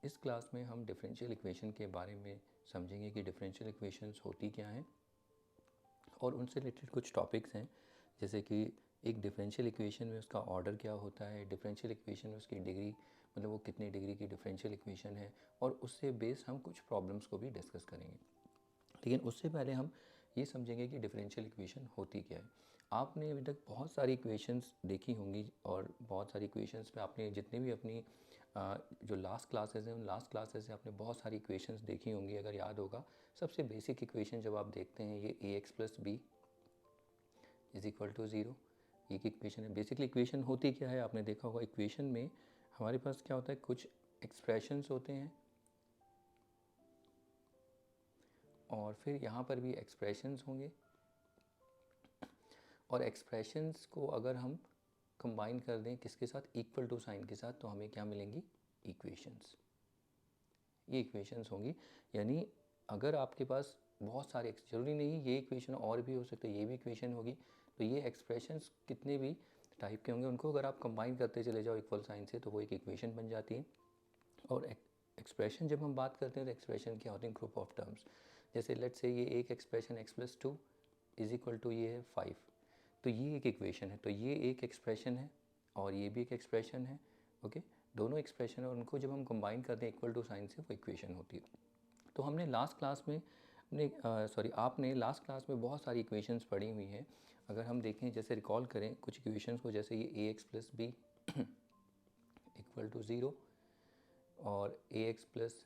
इस क्लास में हम डिफरेंशियल इक्वेशन के बारे में समझेंगे कि डिफरेंशियल इक्वेशंस होती क्या हैं और उनसे रिलेटेड कुछ टॉपिक्स हैं, जैसे कि एक डिफरेंशियल इक्वेशन में उसका ऑर्डर क्या होता है, डिफरेंशियल इक्वेशन में उसकी डिग्री मतलब वो कितनी डिग्री की डिफरेंशियल इक्वेशन है, और उससे बेस हम कुछ प्रॉब्लम्स को भी डिस्कस करेंगे। लेकिन उससे पहले हम ये समझेंगे कि डिफरेंशियल इक्वेशन होती क्या है। आपने अभी तक बहुत सारी इक्वेशंस देखी होंगी और बहुत सारी इक्वेशंस में आपने जितने भी अपनी जो लास्ट क्लासेस हैं उन लास्ट क्लासेस से आपने बहुत सारी इक्वेशंस देखी होंगी। अगर याद होगा, सबसे बेसिक इक्वेशन जब आप देखते हैं ये a x plus b is equal to zero, ये एक इक्वेशन है। बेसिकली इक्वेशन होती क्या है, आपने देखा होगा इक्वेशन में हमारे पास क्या होता है, कुछ एक्सप्रेशंस होते हैं और फिर यहाँ पर भी एक्सप्रेशंस होंगे, और एक्सप्रेशंस को अगर हम कंबाइन कर दें किसके साथ, इक्वल टू साइन के साथ, तो हमें क्या मिलेंगी, इक्वेशंस। ये इक्वेशंस होंगी। यानी अगर आपके पास बहुत सारे, जरूरी नहीं ये इक्वेशन और भी हो सकते, ये भी इक्वेशन होगी, तो ये एक्सप्रेशंस कितने भी टाइप के होंगे उनको अगर आप कंबाइन करते चले जाओ इक्वल साइन से तो वो एक इक्वेशन बन जाती है। और एक्सप्रेशन जब हम बात करते हैं तो एक्सप्रेशन क्या होते हैं, ग्रुप ऑफ टर्म्स। जैसे लेट्स से ये एक expression x plus two is equal to ये है 5, तो ये एक इक्वेशन है, तो ये एक एक्सप्रेशन है और ये भी एक एक्सप्रेशन है। ओके, दोनों एक्सप्रेशन है और उनको जब हम कंबाइन करते हैं इक्वल टू साइन से वो इक्वेशन होती है। तो हमने लास्ट क्लास में आपने लास्ट क्लास में बहुत सारी इक्वेशंस पढ़ी हुई हैं। अगर हम देखें, जैसे रिकॉल करें कुछ इक्वेशंस को, जैसे ये a x plus b equal to zero और a x plus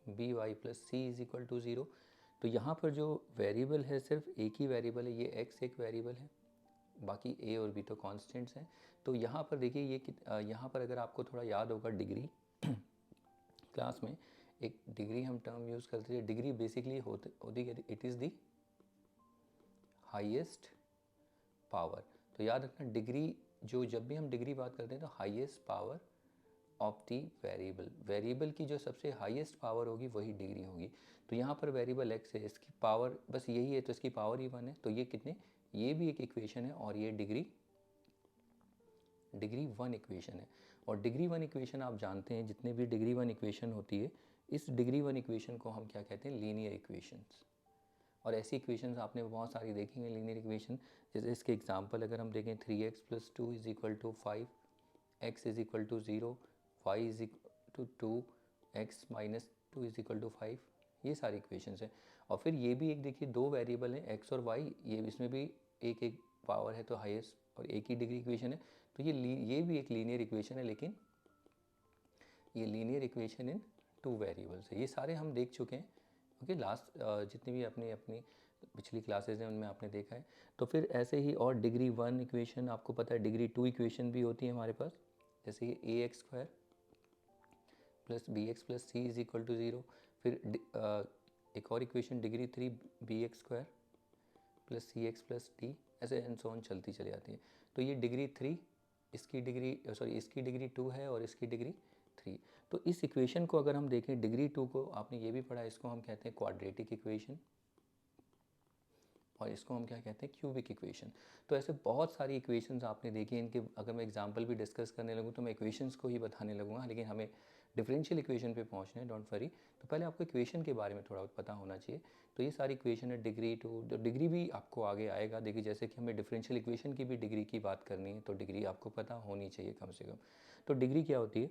b y plus c is equal to zero. तो यहाँ पर जो वेरिएबल है सिर्फ एक ही वेरिएबल है, ये एक्स एक वेरिएबल है, बाकी ए और बी तो कांस्टेंट्स हैं। तो यहाँ पर देखिए ये यहाँ पर अगर आपको थोड़ा याद होगा डिग्री क्लास में एक डिग्री हम टर्म यूज़ करते थे। डिग्री बेसिकली होती it is the highest power. तो याद रखना डिग्री, जो जब भी हम डिग्री बात करते हैं तो highest power of the variable, variable की जो सबसे हाईएस्ट पावर होगी वही डिग्री होगी। तो यहाँ पर वेरिएबल एक्स है, इसकी पावर बस यही है तो इसकी पावर ही 1 है, तो ये कितने, ये भी एक इक्वेशन है और ये डिग्री 1 इक्वेशन है। और डिग्री 1 इक्वेशन आप जानते हैं, जितने भी डिग्री 1 इक्वेशन होती है, इस डिग्री 1 इक्वेशन को हम क्या कहते हैं, लीनियर इक्वेशंस। और ऐसी इक्वेशंस आपने बहुत सारी देखी हैं लीनियर इक्वेशन। जैसे इसके एग्जांपल अगर हम देखें, 3x plus two is equal to 5, x is equal to 0, y is equal to 2, x minus 2 is equal to 5, ये सारी इक्वेशंस हैं। और फिर ये भी एक देखिए, दो वेरिएबल हैं x और y, ये इसमें भी एक एक पावर है तो हाईएस्ट और एक ही डिग्री इक्वेशन है, तो ये भी एक लीनियर इक्वेशन है, लेकिन ये linear equation in two variables है। ये सारे हम देख चुके हैं। ओके, लास्ट जितनी भी अपनी अपनी पिछली क्लासेज हैं उनमें आपने देखा है। तो फिर ऐसे ही और डिग्री 1 इक्वेशन आपको पता है, डिग्री 2 इक्वेशन भी होती है हमारे पास, जैसे ये a x square plus b x plus c is equal to 0। फिर एक और equation degree 3 b x square plus c x plus d, ऐसे एंड सो ऑन चलती चली जाती है। तो ये डिग्री 3, इसकी डिग्री 2 है और इसकी डिग्री 3। तो इस इक्वेशन को अगर हम देखें, डिग्री 2 को आपने ये भी पढ़ा, इसको हम कहते हैं क्वाड्रेटिक इक्वेशन और इसको हम क्या कहते हैं, क्यूबिक इक्वेशन। तो ऐसे बहुत सारी इक्वेशंस आपने देखी, इनके अगर मैं एग्जांपल भी डिस्कस करने लगूँ तो मैं इक्वेशंस को ही बताने लगूँगा, लेकिन हमें डिफरेंशियल इक्वेशन पे पहुँचना है, डोंट वरी। तो पहले आपको इक्वेशन के बारे में थोड़ा पता होना चाहिए। तो ये सारी इक्वेशन है डिग्री 2, तो डिग्री भी आपको आगे आएगा। देखिए जैसे कि हमें डिफरेंशियल इक्वेशन की भी डिग्री की बात करनी है तो डिग्री आपको पता होनी चाहिए कम से कम। तो डिग्री क्या होती है,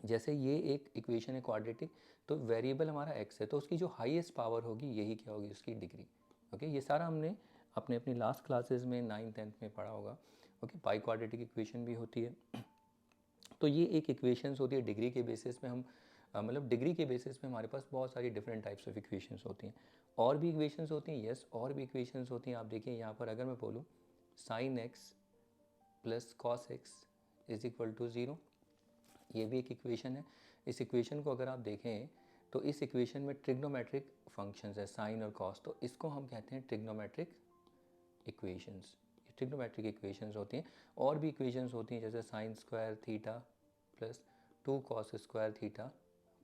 जैसे ये एक इक्वेशन है क्वाड्रेटिक, तो वेरिएबल हमारा x है, तो उसकी जो हाईएस्ट पावर होगी यही क्या होगी, उसकी डिग्री। ओके, ये सारा हमने अपने अपनी लास्ट क्लासेस में 9th 10th में पढ़ा होगा। ओके, बाई क्वाड्रेटिक इक्वेशन भी होती है। तो ये एक इक्वेशंस होती है डिग्री के बेसिस पे, हम मतलब डिग्री के बेसिस पे हमारे पास बहुत सारी डिफरेंट टाइप्स ऑफ इक्वेशंस होती हैं। और भी इक्वेशंस होती हैं, यस, और भी इक्वेशंस होती हैं। आप देखिए यहाँ पर अगर मैं बोलूँ sine x plus cos x is equal to 0, ये भी एक इक्वेशन है। इस इक्वेशन को अगर आप देखें तो इस इक्वेशन में ट्रिग्नोमेट्रिक फंक्शंस है, साइन और कॉस, तो इसको हम कहते हैं ट्रिग्नोमेट्रिक इक्वेशंस। ये ट्रिग्नोमेट्रिक इक्वेशंस होती हैं। और भी इक्वेशंस होती हैं, जैसे sine square theta plus 2 cos square theta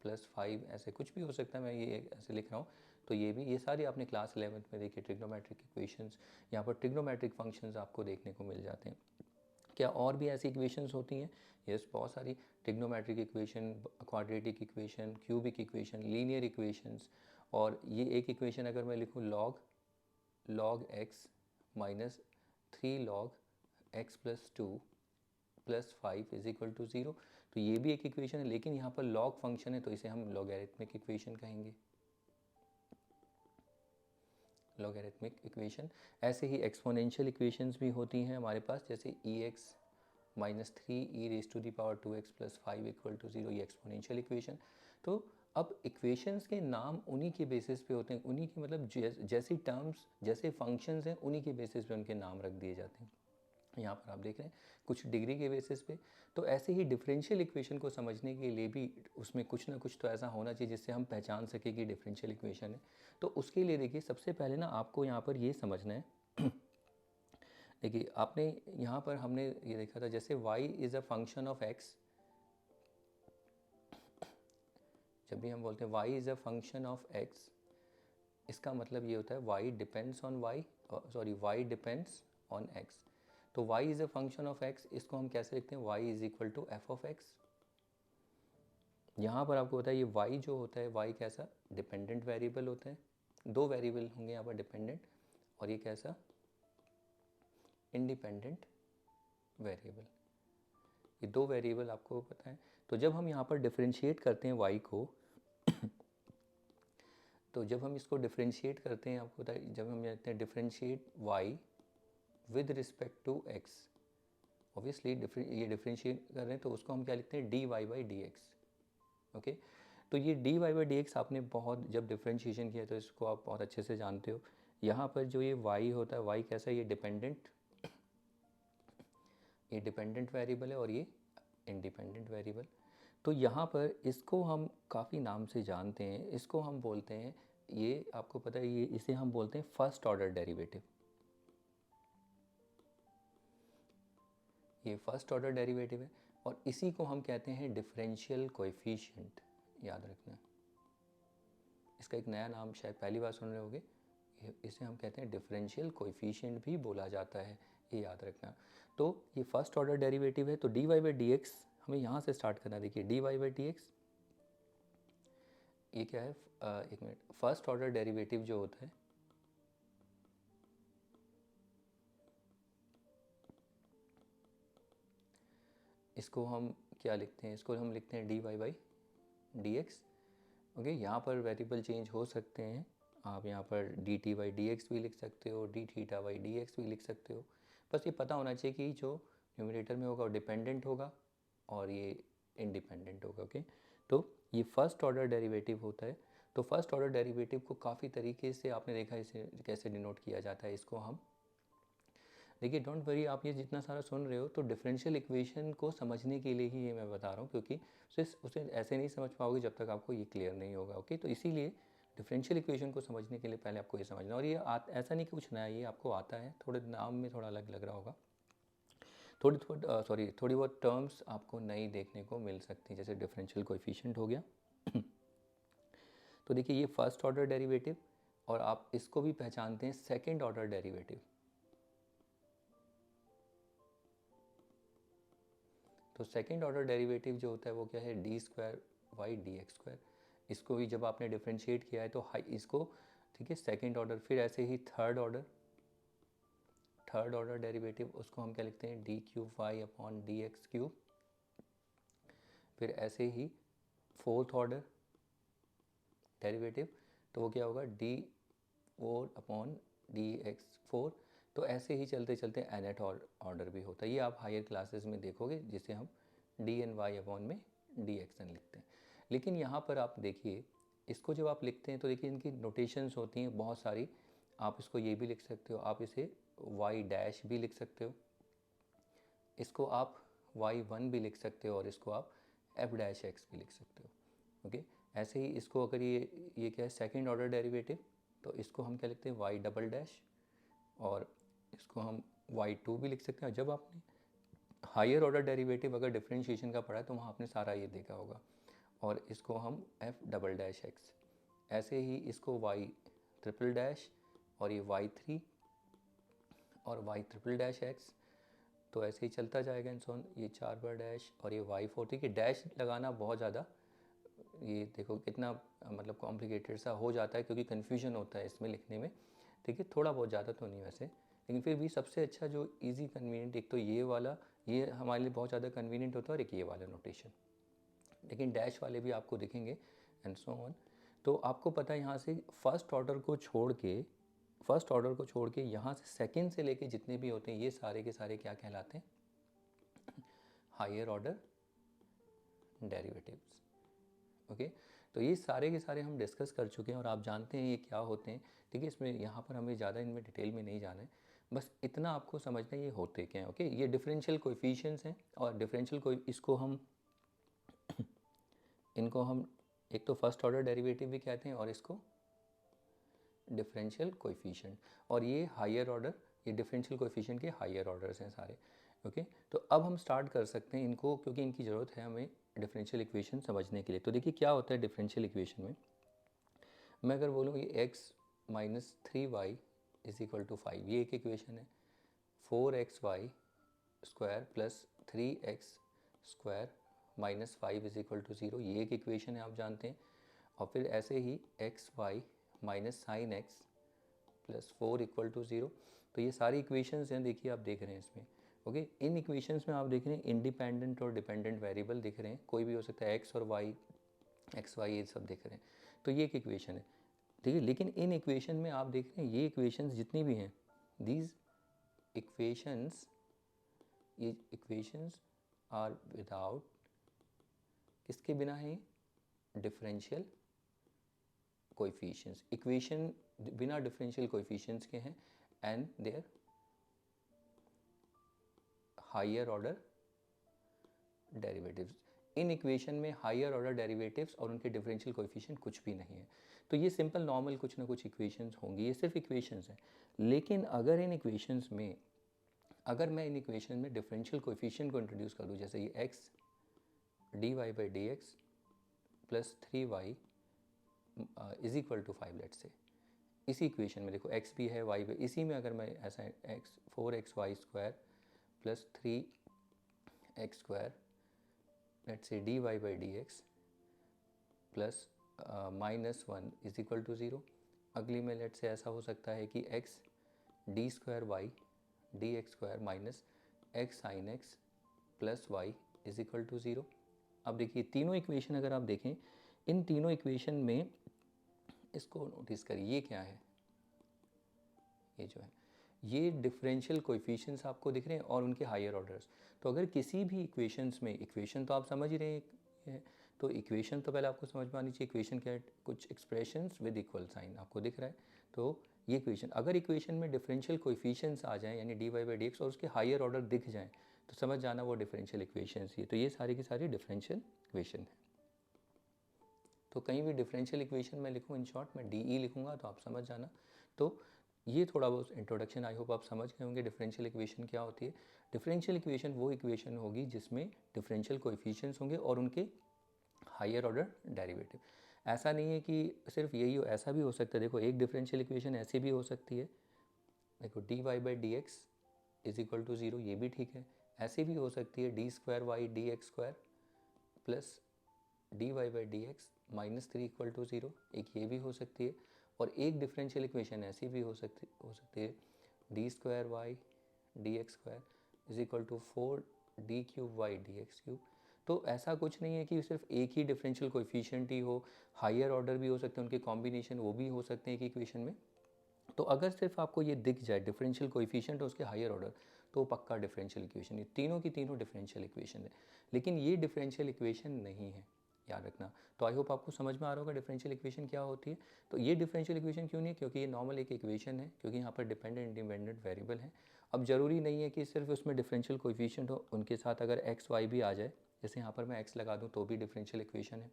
plus 5, ऐसे कुछ भी हो सकता है, मैं ये ऐसे लिख रहा हूँ। तो ये सारी आपने क्लास 11th में देखी ट्रिग्नोमेट्रिक इक्वेशंस। यहाँ पर ट्रिग्नोमेट्रिक फंक्शंस आपको देखने को मिल जाते हैं। क्या और भी ऐसी इक्वेशंस होती हैं? यस, बहुत सारी। Trigonometric equation, quadratic equation, cubic equation, linear equations. और ये एक इक्वेशन अगर मैं लिखूँ log x minus 3 log x plus 2 plus 5 is equal to 0, तो ये भी एक इक्वेशन है, लेकिन यहाँ पर log फंक्शन है तो इसे हम लॉगरिथमिक इक्वेशन कहेंगे, लॉगरिथमिक इक्वेशन। ऐसे ही एक्सपोनेंशियल इक्वेशंस भी होती हैं हमारे पास, जैसे ex minus 3 e raise to the power 2x plus 5 equal to 0, ये एक्सपोनेंशियल इक्वेशन। तो अब इक्वेशंस के नाम उन्हीं के बेसिस पे होते हैं, उन्हीं के मतलब जैसी टर्म्स, जैसे फंक्शंस हैं, उन्हीं के बेसिस पे उनके नाम रख दिए जाते हैं। यहाँ पर आप देख रहे हैं कुछ डिग्री के बेसिस पे। तो ऐसे ही डिफरेंशियल इक्वेशन को समझने के लिए भी उसमें कुछ ना कुछ तो ऐसा होना चाहिए जिससे हम पहचान सकें कि डिफरेंशियल इक्वेशन है। तो उसके लिए देखिए, सबसे पहले ना आपको यहाँ पर ये समझना है देखिए, आपने यहाँ पर हमने ये देखा था, जैसे y is a function of x, जब भी हम बोलते हैं y is a function of x, इसका मतलब ये होता है y depends on y depends on x। तो y is a function of x, इसको हम कैसे लिखते हैं? y is equal to f of x। यहाँ पर आपको पता है ये y जो होता है, y कैसा डिपेंडेंट वेरिएबल होता है, दो वेरिएबल होंगे यहाँ पर डिपेंडेंट, और ये कैसा इंडिपेंडेंट वेरिएबल, ये दो वेरिएबल आपको पता है। तो जब हम यहाँ पर डिफरेंशिएट करते हैं y को तो जब हम इसको डिफरेंशिएट करते हैं, आपको पता है जब हम कहते हैं differentiate y with respect to x, obviously ये डिफरेंशिएट कर रहे हैं तो उसको हम क्या लिखते हैं? dy by d x. Okay, तो ये dy बाई डी एक्स आपने बहुत जब डिफरेंशिएशन किया तो इसको आप बहुत अच्छे से जानते हो। यहाँ पर जो ये y होता है, y कैसा है? ये डिपेंडेंट वेरिएबल है और ये इंडिपेंडेंट वेरिएबल। तो यहाँ पर इसको हम काफ़ी नाम से जानते हैं, इसको हम बोलते हैं, ये आपको पता है, ये इसे हम बोलते हैं फर्स्ट ऑर्डर डेरिवेटिव। ये फर्स्ट ऑर्डर डेरिवेटिव है और इसी को हम कहते हैं डिफरेंशियल कोएफिशिएंट, याद रखना। इसका एक नया नाम शायद पहली बार सुन रहे होगे, इसे हम कहते हैं डिफरेंशियल कोएफिशिएंट भी बोला जाता है, ये याद रखना। तो ये फर्स्ट ऑर्डर डेरिवेटिव है, तो dy बाई डी एक्स हमें यहाँ से स्टार्ट करना। देखिए dy बाई डी एक्स ये क्या है? एक मिनट, फर्स्ट ऑर्डर डेरिवेटिव जो होता है, इसको हम क्या लिखते हैं? इसको हम लिखते हैं dy by d x. Okay, यहाँ पर वेरिएबल चेंज हो सकते हैं, आप यहाँ पर dt बाई डी एक्स भी लिख सकते हो, d theta by d x भी लिख सकते हो। बस ये पता होना चाहिए कि जो न्यूमरेटर में होगा वो डिपेंडेंट होगा और ये इंडिपेंडेंट होगा। ओके, तो ये फर्स्ट ऑर्डर डेरिवेटिव होता है। तो फर्स्ट ऑर्डर डेरिवेटिव को काफ़ी तरीके से आपने देखा इसे कैसे डिनोट किया जाता है। इसको हम देखिए, डोंट वरी, आप ये जितना सारा सुन रहे हो तो डिफरेंशियल इक्वेशन को समझने के लिए ही ये मैं बता रहा हूँ, क्योंकि उसे ऐसे नहीं समझ पाओगे जब तक आपको ये क्लियर नहीं होगा। ओके, तो इसीलिए डिफरेंशियल इक्वेशन को समझने के लिए पहले आपको ये समझना, और ये ऐसा नहीं कि कुछ नया, ये आपको आता है, थोड़े नाम में थोड़ा अलग लग रहा होगा, थोड़ी बहुत टर्म्स आपको नई देखने को मिल सकती है, जैसे डिफरेंशियल कोएफिशिएंट हो गया तो देखिए ये फर्स्ट ऑर्डर डेरिवेटिव, और आप इसको भी पहचानते हैं सेकेंड ऑर्डर डेरिवेटिव। तो सेकेंड ऑर्डर डेरिवेटिव जो होता है वो क्या है? D square y d x square. इसको भी जब आपने डिफरेंशिएट किया है तो इसको, ठीक है, सेकेंड ऑर्डर। फिर ऐसे ही थर्ड ऑर्डर डेरिवेटिव, उसको हम क्या लिखते हैं? D cube y upon d x cube. फिर ऐसे ही फोर्थ ऑर्डर डेरिवेटिव, तो वो क्या होगा? D four upon d x four. तो ऐसे ही चलते चलते nth ऑर्डर भी होता है, ये आप हायर क्लासेस में देखोगे, जिसे हम डी एन वाई अपॉन में डी एक्स एन लिखते हैं। लेकिन यहाँ पर आप देखिए, इसको जब आप लिखते हैं तो देखिए इनकी नोटेशंस होती हैं बहुत सारी। आप इसको ये भी लिख सकते हो, आप इसे वाई डैश भी लिख सकते हो, इसको आप y1 भी लिख सकते हो, और इसको आप f डैश एक्स भी लिख सकते हो। ओके, ऐसे ही इसको अगर ये क्या है? सेकेंड ऑर्डर डेरिवेटिव, तो इसको हम क्या लिखते हैं? y डबल डैश, और इसको हम y2 भी लिख सकते हैं। जब आपने हायर ऑर्डर डेरिवेटिव अगर डिफरेंशिएशन का पढ़ा है तो वहाँ आपने सारा ये देखा होगा, और इसको हम f डबल डैश एक्स, ऐसे ही इसको y ट्रिपल डैश, और ये y3 और y ट्रिपल डैश एक्स, तो ऐसे ही चलता जाएगा एंड सो ऑन। ये 4 बार डैश और ये y4। देखिए डैश लगाना बहुत ज़्यादा, ये देखो कितना मतलब कॉम्प्लिकेटेड सा हो जाता है क्योंकि कन्फ्यूजन होता है इसमें लिखने में। ठीक है, थोड़ा बहुत ज़्यादा तो नहीं वैसे, लेकिन फिर भी सबसे अच्छा जो इजी कन्वीनियंट, एक तो ये वाला, ये हमारे लिए बहुत ज़्यादा कन्वीनियंट होता है, और एक ये वाला नोटेशन, लेकिन डैश वाले भी आपको दिखेंगे एंड सो ऑन। तो आपको पता है यहाँ से फर्स्ट ऑर्डर को छोड़ के यहाँ से सेकंड से लेके जितने भी होते हैं ये सारे के सारे क्या कहलाते हैं, हायर ऑर्डर डेरिवेटिव्स। ओके, तो ये सारे के सारे हम डिस्कस कर चुके हैं और आप जानते हैं ये क्या होते हैं। ठीक है, इसमें यहाँ पर हमें ज़्यादा इनमें डिटेल में नहीं जाना है, बस इतना आपको समझना है ये होते क्या हैं। ओके, ये डिफरेंशियल कोएफिशिएंट्स हैं, और डिफरेंशियल को इनको हम एक तो फर्स्ट ऑर्डर डेरिवेटिव भी कहते हैं और इसको डिफरेंशियल कोएफिशिएंट, और ये हायर ऑर्डर, ये डिफरेंशियल कोएफिशिएंट के हायर ऑर्डर्स हैं सारे। ओके, तो अब हम स्टार्ट कर सकते हैं इनको, क्योंकि इनकी ज़रूरत है हमें डिफरेंशियल इक्वेशन समझने के लिए। तो देखिए क्या होता है डिफरेंशियल इक्वेशन में, मैं अगर बोलूँ ये x minus 3y is equal to 5, ये एक इक्वेशन है। 4xy square plus 3x square minus 5 is equal to 0, ये एक इक्वेशन है, आप जानते हैं। और फिर ऐसे ही xy minus sine x plus 4 equal to 0, तो ये सारी इक्वेशंस हैं, देखिए आप देख रहे हैं इसमें। ओके, इन इक्वेशंस में आप देख रहे हैं इंडिपेंडेंट और डिपेंडेंट वेरिएबल दिख रहे हैं, कोई भी हो सकता है x और y, एक्स वाई ये सब दिख रहे हैं, तो ये एक इक्वेशन है। ठीक है, लेकिन इन इक्वेशन में आप देख रहे हैं ये इक्वेशंस जितनी भी हैं, दीज इक्वेशंस, ये इक्वेशंस आर विदाउट, किसके बिना है, डिफरेंशियल कोएफिशिएंट्स। इक्वेशन बिना डिफरेंशियल कोएफिशिएंट्स के हैं and their higher order derivatives. इन इक्वेशन में हायर ऑर्डर डेरिवेटिव्स और उनके डिफरेंशियल कोएफिशिएंट कुछ भी नहीं है। तो ये सिंपल नॉर्मल कुछ ना कुछ इक्वेशंस होंगी, ये सिर्फ इक्वेशंस हैं। लेकिन अगर इन इक्वेशंस में, अगर मैं इन इक्वेशन में डिफरेंशियल कोएफिशिएंट को इंट्रोड्यूस कर दूँ, जैसे ये x dy by d x plus 3y is equal to 5 let say, इसी इक्वेशन में देखो x भी है y भी, इसी में अगर मैं ऐसा x 4xy square plus 3x square let say dy by d x plus minus 1 is equal to 0, अगली में लेट से ऐसा हो सकता है कि x d square y d x square minus x sine x plus y is equal to 0। अब देखिए तीनों इक्वेशन अगर आप देखें, इन तीनों इक्वेशन में, इसको नोटिस करिए, ये क्या है, ये जो है ये डिफरेंशियल कोएफिशिएंट्स आपको दिख रहे हैं और उनके हायर ऑर्डर्स। तो अगर किसी भी इक्वेशंस में, इक्वेशन तो आप समझ ही रहे हैं, तो इक्वेशन तो पहले आपको समझ में आनी चाहिए, इक्वेशन क्या है, कुछ एक्सप्रेशंस विद इक्वल साइन आपको दिख रहा है। तो ये इक्वेशन, अगर इक्वेशन में डिफरेंशियल कोएफिशिएंट्स आ जाएं, यानी dy बाई डी एक्स और उसके हायर ऑर्डर दिख जाएं, तो समझ जाना वो डिफरेंशियल इक्वेशंस ही है। तो ये सारी की सारी डिफरेंशियल इक्वेशन है। तो कहीं भी डिफरेंशियल इक्वेशन मैं लिखूँ, इन शॉर्ट मैं DE लिखूँगा, तो आप समझ जाना। तो ये थोड़ा बहुत इंट्रोडक्शन, आई होप आप समझ गए होंगे डिफरेंशियल इक्वेशन क्या होती है। डिफरेंशियल इक्वेशन वो इक्वेशन होगी जिसमें डिफरेंशियल कोएफिशिएंट्स होंगे और उनके हायर ऑर्डर डेरिवेटिव। ऐसा नहीं है कि सिर्फ यही हो, ऐसा भी हो सकता है। देखो एक डिफरेंशियल इक्वेशन ऐसी भी हो सकती है, देखो dy by d x is equal to 0, ये भी ठीक है। ऐसी भी हो सकती है d square y d x square plus dy by d x minus 3 equal to 0, एक ये भी हो सकती है। और एक डिफरेंशियल इक्वेशन ऐसी भी हो सकती है d square y d x square is equal to 4 d cube y d x cube. तो ऐसा कुछ नहीं है कि सिर्फ एक ही डिफरेंशियल कोएफिशिएंट ही हो, हायर ऑर्डर भी हो सकते हैं, उनके कॉम्बिनेशन वो भी हो सकते हैं एक इक्वेशन में। तो अगर सिर्फ आपको ये दिख जाए डिफरेंशियल कोएफिशिएंट और उसके हायर ऑर्डर, तो पक्का डिफरेंशियल इक्वेशन है। तीनों की तीनों डिफरेंशियल इक्वेशन है, लेकिन ये डिफरेंशियल इक्वेशन नहीं है, याद रखना। तो आई होप आपको समझ में आ रहा होगा डिफरेंशियल इक्वेशन क्या होती है। तो ये डिफरेंशियल इक्वेशन क्यों नहीं है, क्योंकि ये नॉर्मल एक इक्वेशन है, क्योंकि यहाँ पर डिपेंडेंट इंडिपेंडेंट वेरिएबल है। अब ज़रूरी नहीं है कि सिर्फ उसमें डिफरेंशियल कोएफिशिएंट हो, उनके साथ अगर एक्स वाई भी आ जाए, जैसे यहाँ पर मैं एक्स लगा दूँ तो भी डिफरेंशियल इक्वेशन है।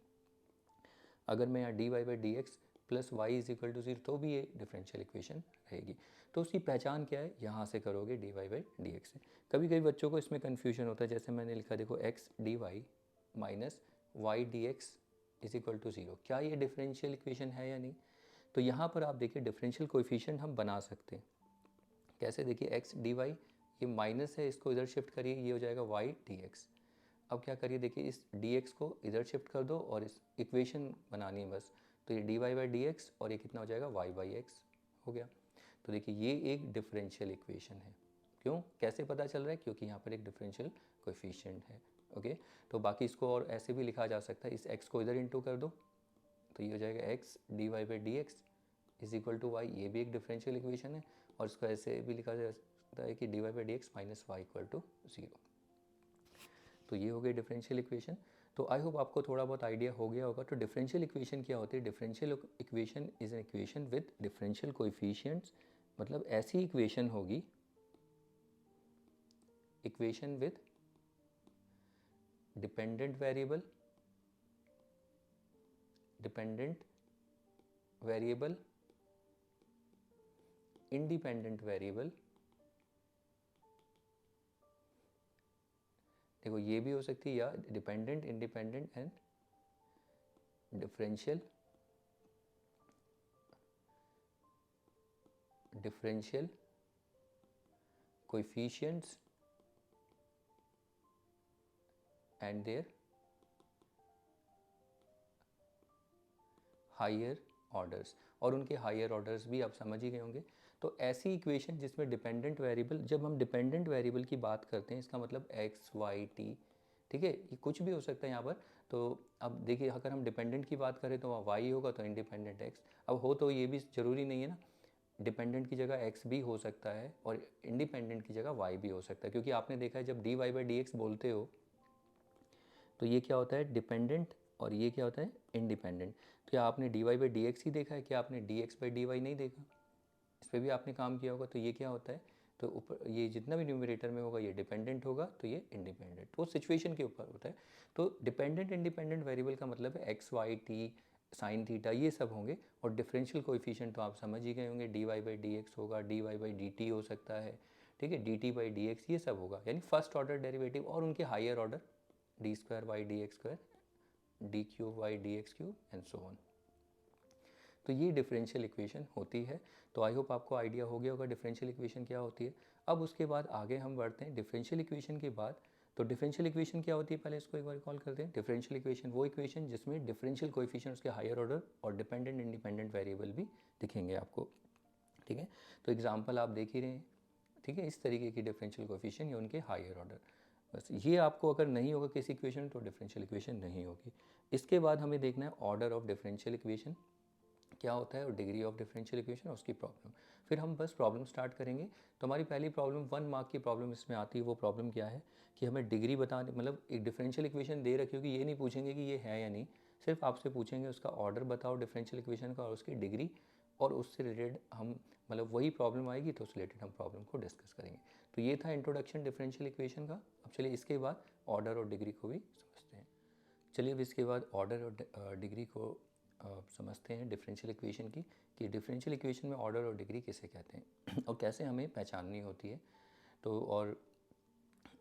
अगर मैं यहाँ d y by d x plus y is equal to 0, तो भी ये डिफरेंशियल इक्वेशन रहेगी। तो उसकी पहचान क्या है, यहाँ से करोगे d y by d x से। कभी कभी बच्चों को इसमें कन्फ्यूजन होता है, जैसे मैंने लिखा देखो x d y minus y d x is equal to 0, क्या ये डिफरेंशियल इक्वेशन है या नहीं। तो यहाँ पर आप देखिए डिफरेंशियल कोएफिशिएंट हम बना सकते हैं कैसे, देखिए एक्स डी वाई ये माइनस है, इसको इधर शिफ्ट करिए, ये हो जाएगा y dx। अब क्या करिए, देखिए इस dx को इधर शिफ्ट कर दो और इस इक्वेशन बनानी है बस, तो ये dy बाई dx और ये कितना हो जाएगा y बाई x हो गया। तो देखिए ये एक डिफरेंशियल इक्वेशन है। क्यों, कैसे पता चल रहा है, क्योंकि यहाँ पर एक डिफरेंशियल कोएफिशिएंट है। ओके, तो बाकी इसको और ऐसे भी लिखा जा सकता है, इस x को इधर इंटू कर दो तो ये हो जाएगा x dy by dx is equal to y, ये भी एक डिफरेंशियल इक्वेशन है। और इसको ऐसे भी लिखा जा सकता है कि dy by dx minus y equal to 0। तो ये हो गई डिफरेंशियल इक्वेशन। तो आई होप आपको थोड़ा बहुत आइडिया हो गया होगा। तो डिफरेंशियल इक्वेशन क्या होती है, differential equation is an equation with differential coefficients, मतलब ऐसी इक्वेशन होगी, equation with dependent variable, independent variable, देखो ये भी हो सकती है, या dependent, independent and differential coefficients and their higher orders, और उनके हायर ऑर्डर्स भी आप समझ ही गए होंगे। तो ऐसी इक्वेशन जिसमें डिपेंडेंट वेरिएबल, जब हम डिपेंडेंट वेरिएबल की बात करते हैं इसका मतलब x y t, ठीक है, ये कुछ भी हो सकता है यहाँ पर। तो अब देखिए अगर हम डिपेंडेंट की बात करें तो वहाँ y होगा, तो इंडिपेंडेंट x। अब हो तो ये भी ज़रूरी नहीं है ना, डिपेंडेंट की जगह x भी हो सकता है और इंडिपेंडेंट की जगह y भी हो सकता है, क्योंकि आपने देखा है जब dy बाई dx बोलते हो तो ये क्या होता है, डिपेंडेंट, और ये क्या होता है, इंडिपेंडेंट। तो क्या आपने dy बाई dx ही देखा है, क्या आपने dx बाई dy नहीं देखा, इस पर भी आपने काम किया होगा। तो ये क्या होता है, तो ऊपर ये जितना भी न्यूमरेटर में होगा ये डिपेंडेंट होगा, तो ये इंडिपेंडेंट, वो सिचुएशन के ऊपर होता है। तो डिपेंडेंट इंडिपेंडेंट वेरिएबल का मतलब है x y t sine theta ये सब होंगे, और डिफरेंशियल कोएफिशिएंट तो आप समझ ही गए होंगे, d y by d x होगा, d y by d t हो सकता है, ठीक है, d t by d x ये सब होगा, यानी फर्स्ट ऑर्डर डेरिवेटिव और उनके higher order d square y d x square, d cube y d x cube and so on. तो ये डिफरेंशियल इक्वेशन होती है। तो आई होप आपको आइडिया हो गया होगा डिफरेंशियल इक्वेशन क्या होती है। अब उसके बाद आगे हम बढ़ते हैं डिफरेंशियल इक्वेशन के बाद। तो डिफरेंशियल इक्वेशन क्या होती है, पहले इसको एक बार कॉल करते हैं। डिफरेंशियल इक्वेशन वो इक्वेशन जिसमें डिफरेंशियल कोएफिशिएंट उसके हायर ऑर्डर और डिपेंडेंट इंडिपेंडेंट वेरिएबल भी दिखेंगे आपको, ठीक है। तो एग्जाम्पल आप देख ही रहे हैं, ठीक है, इस तरीके की डिफरेंशियल कोएफिशिएंट या उनके हायर ऑर्डर। बस ये आपको अगर नहीं होगा किसी इक्वेशन तो डिफरेंशियल इक्वेशन नहीं होगी। इसके बाद हमें देखना है ऑर्डर ऑफ डिफरेंशियल इक्वेशन क्या होता है और डिग्री ऑफ डिफरेंशियल इक्वेशन और उसकी प्रॉब्लम। फिर हम बस प्रॉब्लम स्टार्ट करेंगे। तो हमारी पहली प्रॉब्लम 1 मार्क की प्रॉब्लम इसमें आती है। वो प्रॉब्लम क्या है कि हमें डिग्री बताने, मतलब एक डिफरेंशियल इक्वेशन दे रखी होगी, ये नहीं पूछेंगे कि ये है या नहीं, सिर्फ आपसे पूछेंगे उसका ऑर्डर बताओ डिफरेंशियल इक्वेशन का और उसकी डिग्री, और उससे रिलेटेड हम मतलब वही प्रॉब्लम आएगी तो उससे रिलेटेड हम प्रॉब्लम को डिस्कस करेंगे। तो ये था इंट्रोडक्शन डिफरेंशियल इक्वेशन का। अब चलिए इसके बाद ऑर्डर और डिग्री को भी समझते हैं। चलिए अब इसके बाद ऑर्डर और डिग्री को समझते हैं डिफरेंशियल इक्वेशन की, कि डिफरेंशियल इक्वेशन में ऑर्डर और डिग्री किसे कहते हैं और कैसे हमें पहचाननी होती है। तो और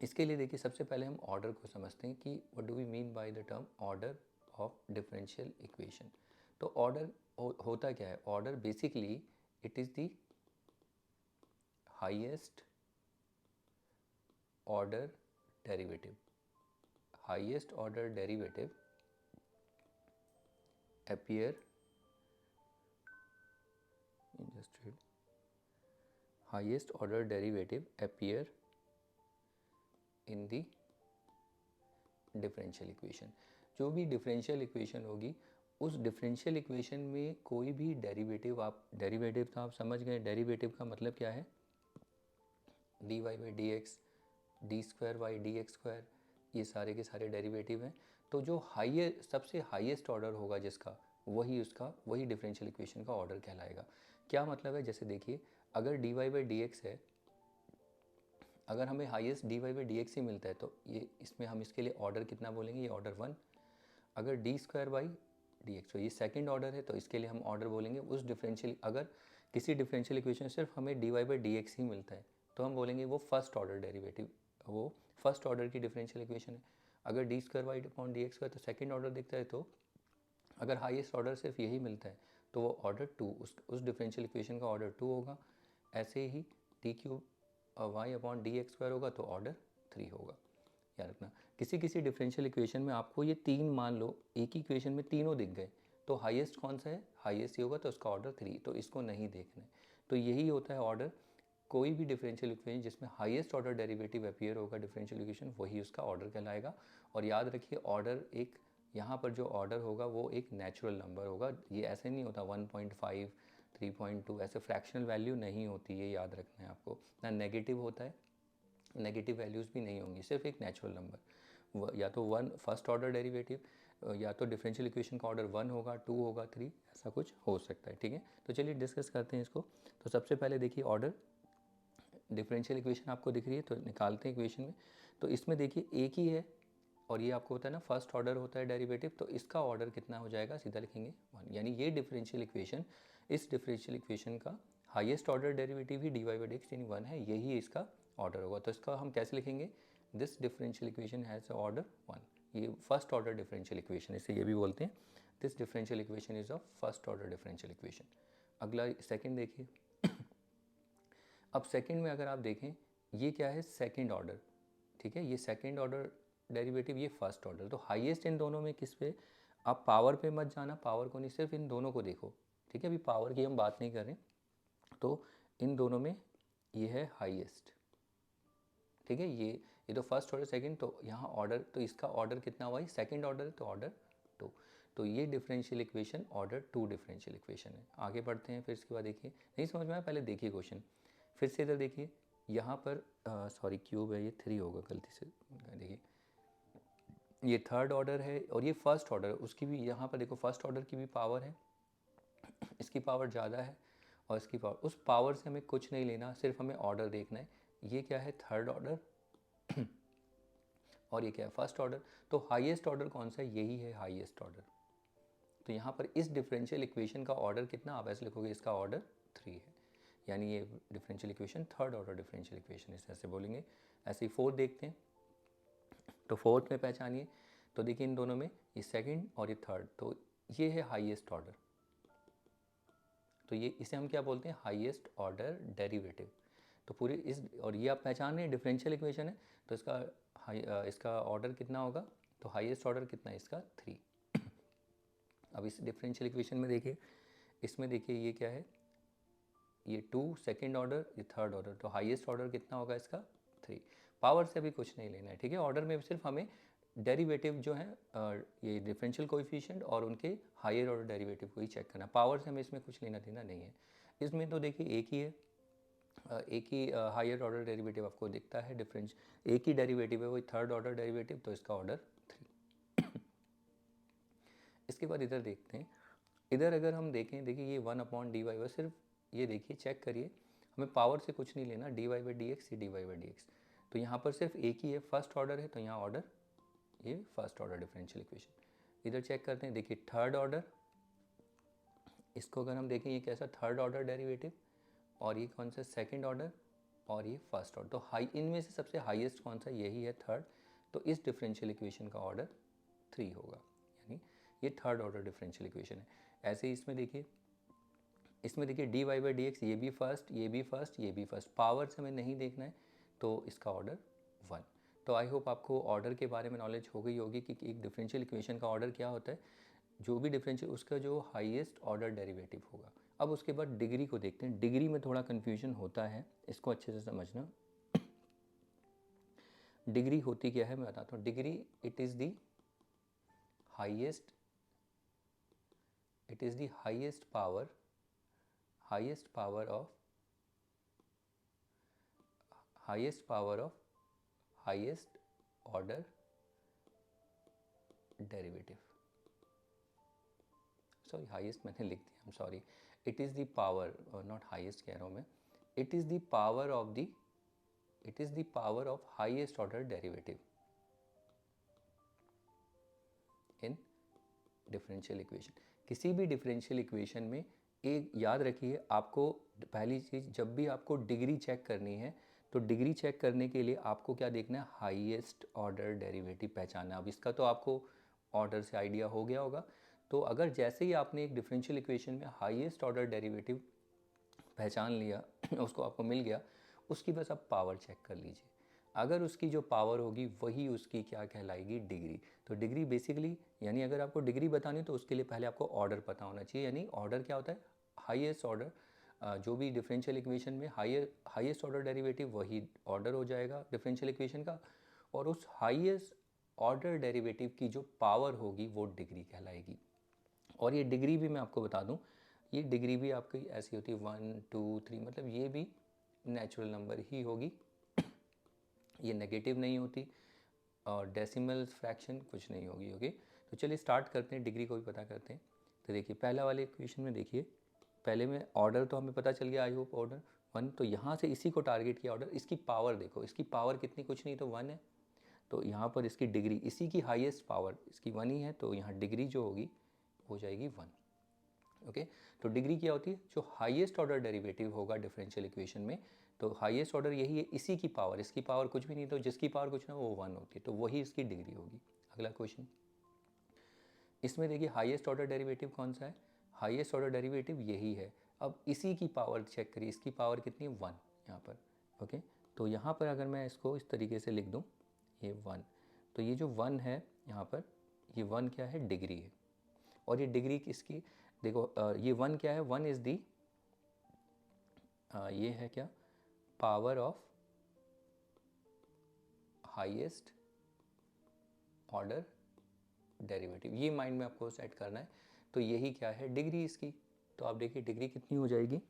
इसके लिए देखिए सबसे पहले हम ऑर्डर को समझते हैं कि what do we mean by the term order of differential equation. तो ऑर्डर होता क्या है, order basically it is the highest order derivative, highest order derivative appear in just read highest order derivative appear in the differential equation। जो भी differential equation होगी उस differential equation में कोई भी डेरिवेटिव, आप डेरिवेटिव तो आप समझ गए, डेरिवेटिव का मतलब क्या है, d y by d x, d square y d x square, ये सारे के सारे डेरिवेटिव हैं। तो जो हाईएस्ट, सबसे हाईएस्ट ऑर्डर होगा जिसका, वही डिफरेंशियल इक्वेशन का ऑर्डर कहलाएगा। क्या मतलब है, जैसे देखिए अगर d y by d x है, अगर हमें highest d y by d x ही मिलता है तो ये इसमें हम इसके लिए ऑर्डर कितना बोलेंगे, ये ऑर्डर 1। अगर d square by d x, तो ये सेकेंड ऑर्डर है, तो इसके लिए हम ऑर्डर बोलेंगे उस डिफरेंशियल, अगर किसी डिफरेंशियल इक्वेशन सिर्फ हमें d y by d x ही मिलता है तो हम बोलेंगे वो फर्स्ट ऑर्डर डेरिवेटिव, वो फर्स्ट ऑर्डर की डिफरेंशियल इक्वेशन है। अगर d square y upon d x square तो सेकेंड ऑर्डर दिखता है, तो अगर हाईएस्ट ऑर्डर सिर्फ यही मिलता है तो वो ऑर्डर 2, उस डिफरेंशियल इक्वेशन का ऑर्डर 2 होगा। ऐसे ही d cube y upon d x square होगा तो ऑर्डर 3 होगा। याद रखना किसी किसी डिफरेंशियल इक्वेशन में आपको ये 3 मान लो एक ही इक्वेशन में तीनों दिख गए तो हाईएस्ट कौन सा है, हाईएस्ट ही होगा तो उसका ऑर्डर 3, तो इसको नहीं देखना है। तो यही होता है ऑर्डर, कोई भी डिफरेंशियल इक्वेशन जिसमें हाईएस्ट ऑर्डर डेरिवेटिव अपीयर होगा डिफरेंशियल इक्वेशन वही उसका ऑर्डर कहलाएगा। और याद रखिए ऑर्डर एक यहाँ पर जो ऑर्डर होगा वो एक नेचुरल नंबर होगा, ये ऐसे नहीं होता 1.5 3.2 ऐसे फ्रैक्शनल वैल्यू नहीं होती, ये याद रखना है आपको। ना नेगेटिव होता है, नेगेटिव वैल्यूज़ भी नहीं होंगी, सिर्फ एक नेचुरल नंबर, या तो 1 फर्स्ट ऑर्डर डेरिवेटिव या तो डिफरेंशियल इक्वेशन का ऑर्डर 1 होगा 2 होगा 3 ऐसा कुछ हो सकता है। ठीक है, तो चलिए डिस्कस करते हैं इसको। तो सबसे पहले देखिए ऑर्डर डिफरेंशियल इक्वेशन आपको दिख रही है तो निकालते हैं इक्वेशन में। तो इसमें देखिए एक ही है और ये आपको होता है ना फर्स्ट ऑर्डर होता है डेरिवेटिव, तो इसका ऑर्डर कितना हो जाएगा, सीधा लिखेंगे 1, यानी ये डिफरेंशियल इक्वेशन, इस डिफरेंशियल इक्वेशन का हाईएस्ट ऑर्डर डेरिवेटिव ही d y by d x यानी 1 है, यही इसका ऑर्डर होगा। तो इसका हम कैसे लिखेंगे, this differential equation has order 1, ये फर्स्ट ऑर्डर डिफरेंशियल इक्वेशन, इसे ये भी बोलते हैं this differential equation is of first order differential equation. अगला सेकंड देखिए अब सेकंड में अगर आप देखें ये क्या है, सेकंड ऑर्डर, ठीक है, ये सेकंड ऑर्डर डेरिवेटिव, ये फर्स्ट ऑर्डर, तो हाईएस्ट इन दोनों में किस पे, आप पावर पे मत जाना, पावर को नहीं, सिर्फ इन दोनों को देखो। ठीक है, अभी पावर की हम बात नहीं कर रहे, तो इन दोनों में ये है हाईएस्ट। ठीक है, ये तो फर्स्ट ऑर्डर सेकंड, तो यहाँ ऑर्डर, तो इसका ऑर्डर कितना हुआ, सेकंड ऑर्डर है तो ऑर्डर 2, तो ये differential equation order 2 differential equation है। आगे बढ़ते हैं, फिर इसके बाद देखिए, नहीं समझ में आया पहले देखिए क्वेश्चन, फिर से इधर देखिए, यहाँ पर सॉरी क्यूब है, ये 3 होगा गलती से, देखिए ये थर्ड ऑर्डर है और ये फर्स्ट ऑर्डर है, उसकी भी यहाँ पर देखो फर्स्ट ऑर्डर की भी पावर है, इसकी पावर ज़्यादा है और इसकी पावर, उस पावर से हमें कुछ नहीं लेना, सिर्फ हमें ऑर्डर देखना है। ये क्या है, थर्ड ऑर्डर और ये क्या है, फर्स्ट ऑर्डर। तो हाईएस्ट ऑर्डर कौन सा है, यही है हाईएस्ट ऑर्डर। तो यहाँ पर इस डिफरेंशियल इक्वेशन का ऑर्डर कितना, आप ऐसे लिखोगे इसका ऑर्डर 3 है, यानी ये differential equation third order differential equation, इसे ऐसे बोलेंगे। ऐसे ही फोर्थ देखते हैं, तो फोर्थ में पहचानिए, तो देखिए इन दोनों में ये सेकंड और ये थर्ड, तो ये है हाईएस्ट ऑर्डर, तो ये इसे हम क्या बोलते हैं, हाईएस्ट ऑर्डर डेरिवेटिव। तो पूरे इस, और ये आप पहचान रहे हैं डिफरेंशियल इक्वेशन है, तो इसका ऑर्डर कितना होगा, तो हाईएस्ट ऑर्डर कितना है इसका 3। अब इस डिफरेंशियल इक्वेशन में देखिए, इसमें देखिए ये क्या है, ये 2 सेकेंड ऑर्डर, ये थर्ड ऑर्डर, तो हाईएस्ट ऑर्डर कितना होगा इसका 3। पावर से अभी कुछ नहीं लेना है, ठीक है, ऑर्डर में सिर्फ हमें डेरिवेटिव जो है ये डिफरेंशियल कोएफिशिएंट और उनके हायर ऑर्डर डेरिवेटिव को ही चेक करना, पावर से हमें इसमें कुछ लेना देना नहीं है। इसमें तो देखिए एक ही है, एक ही हायर ऑर्डर डेरिवेटिव आपको दिखता है, डिफरेंस एक ही डेरिवेटिव है, वही थर्ड ऑर्डर डेरिवेटिव, तो इसका ऑर्डर 3। इसके बाद इधर देखते हैं, इधर अगर हम देखें, देखिए ये 1 अपॉन डी वाई, सिर्फ ये देखिए चेक करिए, हमें पावर से कुछ नहीं लेना, d y by d x, d y by d x, तो यहाँ पर सिर्फ एक ही है, फर्स्ट ऑर्डर है, तो यहाँ ऑर्डर ये फर्स्ट ऑर्डर डिफरेंशियल इक्वेशन। इधर चेक करते हैं, देखिए थर्ड ऑर्डर, इसको अगर हम देखें ये कैसा, थर्ड ऑर्डर डेरिवेटिव, और ये कौन सा, सेकंड ऑर्डर, और ये फर्स्ट ऑर्डर, तो हाई, इनमें से सबसे हाईएस्ट कौन सा, यही है थर्ड, तो इस डिफरेंशियल इक्वेशन का ऑर्डर 3 होगा, यानी ये थर्ड ऑर्डर डिफरेंशियल इक्वेशन है। ऐसे ही इसमें देखिए, इसमें देखिए d y by d x, ये भी फर्स्ट, ये भी फर्स्ट, ये भी फर्स्ट, पावर से हमें नहीं देखना है, तो इसका ऑर्डर 1। तो आई होप आपको ऑर्डर के बारे में नॉलेज हो गई होगी कि एक डिफरेंशियल इक्वेशन का ऑर्डर क्या होता है, जो भी डिफरेंशियल उसका जो हाईएस्ट ऑर्डर डेरिवेटिव होगा। अब उसके बाद डिग्री को देखते हैं, डिग्री में थोड़ा कन्फ्यूजन होता है, इसको अच्छे से समझना। डिग्री होती क्या है मैं बताता हूँ, degree it is the highest, it is the highest power of highest order derivative, sorry highest मैंने लिख दिया, I am sorry, it is the power, not highest कह रहा हूँ मैं, it is the power of highest order derivative in differential equation. किसी भी differential equation में एक याद रखिए, आपको पहली चीज़, जब भी आपको डिग्री चेक करनी है, तो डिग्री चेक करने के लिए आपको क्या देखना है, हाईएस्ट ऑर्डर डेरिवेटिव पहचानना। अब इसका तो आपको ऑर्डर से आइडिया हो गया होगा, तो अगर जैसे ही आपने एक डिफरेंशियल इक्वेशन में हाईएस्ट ऑर्डर डेरिवेटिव पहचान लिया उसको आपको मिल गया, उसकी बस आप पावर चेक कर लीजिए। अगर उसकी जो पावर होगी वही उसकी क्या कहलाएगी, डिग्री। तो डिग्री बेसिकली यानी अगर आपको डिग्री बतानी तो उसके लिए पहले आपको ऑर्डर पता होना चाहिए। यानी ऑर्डर क्या होता है, हाईएस्ट ऑर्डर, जो भी डिफरेंशियल इक्वेशन में हाईएस्ट ऑर्डर डेरिवेटिव वही ऑर्डर हो जाएगा डिफरेंशियल इक्वेशन का, और उस हाईएस्ट ऑर्डर डेरिवेटिव की जो पावर होगी वो डिग्री कहलाएगी। और ये डिग्री भी मैं आपको बता दूं, ये डिग्री भी आपकी ऐसी होती है 1 2 3, मतलब ये भी नेचुरल नंबर ही होगी, ये नेगेटिव नहीं होती, और डेसिमल फ्रैक्शन कुछ नहीं होगी। ओके, तो चलिए स्टार्ट करते हैं, डिग्री को भी पता करते हैं। तो देखिए पहला वाले इक्वेशन में देखिए, पहले में ऑर्डर तो हमें पता चल गया, आई होप ऑर्डर 1, तो यहाँ से इसी को टारगेट किया ऑर्डर। इसकी पावर देखो, इसकी पावर कितनी, कुछ नहीं तो 1 है, तो यहाँ पर इसकी डिग्री, इसी की हाईएस्ट पावर इसकी 1 ही है, तो यहाँ डिग्री जो होगी हो जाएगी 1। ओके, तो डिग्री क्या होती है, जो हाईएस्ट ऑर्डर डेरिवेटिव होगा डिफरेंशियल इक्वेशन में, तो हाईएस्ट ऑर्डर यही है, इसी की पावर, इसकी पावर कुछ भी नहीं, तो जिसकी पावर कुछ ना वो 1 होती है, तो वही इसकी डिग्री होगी। अगला क्वेश्चन, इसमें देखिए हाईएस्ट ऑर्डर डेरिवेटिव कौन सा है, हाईएस्ट ऑर्डर डेरिवेटिव यही है। अब इसी की पावर चेक करिए, इसकी पावर कितनी है, 1 यहाँ पर। ओके, तो यहाँ पर अगर मैं इसको इस तरीके से लिख दूँ, ये 1, तो ये जो 1 है यहाँ पर, ये 1 क्या है, डिग्री है। और ये डिग्री किसकी, देखो ये 1 क्या है, 1 इज़ दी, ये है क्या, power of highest order derivative, ये माइंड में आपको सेट करना है। तो यही क्या है, डिग्री इसकी। तो आप देखिए डिग्री कितनी हो जाएगी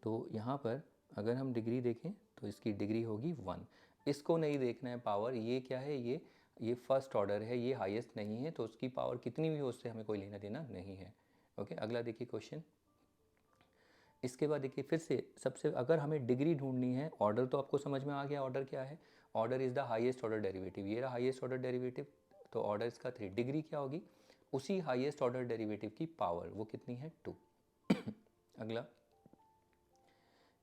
तो यहाँ पर अगर हम डिग्री देखें तो इसकी डिग्री होगी 1। इसको नहीं देखना है पावर, ये क्या है, ये फर्स्ट ऑर्डर है, ये हाईएस्ट नहीं है, तो उसकी पावर कितनी भी हो उससे हमें कोई लेना देना नहीं है। ओके, अगला देखिए क्वेश्चन। इसके बाद देखिए फिर से सबसे, अगर हमें डिग्री ढूंढनी है, ऑर्डर तो आपको समझ में आ गया, ऑर्डर क्या है, order is the highest order derivative, ये रहा हाईएस्ट ऑर्डर डेरिवेटिव, तो ऑर्डर इसका 3। डिग्री क्या होगी, उसी हाईएस्ट ऑर्डर डेरिवेटिव की पावर, वो कितनी है, 2। अगला,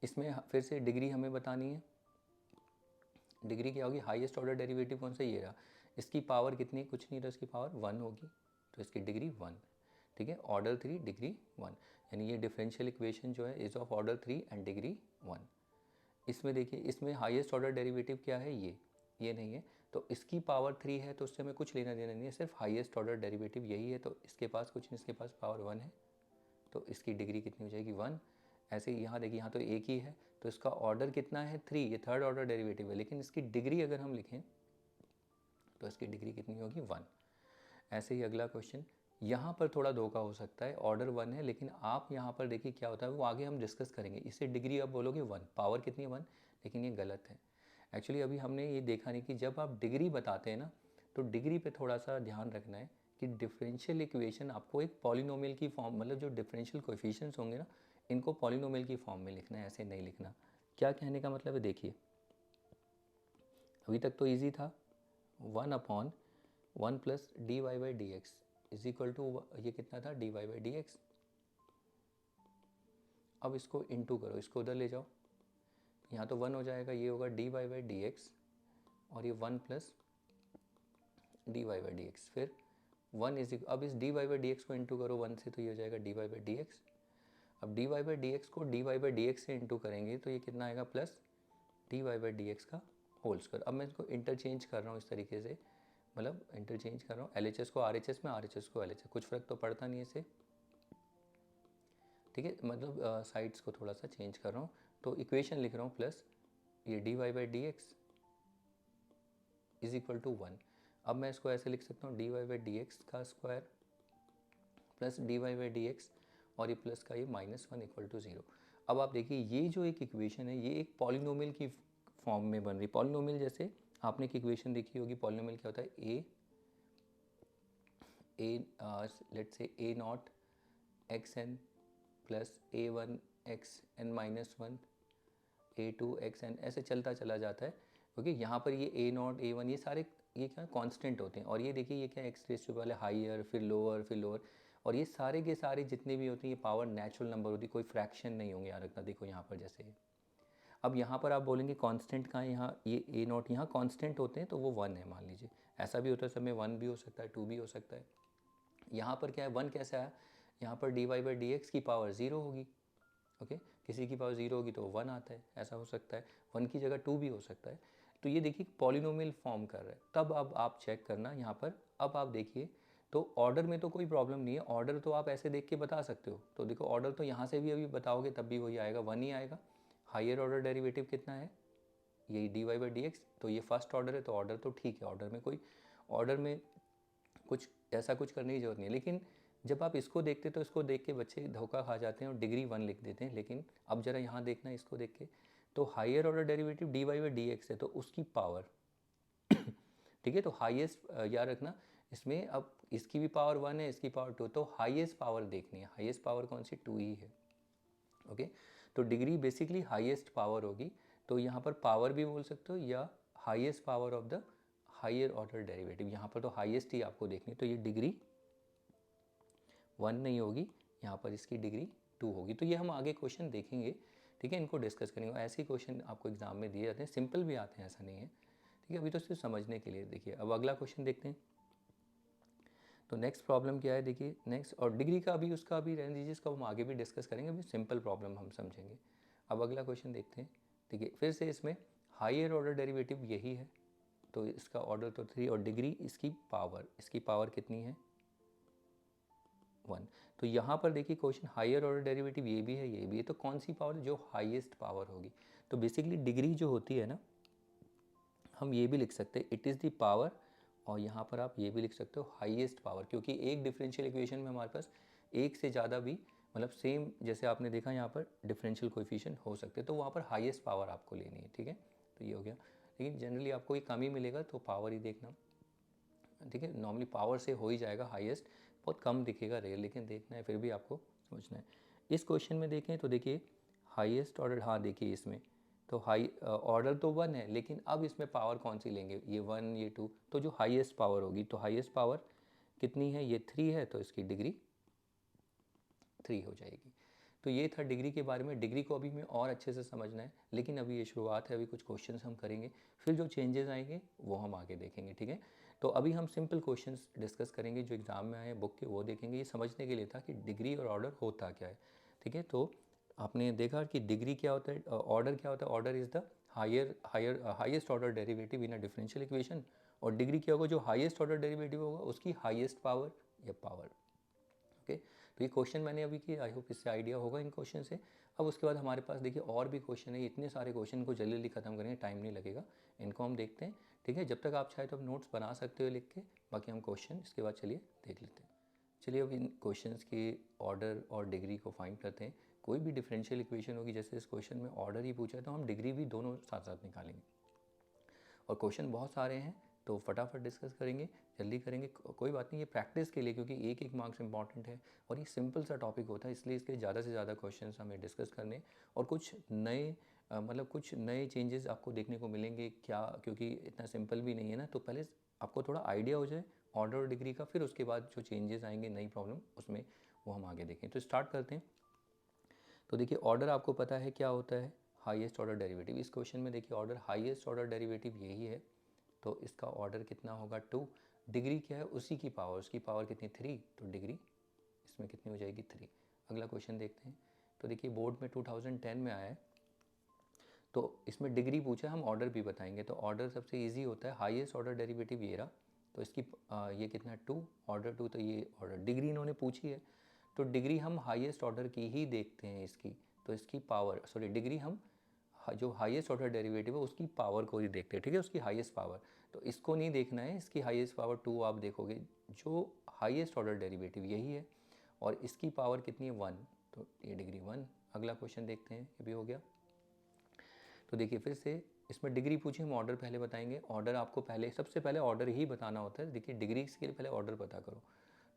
इसमें फिर से डिग्री हमें बतानी है, डिग्री क्या होगी, हाईएस्ट ऑर्डर डेरिवेटिव कौन सा, ये रहा, इसकी पावर कितनी, कुछ नहीं, तो इसकी पावर 1 होगी, तो इसकी डिग्री 1। ठीक है, ऑर्डर 3 डिग्री 1, यानी ये डिफरेंशियल इक्वेशन जो है is of order 3 and degree 1। इसमें देखिए, इसमें हाईएस्ट ऑर्डर डेरिवेटिव क्या है, ये नहीं है, तो इसकी पावर 3 है, तो उससे हमें कुछ लेना देना नहीं है, सिर्फ हाईएस्ट ऑर्डर डेरिवेटिव यही है, तो इसके पास कुछ नहीं, इसके पास पावर 1 है, तो इसकी डिग्री कितनी हो जाएगी, 1। ऐसे ही यहाँ देखिए, यहाँ तो एक ही है, तो इसका ऑर्डर कितना है, 3, ये थर्ड ऑर्डर डेरिवेटिव है, लेकिन इसकी डिग्री अगर हम लिखें तो इसकी डिग्री कितनी होगी, 1। ऐसे ही अगला क्वेश्चन, यहाँ पर थोड़ा धोखा हो सकता है, ऑर्डर 1 है, लेकिन आप यहाँ पर देखिए क्या होता है, वो आगे हम डिस्कस करेंगे। इसे डिग्री आप बोलोगे 1, पावर कितनी है, 1, लेकिन ये गलत है। एक्चुअली अभी हमने ये देखा नहीं कि जब आप डिग्री बताते हैं ना, तो डिग्री पे थोड़ा सा ध्यान रखना है कि डिफरेंशियल इक्वेशन आपको एक पॉलिनोमियल की फॉर्म, मतलब जो डिफरेंशियल कोएफिशिएंट्स होंगे ना, इनको पॉलिनोमियल की फॉर्म में लिखना है, ऐसे नहीं लिखना। क्या कहने का मतलब है, देखिए अभी तक तो ईजी था, 1/1 plus d y by d x is equal to, ये कितना था, d y by d x. अब इसको इंटू करो, इसको उधर ले जाओ, यहाँ तो 1 हो जाएगा, ये होगा d y by d x, और ये 1 plus d y by d x, फिर 1 इज, अब इस d y by d x को इंटू करो 1 से, तो ये हो जाएगा d y by d x. अब d y by d x को d y by d x से इंटू करेंगे तो ये कितना आएगा, plus d y by d x का होल स्क्वायर। अब मैं इसको इंटरचेंज कर रहा हूँ इस तरीके से, मतलब इंटरचेंज कर रहा हूँ, एल एच एस को आर एच एस में, आर एच एस को एल एच एस, कुछ फ़र्क तो पड़ता नहीं है इससे। ठीक है, मतलब साइड्स को थोड़ा सा चेंज कर रहा हूँ, तो इक्वेशन लिख रहा हूँ, प्लस ये d y by d x is equal to 1। अब मैं इसको ऐसे लिख सकता हूँ, d y by d x का square plus d y by d x, और ये प्लस का ये -1 इक्वल टू 0। अब आप देखिए ये जो एक इक्वेशन है, ये एक पॉलिनोमियल की फॉर्म में बन रही। पॉलिनोमियल जैसे आपने एक इक्वेशन देखी होगी, पॉलिनोमियल क्या होता है, let's say a naught x n plus A1 x n minus 1 A2 x n, ऐसे चलता चला जाता है, क्योंकि यहाँ पर ये A0 A1 ये सारे ये क्या कांस्टेंट होते हैं, और ये देखिए ये क्या एक्स रेस टू पहले हाइयर फिर लोअर फिर लोअर, और ये सारे के सारे जितने भी होते हैं ये पावर नेचुरल नंबर होती है, कोई फ्रैक्शन नहीं होंगे, याद रखना। देखो यहाँ पर जैसे, अब यहाँ पर आप बोलेंगे कांस्टेंट कहाँ है, यहाँ ये A0 यहाँ कांस्टेंट होते हैं, तो वो 1 है, मान लीजिए। ऐसा भी होता है समय 1 भी हो सकता है, 2 भी हो सकता है। यहाँ पर क्या है, 1 कैसा है, यहाँ पर d y by d x की पावर 0 होगी, ओके, किसी की पावर 0 होगी तो 1 आता है, ऐसा हो सकता है, 1 की जगह 2 भी हो सकता है। तो ये देखिए पॉलिनोमियल फॉर्म कर रहा है। तब अब आप चेक करना यहाँ पर, अब आप देखिए तो ऑर्डर में तो कोई प्रॉब्लम नहीं है, ऑर्डर तो आप ऐसे देख के बता सकते हो। तो देखो ऑर्डर तो यहाँ से भी अभी बताओगे तब भी वही आएगा, 1 ही आएगा। हायर ऑर्डर डेरिवेटिव कितना है, यही dy/dx, तो ये फर्स्ट ऑर्डर है तो ऑर्डर तो ठीक है, ऑर्डर में कोई, ऑर्डर में कुछ ऐसा कुछ करने की जरूरत नहीं है। लेकिन जब आप इसको देखते तो इसको देख के बच्चे धोखा खा जाते हैं और डिग्री 1 लिख देते हैं। लेकिन अब जरा यहाँ देखना है इसको देख के, तो हायर ऑर्डर डेरिवेटिव dy/dx है तो उसकी पावर ठीक है, तो हाईएस्ट याद रखना इसमें, अब इसकी भी पावर 1 है, इसकी पावर 2, तो हाईएस्ट पावर देखनी है। हाईएस्ट पावर कौन सी, 2 ही है। ओके, तो डिग्री बेसिकली हाईएस्ट पावर होगी, तो यहाँ पर पावर भी बोल सकते हो या highest power of the higher order derivative, यहाँ पर तो हाईएस्ट ही आपको देखनी है। तो ये डिग्री 1 नहीं होगी, यहाँ पर इसकी डिग्री 2 होगी। तो ये हम आगे क्वेश्चन देखेंगे, ठीक है, इनको डिस्कस करेंगे। ऐसे ही क्वेश्चन आपको एग्जाम में दिए जाते हैं, सिंपल भी आते हैं, ऐसा नहीं है, ठीक है। अभी तो सिर्फ समझने के लिए देखिए। अब अगला क्वेश्चन देखते हैं। तो नेक्स्ट प्रॉब्लम क्या है, देखिए नेक्स्ट, और डिग्री का अभी उसका अभी रहने दीजिए, इसको हम आगे भी डिस्कस करेंगे, अभी सिंपल प्रॉब्लम हम समझेंगे। अब अगला क्वेश्चन देखते हैं। देखिए फिर से इसमें हायर ऑर्डर डेरिवेटिव यही है, तो इसका ऑर्डर तो 3 और डिग्री इसकी पावर कितनी है, 1। तो यहाँ पर देखिए क्वेश्चन हायर ऑर्डर डेरिवेटिव ये भी है, ये भी है, तो कौन सी पावर जो हाईएस्ट पावर होगी। तो बेसिकली डिग्री जो होती है ना, हम ये भी लिख सकते हैं इट इज़ द पावर, और यहाँ पर आप ये भी लिख सकते हो हाईएस्ट पावर, क्योंकि एक डिफरेंशियल इक्वेशन में हमारे पास एक से ज़्यादा भी, मतलब सेम जैसे आपने देखा यहाँ पर डिफरेंशियल कोएफिशिएंट हो सकते हैं, तो वहाँ पर हाईएस्ट पावर आपको लेनी है, ठीक है। तो ये हो गया, लेकिन जनरली आपको ये कम ही मिलेगा, तो पावर ही देखना, ठीक है। नॉर्मली पावर से हो ही जाएगा हाईएस्ट, बहुत कम दिखेगा रेयर, लेकिन देखना है, फिर भी आपको समझना है। इस क्वेश्चन में देखें तो देखिए हाईएस्ट ऑर्डर, हाँ देखिए इसमें तो हाई ऑर्डर तो 1 है, लेकिन अब इसमें पावर कौन सी लेंगे, ये 1 ये 2, तो जो हाईएस्ट पावर होगी, तो हाईएस्ट पावर कितनी है, ये 3 है, तो इसकी डिग्री 3 हो जाएगी। तो ये था डिग्री के बारे में। डिग्री को अभी में और अच्छे से समझना है, लेकिन अभी ये शुरुआत है, अभी कुछ क्वेश्चंस हम करेंगे, फिर जो चेंजेस आएंगे वो हम आगे देखेंगे, ठीक है। तो अभी हम सिंपल क्वेश्चंस डिस्कस करेंगे जो एग्जाम में आए बुक के, वो देखेंगे। ये समझने के लिए था कि डिग्री और ऑर्डर होता क्या है, ठीक है। तो आपने देखा कि डिग्री क्या होता है, ऑर्डर क्या होता है, order is the highest order derivative in a differential equation, और डिग्री क्या होगा, जो हाईएस्ट ऑर्डर डेरिवेटिव होगा उसकी हाईएस्ट पावर या पावर, ओके। तो ये क्वेश्चन मैंने अभी किया, आई होप इससे आइडिया होगा इन क्वेश्चन से। अब उसके बाद हमारे पास देखिए और भी क्वेश्चन है, इतने सारे क्वेश्चन को जल्दी जल्दी खत्म करेंगे, टाइम नहीं लगेगा, इनको हम देखते हैं, ठीक है। जब तक आप चाहे तो आप नोट्स बना सकते हो लिख के, बाकी हम क्वेश्चन इसके बाद चलिए देख लेते हैं। चलिए अब इन क्वेश्चंस के ऑर्डर और डिग्री को फाइंड करते हैं। कोई भी डिफरेंशियल इक्वेशन होगी, जैसे इस क्वेश्चन में ऑर्डर ही पूछा है, तो हम डिग्री भी दोनों साथ साथ निकालेंगे, और क्वेश्चन बहुत सारे हैं तो फटाफट डिस्कस करेंगे, जल्दी करेंगे, कोई बात नहीं, ये प्रैक्टिस के लिए, क्योंकि एक एक मार्क्स इंपॉर्टेंट है और ये सिंपल सा टॉपिक होता है, इसलिए इसके ज़्यादा से ज़्यादा क्वेश्चंस हमें डिस्कस करने, और कुछ नए मतलब कुछ नए चेंजेस आपको देखने को मिलेंगे क्या, क्योंकि इतना सिंपल भी नहीं है ना। तो पहले आपको थोड़ा आइडिया हो जाए ऑर्डर और डिग्री का, फिर उसके बाद जो चेंजेस आएंगे, नई प्रॉब्लम, उसमें वो हम आगे देखें। तो स्टार्ट करते हैं। तो देखिए ऑर्डर आपको पता है क्या होता है, हाईएस्ट ऑर्डर डेरिवेटिव। इस क्वेश्चन में देखिए ऑर्डर हाईएस्ट ऑर्डर डेरिवेटिव यही है, तो इसका ऑर्डर कितना होगा, 2। डिग्री क्या है, उसी की पावर, उसकी पावर कितनी, 3, तो डिग्री इसमें कितनी हो जाएगी, 3। अगला क्वेश्चन देखते हैं। तो देखिए बोर्ड में 2010 में आया है, तो इसमें डिग्री पूछा है, हम ऑर्डर भी बताएंगे। तो ऑर्डर सबसे इजी होता है, हाईएस्ट ऑर्डर डेरिवेटिव ये रहा, तो इसकी ये कितना, 2, ऑर्डर 2, तो ये ऑर्डर, डिग्री इन्होंने पूछी है, तो डिग्री हम हाईएस्ट ऑर्डर की ही देखते हैं इसकी, तो इसकी पावर, सॉरी डिग्री हम जो हाईएस्ट ऑर्डर डेरिवेटिव है उसकी पावर को ही देखते हैं, ठीक है, उसकी हाईएस्ट पावर। तो इसको नहीं देखना है, इसकी हाईएस्ट पावर 2 आप देखोगे, जो हाईएस्ट ऑर्डर डेरिवेटिव यही है, और इसकी पावर कितनी है, 1, तो ये डिग्री 1। अगला क्वेश्चन देखते हैं, ये भी हो गया। तो देखिए फिर से इसमें डिग्री पूछी, हम ऑर्डर पहले बताएंगे। ऑर्डर आपको पहले, सबसे पहले ऑर्डर ही बताना होता है। देखिए डिग्री के लिए पहले ऑर्डर पता करो,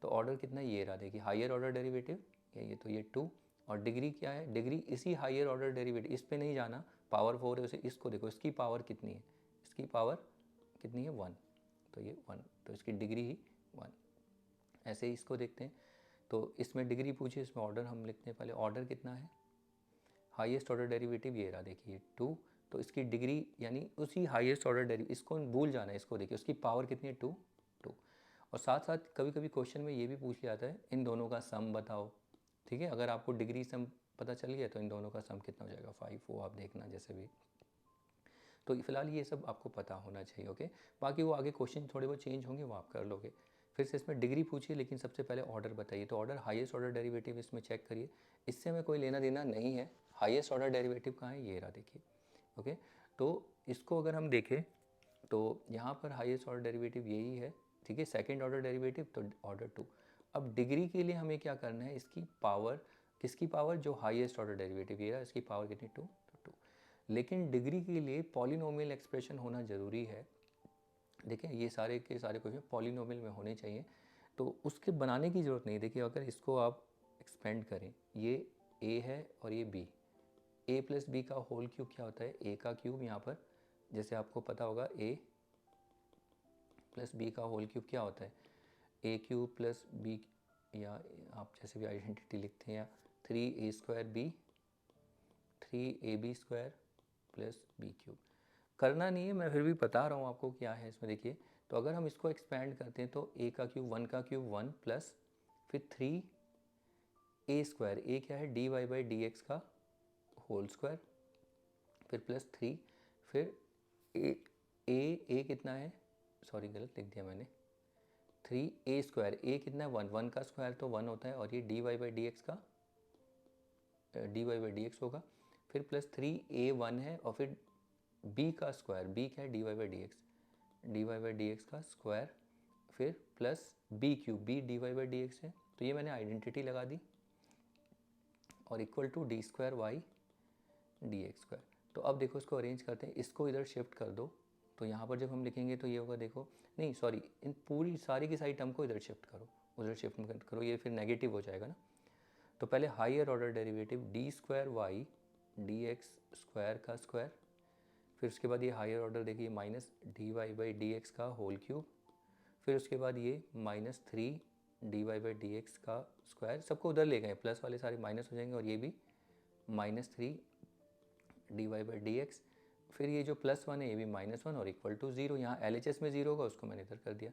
तो ऑर्डर कितना, ये रहा, देखिए हायर ऑर्डर डेरिवेटिव ये, तो ये 2, और डिग्री क्या है, डिग्री इसी हायर ऑर्डर डेरिवेटिव, इस पे नहीं जाना, पावर 4 है उसे, इसको देखो, इसकी पावर कितनी है, इसकी पावर कितनी है, 1, तो ये 1, तो इसकी डिग्री ही 1। ऐसे ही इसको देखते हैं, तो इसमें डिग्री पूछी, इसमें ऑर्डर हम लिखते हैं पहले, ऑर्डर कितना है, हाईएस्ट ऑर्डर डेरिवेटिव ये रहा, देखिए 2, तो इसकी डिग्री यानी उसी हाईएस्ट ऑर्डर डेरिवेटिव, इसको भूल जाना है, इसको देखिए उसकी पावर कितनी है, 2, 2। और साथ साथ कभी कभी क्वेश्चन में ये भी पूछ लिया जाता है, इन दोनों का सम बताओ, ठीक है। अगर आपको डिग्री सम पता चल गया। तो इन दोनों का सम कितना हो जाएगा 5, वो आप देखना जैसे भी। तो फिलहाल ये सब आपको पता होना चाहिए, ओके। बाकी वो आगे क्वेश्चन थोड़े बहुत चेंज होंगे, वो आप कर लोगे। फिर से इसमें डिग्री पूछिए, लेकिन सबसे पहले ऑर्डर बताइए। तो ऑर्डर हाईएस्ट ऑर्डर डेरिवेटिव इसमें चेक करिए, इससे हमें कोई लेना देना नहीं है। हाईएस्ट ऑर्डर डेरिवेटिव कहाँ है, ये रहा, देखिए, ओके। तो इसको अगर हम देखें तो यहाँ पर हाईएस्ट ऑर्डर डेरिवेटिव यही है, ठीक है। सेकंड ऑर्डर डेरिवेटिव तो ऑर्डर 2। अब डिग्री के लिए हमें क्या करना है, इसकी पावर, किसकी पावर, जो हाईएस्ट ऑर्डर डेरिवेटिव ये रहा, इसकी पावर कितनी 2, तो 2। लेकिन डिग्री के लिए पॉलिनोमियल एक्सप्रेशन होना ज़रूरी है। देखिए ये सारे के सारे क्वेश्चन पॉलिनोमियल में होने चाहिए, तो उसके बनाने की ज़रूरत नहीं। देखिए अगर इसको आप एक्सपेंड करें, ये a है और ये b, a प्लस बी का होल क्यूब क्या होता है, a का क्यूब। यहाँ पर जैसे आपको पता होगा a प्लस बी का होल क्यूब क्या होता है, a क्यूब प्लस b, या आप जैसे भी आइडेंटिटी लिखते हैं, या 3a square b, 3ab square plus b cube. करना नहीं है, मैं फिर भी बता रहा हूँ आपको क्या है इसमें। देखिए तो अगर हम इसको एक्सपेंड करते हैं तो a का क्यूब 1 का क्यूब 1 प्लस फिर 3a स्क्वायर, a क्या है, dy बाई डी एक्स का होल स्क्वायर, फिर प्लस 3, फिर a कितना है, सॉरी गलत लिख दिया मैंने, 3a स्क्वायर, a कितना है 1, 1 का स्क्वायर तो 1 होता है, और ये dy बाई डी एक्स का dy बाई डी एक्स होगा, फिर प्लस 3a1 है, और फिर b का स्क्वायर, b क्या है, dy बाई डी एक्स का स्क्वायर, फिर plus b cube, b dy by d x है, तो ये मैंने आइडेंटिटी लगा दी, और equal to d square y d x square. तो अब देखो इसको अरेंज करते हैं, इसको इधर शिफ्ट कर दो, तो यहाँ पर जब हम लिखेंगे तो ये होगा, देखो नहीं सॉरी, इन पूरी सारी की सारी टर्म को इधर शिफ्ट करो, उधर शिफ्ट मत करो, ये फिर नेगेटिव हो जाएगा ना। तो पहले higher order derivative d square y d x square का स्क्वायर, फिर उसके बाद ये हायर ऑर्डर देखिए minus d y by d x का होल क्यूब, फिर उसके बाद ये minus 3 d y by d x का स्क्वायर, सबको उधर ले गए, प्लस वाले सारे माइनस हो जाएंगे, और ये भी minus 3 d y by d x, फिर ये जो प्लस 1 है ये भी -1 और इक्वल टू 0। यहाँ LHS में 0 होगा, उसको मैंने इधर कर दिया।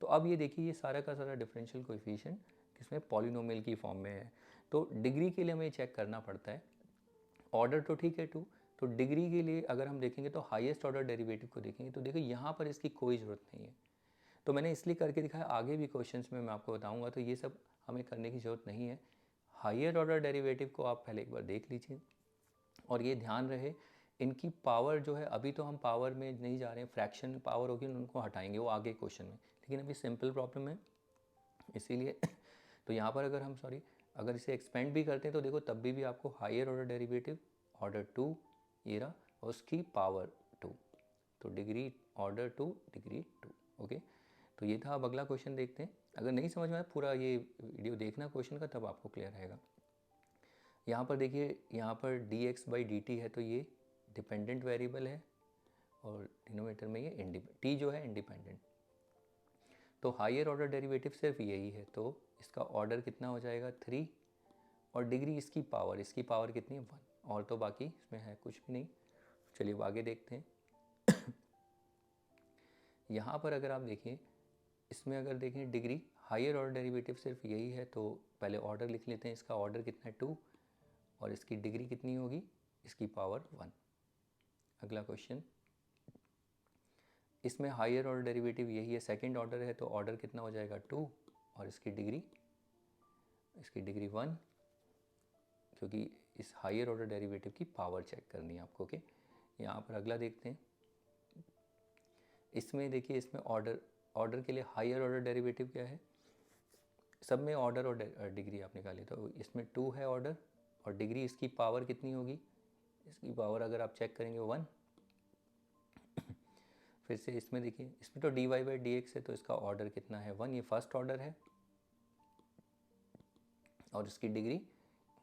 तो अब ये देखिए ये सारा का सारा डिफरेंशियल कोएफिशिएंट किसमें, पॉलिनोमियल की फॉर्म में है। तो डिग्री के लिए हमें चेक करना पड़ता है। ऑर्डर तो ठीक है 2, तो डिग्री के लिए अगर हम देखेंगे तो हाईएस्ट ऑर्डर डेरिवेटिव को देखेंगे, तो देखो यहाँ पर इसकी कोई ज़रूरत नहीं है। तो मैंने इसलिए करके दिखाया, आगे भी क्वेश्चंस में मैं आपको बताऊंगा, तो ये सब हमें करने की ज़रूरत नहीं है। हायर ऑर्डर डेरिवेटिव को आप पहले एक बार देख लीजिए, और ये ध्यान रहे इनकी पावर जो है, अभी तो हम पावर में नहीं जा रहे हैं, फ्रैक्शन पावर होगी उनको हटाएंगे, वो आगे क्वेश्चन में, लेकिन अभी सिंपल प्रॉब्लम है इसीलिए। तो यहाँ पर अगर हम अगर इसे एक्सपेंड भी करते हैं तो देखो तब भी आपको हायर ऑर्डर डेरिवेटिव ऑर्डर 2 ये रहा, और उसकी पावर 2, तो डिग्री ऑर्डर 2 डिग्री 2, ओके। तो ये था। अब अगला क्वेश्चन देखते हैं। अगर नहीं समझ में आया पूरा ये वीडियो देखना क्वेश्चन का, तब आपको क्लियर रहेगा। यहाँ पर देखिए, यहाँ पर dx बाई dt है, तो ये डिपेंडेंट वेरिएबल है, और डिनोमिनेटर में ये t जो है इंडिपेंडेंट। तो हायर ऑर्डर डेरिवेटिव सिर्फ यही है, तो इसका ऑर्डर कितना हो जाएगा 3, और डिग्री इसकी पावर कितनी है 1, और तो बाकी इसमें है कुछ भी नहीं। चलिए वो आगे देखते हैं। यहाँ पर अगर आप देखिए, इसमें अगर देखें डिग्री हायर ऑर्डर डेरिवेटिव सिर्फ यही है, तो पहले ऑर्डर लिख लेते हैं। इसका ऑर्डर कितना है 2, और इसकी डिग्री कितनी होगी, इसकी पावर 1। अगला क्वेश्चन, इसमें हायर ऑर्डर डेरिवेटिव यही है, सेकंड ऑर्डर है, तो ऑर्डर कितना हो जाएगा 2, और इसकी डिग्री 1, क्योंकि इस हायर ऑर्डर डेरिवेटिव की पावर चेक करनी है आपको, ओके। यहाँ पर अगला देखते हैं। इसमें देखिए, इसमें ऑर्डर के लिए हायर ऑर्डर डेरिवेटिव क्या है, सब में ऑर्डर और डिग्री आप निकालिए, तो इसमें 2 है ऑर्डर, और डिग्री इसकी पावर कितनी होगी, इसकी पावर अगर आप चेक करेंगे 1। फिर से इसमें देखिए, इसमें तो dy बाई डी एक्स है, तो इसका ऑर्डर कितना है 1, ये फर्स्ट ऑर्डर है, और इसकी डिग्री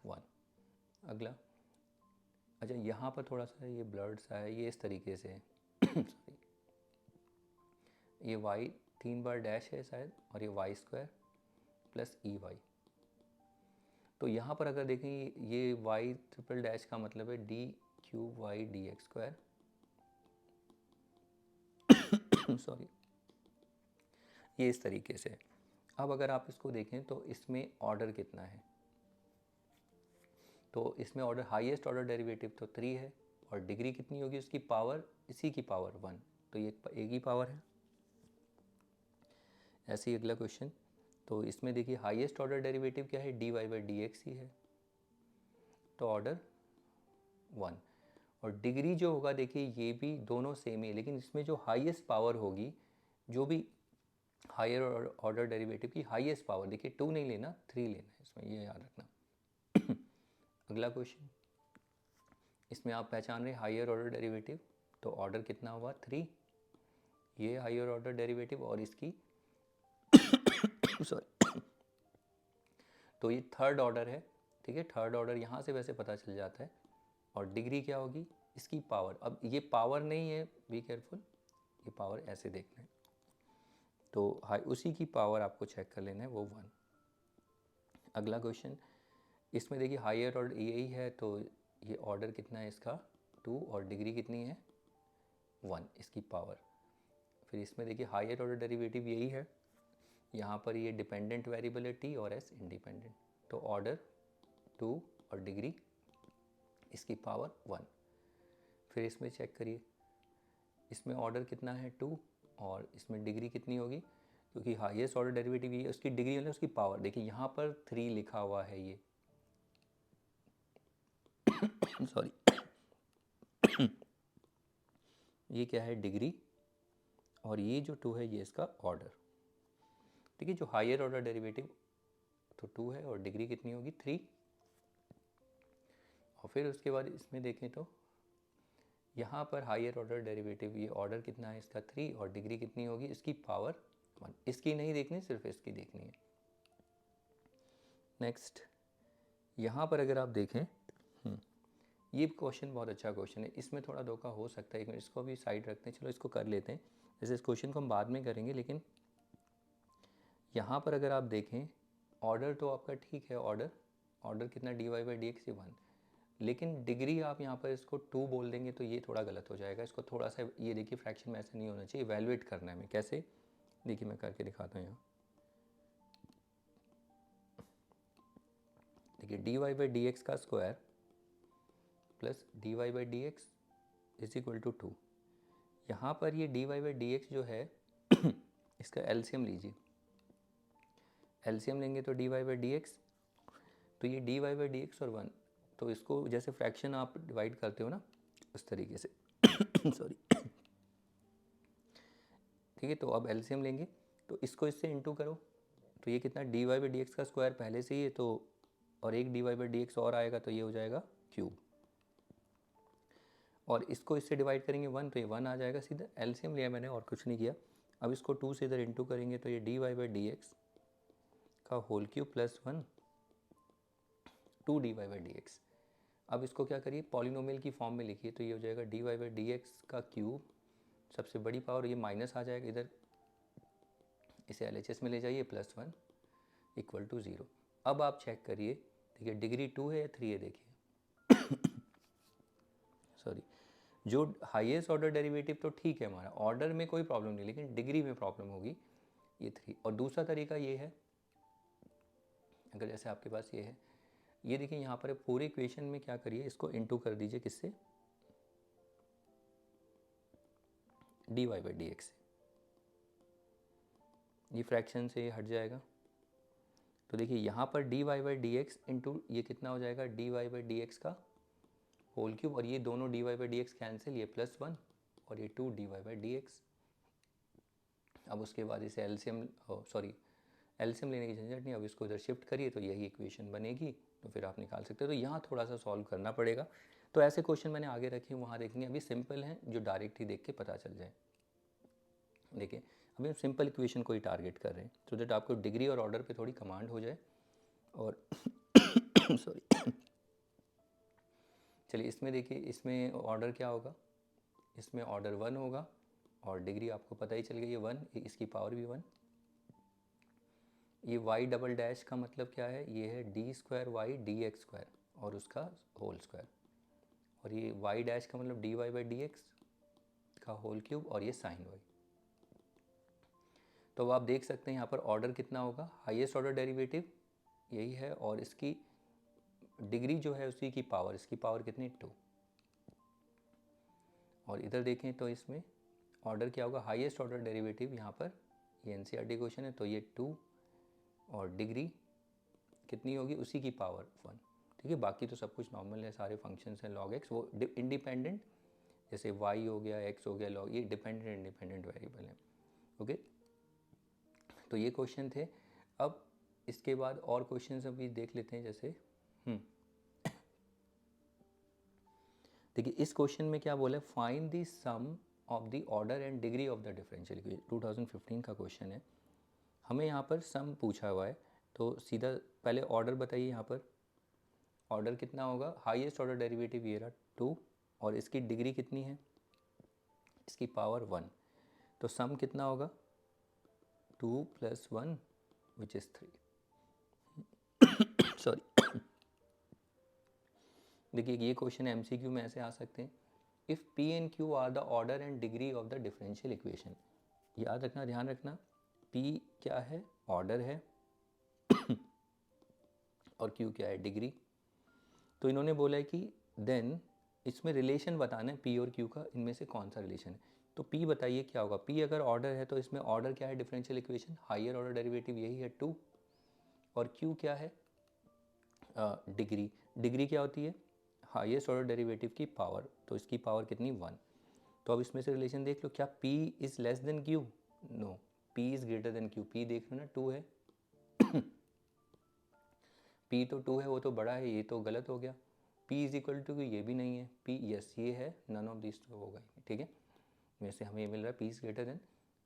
1। अगला, अच्छा यहाँ पर थोड़ा सा ये ब्लर्ड सा है, ये इस तरीके से है। सॉरी, ये y 3 बार डैश है शायद, और ये y स्क्वायर प्लस EY। तो यहाँ पर अगर देखें, ये y ट्रिपल डैश का मतलब है d cube y d x square, sorry, ये इस तरीके से। अब अगर आप इसको देखें तो इसमें ऑर्डर कितना है, तो इसमें ऑर्डर हाईएस्ट ऑर्डर डेरिवेटिव तो 3 है और डिग्री कितनी होगी उसकी पावर, इसी की पावर 1, तो ये एक ही पावर है। ऐसे ही अगला क्वेश्चन, तो इसमें देखिए हाईएस्ट ऑर्डर डेरिवेटिव क्या है, dy बाई डी एक्स ही है, तो ऑर्डर 1। और डिग्री जो होगा देखिए ये भी दोनों सेम ही है, लेकिन इसमें जो हाईएस्ट पावर होगी, जो भी हायर ऑर्डर डेरिवेटिव की हाईएस्ट पावर, देखिए 2 नहीं लेना 3 लेना है इसमें, ये याद रखना। अगला क्वेश्चन, इसमें आप पहचान रहे हायर ऑर्डर डेरिवेटिव, तो ऑर्डर कितना हुआ 3, ये हायर ऑर्डर डेरिवेटिव और इसकी सॉरी तो ये थर्ड ऑर्डर है, ठीक है, थर्ड ऑर्डर यहाँ से वैसे पता चल जाता है। और डिग्री क्या होगी इसकी पावर, अब ये पावर नहीं है, बी केयरफुल, ये पावर ऐसे देखना है, तो हाई उसी की पावर आपको चेक कर लेना है, वो 1। अगला क्वेश्चन, इसमें देखिए हायर ऑर्डर यही है, तो ये ऑर्डर कितना है इसका 2 और डिग्री कितनी है 1 इसकी पावर। फिर इसमें देखिए हायर ऑर्डर डेरिवेटिव यही है, यहाँ पर ये डिपेंडेंट वेरिएबल है t और s इंडिपेंडेंट, तो ऑर्डर 2 और डिग्री इसकी पावर 1। फिर इसमें चेक करिए, इसमें ऑर्डर कितना है 2 और इसमें डिग्री कितनी होगी, क्योंकि हाईएस्ट ऑर्डर डेरिवेटिव ये उसकी डिग्री मतलब उसकी पावर, देखिए यहाँ पर 3 लिखा हुआ है ये सॉरी ये क्या है डिग्री, और ये जो 2 है ये इसका ऑर्डर, ठीक है। जो हायर ऑर्डर डेरिवेटिव तो 2 है और डिग्री कितनी होगी 3। और फिर उसके बाद इसमें देखें तो यहाँ पर हायर ऑर्डर डेरिवेटिव ये ऑर्डर कितना है इसका 3 और डिग्री कितनी होगी इसकी पावर 1, इसकी नहीं देखनी सिर्फ इसकी देखनी है। नेक्स्ट, यहाँ पर अगर आप देखें ये क्वेश्चन बहुत अच्छा क्वेश्चन है, इसमें थोड़ा धोखा हो सकता है, एक मिनट इसको भी साइड रखते हैं, चलो इसको कर लेते हैं, जैसे इस क्वेश्चन को हम बाद में करेंगे, लेकिन यहाँ पर अगर आप देखें ऑर्डर तो आपका ठीक है, ऑर्डर कितना dy बाई डी एक्स 1, लेकिन डिग्री आप यहाँ पर इसको 2 बोल देंगे तो ये थोड़ा गलत हो जाएगा, इसको थोड़ा सा ये देखिए फ्रैक्शन में ऐसा नहीं होना चाहिए, इवैल्यूएट करना है हमें, कैसे देखिए मैं करके दिखाता हूँ यहाँ। देखिए dy बाई डी एक्स का square plus dy by d x is equal to 2। यहाँ पर ये dy बाई डी एक्स जो है इसका एलसीएम लीजिए, एलसीएम लेंगे तो dy बाई डी एक्स, तो ये dy बाई डी एक्स और 1, तो इसको जैसे फ्रैक्शन आप डिवाइड करते हो ना उस तरीके से सॉरी ठीक है। तो अब एलसीएम लेंगे तो इसको इससे इंटू करो, तो ये कितना dy बाई डी एक्स का स्क्वायर पहले से ही है, तो और एक dy बाई डी एक्स और आएगा तो ये हो जाएगा क्यूब, और इसको इससे डिवाइड करेंगे 1 तो ये 1 आ जाएगा, सीधा एलसीएम लिया मैंने और कुछ नहीं किया। अब इसको 2 से इधर इंटू करेंगे तो ये dy बाई डी एक्स का whole cube plus 1 2 dy by d x. अब इसको क्या करिए पॉलिनोमियल की फॉर्म में लिखिए, तो ये हो जाएगा dy बाई डी एक्स का क्यूब, सबसे बड़ी पावर, ये माइनस आ जाएगा इधर, इसे LHS में ले जाइए, प्लस 1 इक्वल टू 0। अब आप चेक करिए, देखिए डिग्री 2 है या 3 है, देखिए सॉरी, जो हाईएस्ट ऑर्डर डेरिवेटिव तो ठीक है हमारा, ऑर्डर में कोई प्रॉब्लम नहीं, लेकिन डिग्री में प्रॉब्लम होगी, ये 3। और दूसरा तरीका ये है, अगर जैसे आपके पास ये है, ये देखिए यहाँ पर पूरे इक्वेशन में क्या करिए इसको इंटू कर दीजिए किससे, dy बाई डी एक्स से, ये फ्रैक्शन से हट जाएगा, तो देखिए यहाँ पर dy by d x into ये कितना हो जाएगा dy बाई डी एक्स का होल क्यूब, और ये दोनों dy by d x cancel, ये प्लस 1 और ये 2 dy बाई डी एक्स। अब उसके बाद इसे एलसीएम एलसीएम लेने की झंझट नहीं, अब इसको इधर शिफ्ट करिए तो यही इक्वेशन बनेगी, तो फिर आप निकाल सकते हो। तो यहाँ थोड़ा सा सॉल्व करना पड़ेगा, तो ऐसे क्वेश्चन मैंने आगे रखे हैं, वहाँ देखेंगे, अभी सिंपल हैं जो डायरेक्ट ही देख के पता चल जाए। देखिए अभी हम सिंपल इक्वेशन को ही टारगेट कर रहे हैं, सो दैट आपको डिग्री और ऑर्डर पे थोड़ी कमांड हो जाए। और सॉरी चलिए इसमें देखिए, इसमें ऑर्डर क्या होगा, इसमें ऑर्डर 1 होगा और डिग्री आपको पता ही चल गई है 1, इसकी पावर भी 1। ये y डबल डैश का मतलब क्या है, ये है d square y d x square और उसका होल स्क्वायर, और ये y डैश का मतलब dy बाई डी एक्स का होल क्यूब और ये साइन y। तो अब आप देख सकते हैं यहाँ पर ऑर्डर कितना होगा, हाईएस्ट ऑर्डर डेरिवेटिव यही है और इसकी डिग्री जो है उसी की पावर, इसकी पावर कितनी 2। और इधर देखें तो इसमें ऑर्डर क्या होगा, हाईएस्ट ऑर्डर डेरिवेटिव यहाँ पर, ये एनसीईआरटी क्वेश्चन है, तो ये 2 और डिग्री कितनी होगी उसी की पावर 1। ठीक है, बाकी तो सब कुछ नॉर्मल है, सारे फंक्शंस हैं लॉग एक्स, वो इंडिपेंडेंट, जैसे y हो गया, x हो गया, लॉग, ये डिपेंडेंट इंडिपेंडेंट वेरिएबल है। ओके, तो ये क्वेश्चन थे। अब इसके बाद और क्वेश्चंस अभी देख लेते हैं, जैसे देखिए इस क्वेश्चन में क्या बोला है, find the sum of the order and degree of the differential equation, 2015 का क्वेश्चन है। हमें यहाँ पर सम पूछा हुआ है, तो सीधा पहले ऑर्डर बताइए। यहाँ पर ऑर्डर कितना होगा, हाईएस्ट ऑर्डर डेरिवेटिव ये रहा 2, और इसकी डिग्री कितनी है, इसकी पावर 1, तो सम कितना होगा 2 + 1 विच इज़ 3। सॉरी देखिए ये क्वेश्चन एमसीक्यू में ऐसे आ सकते हैं, if P and Q R the order and degree of the differential equation. याद रखना, ध्यान रखना, पी क्या है, ऑर्डर है और क्यू क्या है, डिग्री। तो इन्होंने बोला है कि देन इसमें रिलेशन बताना है पी और क्यू का, इनमें से कौन सा रिलेशन है। तो पी बताइए क्या होगा, पी अगर ऑर्डर है तो इसमें ऑर्डर क्या है differential equation, higher order derivative यही है 2, और क्यू क्या है डिग्री। डिग्री क्या होती है, हाईएस्ट ऑर्डर डेरिवेटिव की पावर, तो इसकी पावर कितनी 1। तो अब इसमें से रिलेशन देख लो, क्या P is less than Q, no, P is greater than Q। P देख लो ना 2 है P तो 2 है, वो तो बड़ा है, ये तो गलत हो गया। P is equal to Q, ये भी नहीं है। P यस ये है, नन ऑफ दिस तो होगा ही। ठीक है, वैसे हमें ये मिल रहा है P इज़ ग्रेटर देन,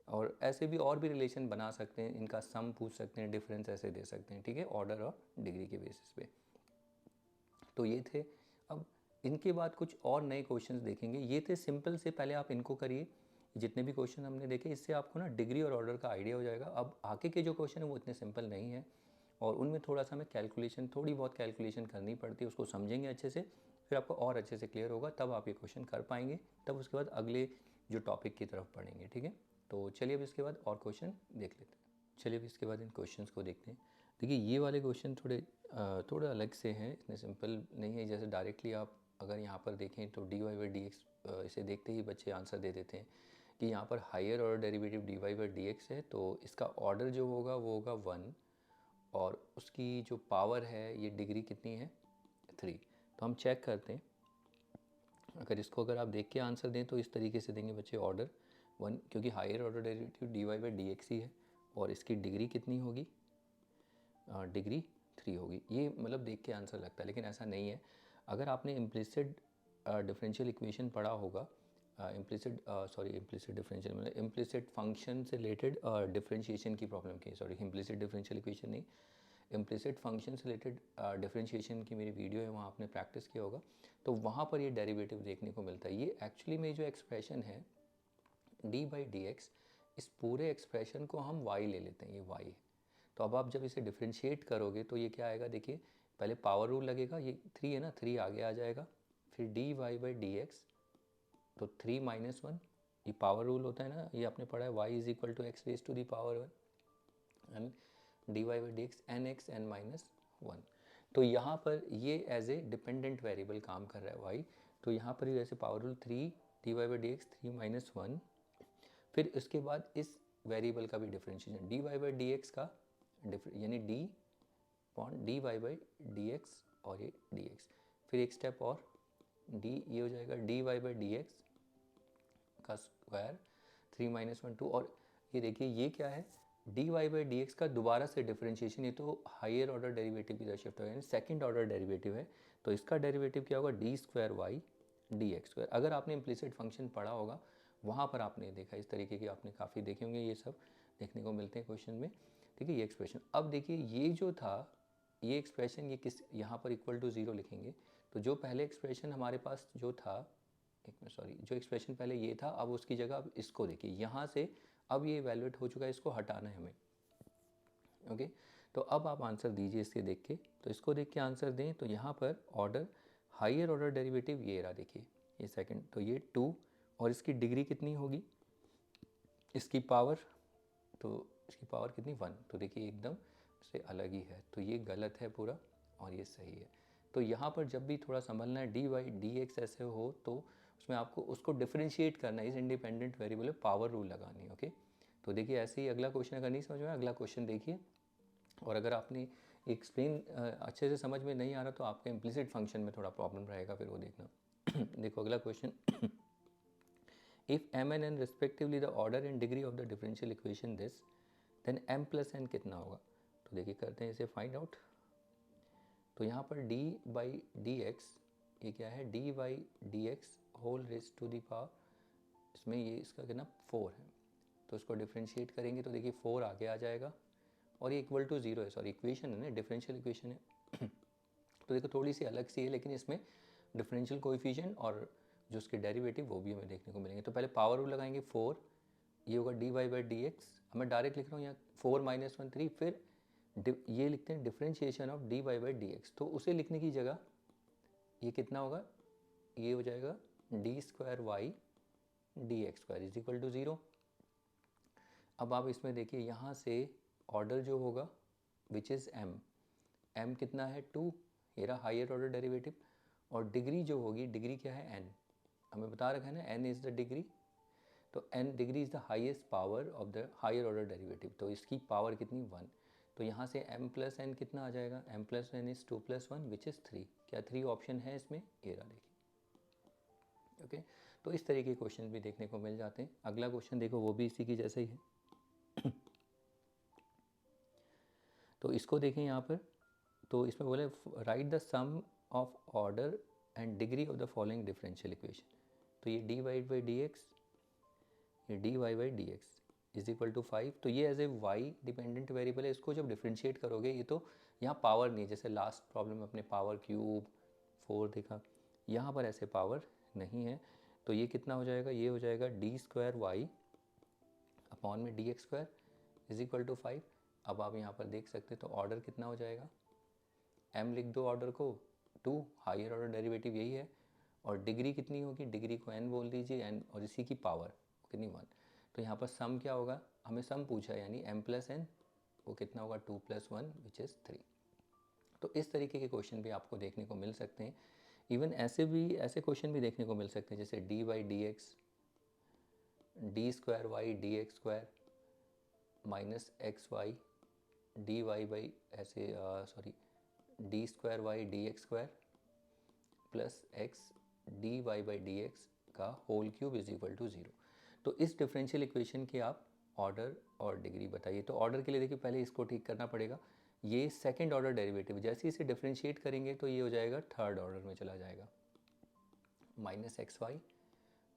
और ऐसे भी और भी रिलेशन बना सकते हैं, इनका सम पूछ सकते हैं, डिफरेंस ऐसे दे सकते हैं। ठीक है, ऑर्डर और डिग्री के बेसिस पे। तो ये थे। अब इनके बाद कुछ और नए क्वेश्चंस देखेंगे, ये थे सिंपल से, पहले आप इनको करिए। जितने भी क्वेश्चन हमने देखे, इससे आपको ना डिग्री और ऑर्डर का आइडिया हो जाएगा। अब आगे के जो क्वेश्चन है वो इतने सिंपल नहीं है, और उनमें थोड़ा सा हमें कैलकुलेशन, थोड़ी बहुत कैलकुलेशन करनी पड़ती है, उसको समझेंगे अच्छे से, फिर आपको और अच्छे से क्लियर होगा, तब आप ये क्वेश्चन कर पाएंगे। तब उसके बाद अगले जो टॉपिक की तरफ पढ़ेंगे। ठीक है, तो चलिए अब इसके बाद और क्वेश्चन देख लेते हैं। चलिए अब इसके बाद इन क्वेश्चंस को देखते हैं। देखिए ये वाले क्वेश्चन थोड़ा अलग से हैं, इतने सिंपल नहीं है। जैसे डायरेक्टली आप अगर यहाँ पर देखें तो dy/dx, इसे देखते ही बच्चे आंसर दे देते हैं कि यहाँ पर हायर ऑर्डर डेरिवेटिव dy/dx है, तो इसका ऑर्डर जो होगा वो होगा 1, और उसकी जो पावर है, ये डिग्री कितनी है 3। तो हम चेक करते हैं, अगर आप देख के आंसर दें तो इस तरीके से देंगे बच्चे, ऑर्डर 1, क्योंकि हायर ऑर्डर डेरिवेटिव dy/dx ही है, और इसकी डिग्री कितनी होगी, डिग्री 3 होगी। ये मतलब देख के आंसर लगता है, लेकिन ऐसा नहीं है। अगर आपने इम्प्लिसिट डिफरेंशियल इक्वेशन पढ़ा होगा, इम्प्लिसिट डिफरेंशियल मतलब इम्प्लिसिट फंक्शन से रिलेटेड डिफरेंशिएशन की प्रॉब्लम की, सॉरी इम्प्लिसिट डिफरेंशियल इक्वेशन नहीं, इम्प्लिसिट फंक्शन से रिलेटेड डिफरेंशिएशन की मेरी वीडियो है, वहाँ आपने प्रैक्टिस किया होगा, तो वहाँ पर ये डेरिवेटिव देखने को मिलता है। ये एक्चुअली में जो एक्सप्रेशन है d/dx, इस पूरे एक्सप्रेशन को हम y ले लेते हैं, ये y है। तो अब आप जब इसे डिफ्रेंशिएट करोगे तो ये क्या आएगा, देखिए पहले पावर रूल लगेगा, ये 3 है ना, 3 आगे आ जाएगा, फिर dy/dx, तो 3 - 1, ये पावर रूल होता है ना, ये आपने पढ़ा है, y = x⁻⁴ and dy/dx nx n-1। तो यहाँ पर ये एज ए डिपेंडेंट वेरिएबल काम कर रहा है y, तो यहाँ पर जैसे पावर रूल 3 dy/dx 3 - 1, फिर उसके बाद इस वेरिएबल का भी डिफरेंशिएशन dy/dx का यानी dy/dx और ये dx, फिर एक स्टेप और d, ये हो जाएगा dy/dx का स्क्वायर 3 - 1 2, और ये देखिए ये क्या है, dy/dx का दोबारा से डिफरेंशिएशन, ये तो हायर ऑर्डर डेरिवेटिव की तरफ शिफ्ट हो गया, यानी सेकंड ऑर्डर डेरिवेटिव है, तो इसका डेरिवेटिव क्या होगा, d² dx²। अगर आपने इम्प्लिसिट फंक्शन पढ़ा होगा, वहाँ पर आपने देखा, इस तरीके की आपने काफ़ी देखे होंगे, ये सब देखने को मिलते हैं क्वेश्चन में। ठीक है, ये एक्सप्रेशन। अब देखिए ये जो था, ये एक्सप्रेशन, ये किस, यहाँ पर =0 लिखेंगे, तो जो पहले एक्सप्रेशन हमारे पास जो था, जो एक्सप्रेशन पहले ये था, अब उसकी जगह अब इसको देखिए, यहाँ से अब ये इवैल्यूएट हो चुका है, इसको हटाना है हमें। ओके, तो अब आप आंसर दीजिए इसके देख के, तो इसको देख के आंसर दें, तो यहाँ पर ऑर्डर, हायर ऑर्डर डेरिवेटिव ये रहा, देखिए ये सेकंड, तो ये 2, और इसकी डिग्री कितनी होगी, इसकी पावर, तो इसकी पावर कितनी 1, तो देखिए एकदम से अलग ही है, तो ये गलत है पूरा और ये सही है। तो यहाँ पर जब भी थोड़ा संभलना है डी वाई डी एक्स ऐसे हो तो उसमें आपको उसको डिफ्रेंशिएट करना है, इस इंडिपेंडेंट वेरिएबल में पावर रूल लगानी है। ओके, तो देखिए ऐसे ही अगला क्वेश्चन अगर नहीं समझ में, अगला क्वेश्चन देखिए, और अगर आपने एक्सप्लेन अच्छे से समझ में नहीं आ रहा तो आपका इम्प्लिसिट फंक्शन में थोड़ा प्रॉब्लम रहेगा, फिर वो देखना। देखो अगला question, if m and n respectively the order and degree of the differential equation this, then m plus n कितना होगा। तो देखिए करते हैं इसे फाइंड आउट। तो यहाँ पर d बाई डी एक्स, ये क्या है, d by d x whole raise to the power, इसमें ये इसका कितना 4 है, तो इसको डिफ्रेंशिएट करेंगे तो देखिए 4 आगे आ जाएगा और ये इक्वल टू 0 है, सॉरी इक्वेशन है ना, डिफरेंशियल इक्वेशन है। तो देखो थोड़ी सी अलग सी है, लेकिन इसमें डिफरेंशियल कोएफिशिएंट और जो उसके डेरिवेटिव वो भी हमें देखने को मिलेंगे। तो पहले पावर रूल लगाएंगे 4, ये होगा d y by d x, मैं डायरेक्ट लिख रहा हूँ यहाँ 4 माइनस 1 3, फिर ये लिखते हैं differentiation of d y by d x, तो उसे लिखने की जगह ये कितना होगा, ये हो जाएगा d square y d x square is equal to 0। अब आप इसमें देखिए यहाँ से ऑर्डर जो होगा विच इज़ m कितना है 2, ये रहा हायर ऑर्डर डेरिवेटिव, और डिग्री जो होगी, डिग्री क्या है n, हमें बता रखा है ना n इज़ द डिग्री, तो n degree is the highest power of the higher order derivative, तो इसकी पावर कितनी 1, तो यहाँ से m प्लस n कितना आ जाएगा, m plus n is 2 plus 1 which is 3, क्या 3 ऑप्शन है इसमें, ये रहा देखिए। ओके, तो इस तरीके के क्वेश्चन भी देखने को मिल जाते हैं। अगला क्वेश्चन देखो वो भी इसी की जैसा ही है। तो इसको देखें यहाँ पर, तो इसमें बोले right the sum of order and degree of the following differential equation, तो ये d y by d x, ये d y by d x is equal to 5, तो ये as a y dependent variable है, इसको जब डिफ्रेंशिएट करोगे, ये तो यहाँ पावर नहीं है, जैसे लास्ट प्रॉब्लम में अपने पावर क्यूब 4 देखा, यहाँ पर ऐसे पावर नहीं है, तो ये कितना हो जाएगा, ये हो जाएगा डी स्क्वायर वाई अपॉन में d x square is equal to 5। अब आप यहाँ पर देख सकते हैं, तो ऑर्डर कितना हो जाएगा, m लिख दो ऑर्डर को 2, हायर ऑर्डर डेरिवेटिव यही है, और डिग्री कितनी होगी, डिग्री को n बोल दीजिए, n और इसी की पावर कितनी 1, तो यहाँ पर सम क्या होगा, हमें सम पूछा है, यानी m प्लस n वो कितना होगा 2 प्लस 1 विच इज़ 3। तो इस तरीके के क्वेश्चन भी आपको देखने को मिल सकते हैं। इवन ऐसे क्वेश्चन भी देखने को मिल सकते हैं, जैसे d by d x d square y d x square minus x y d y by ऐसे sorry d square y d x square plus x d y by d x का whole cube is equal to 0। तो इस differential equation की आप order और degree बताइए। तो order के लिए देखिए पहले इसको ठीक करना पड़ेगा, ये सेकंड ऑर्डर डेरिवेटिव, जैसे इसे डिफरेंशिएट करेंगे तो ये हो जाएगा थर्ड ऑर्डर में चला जाएगा, minus x y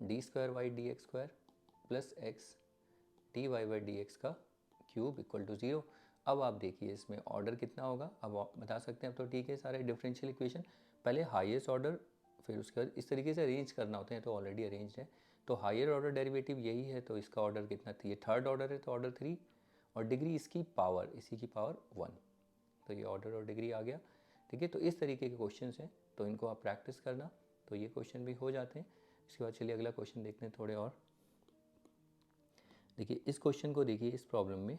d square y d x square plus x d y by d x का क्यूब इक्वल टू 0। अब आप देखिए इसमें ऑर्डर कितना होगा, अब आप बता सकते हैं, अब तो ठीक है सारे डिफरेंशियल इक्वेशन, पहले हाईएस्ट ऑर्डर फिर उसके बाद इस तरीके से अरेंज करना होता है, तो ऑलरेडी अरेंज है, तो हायर ऑर्डर डेरिवेटिव यही है, तो इसका ऑर्डर कितना था, ये थर्ड ऑर्डर है, तो ऑर्डर 3, और डिग्री इसकी पावर, इसी की पावर 1, तो ये ऑर्डर और डिग्री आ गया। ठीक है, तो इस तरीके के क्वेश्चन हैं, तो इनको आप प्रैक्टिस करना, तो ये क्वेश्चन भी हो जाते हैं। इसके बाद चलिए अगला क्वेश्चन देखते हैं थोड़े और। देखिए इस क्वेश्चन को देखिए, इस प्रॉब्लम में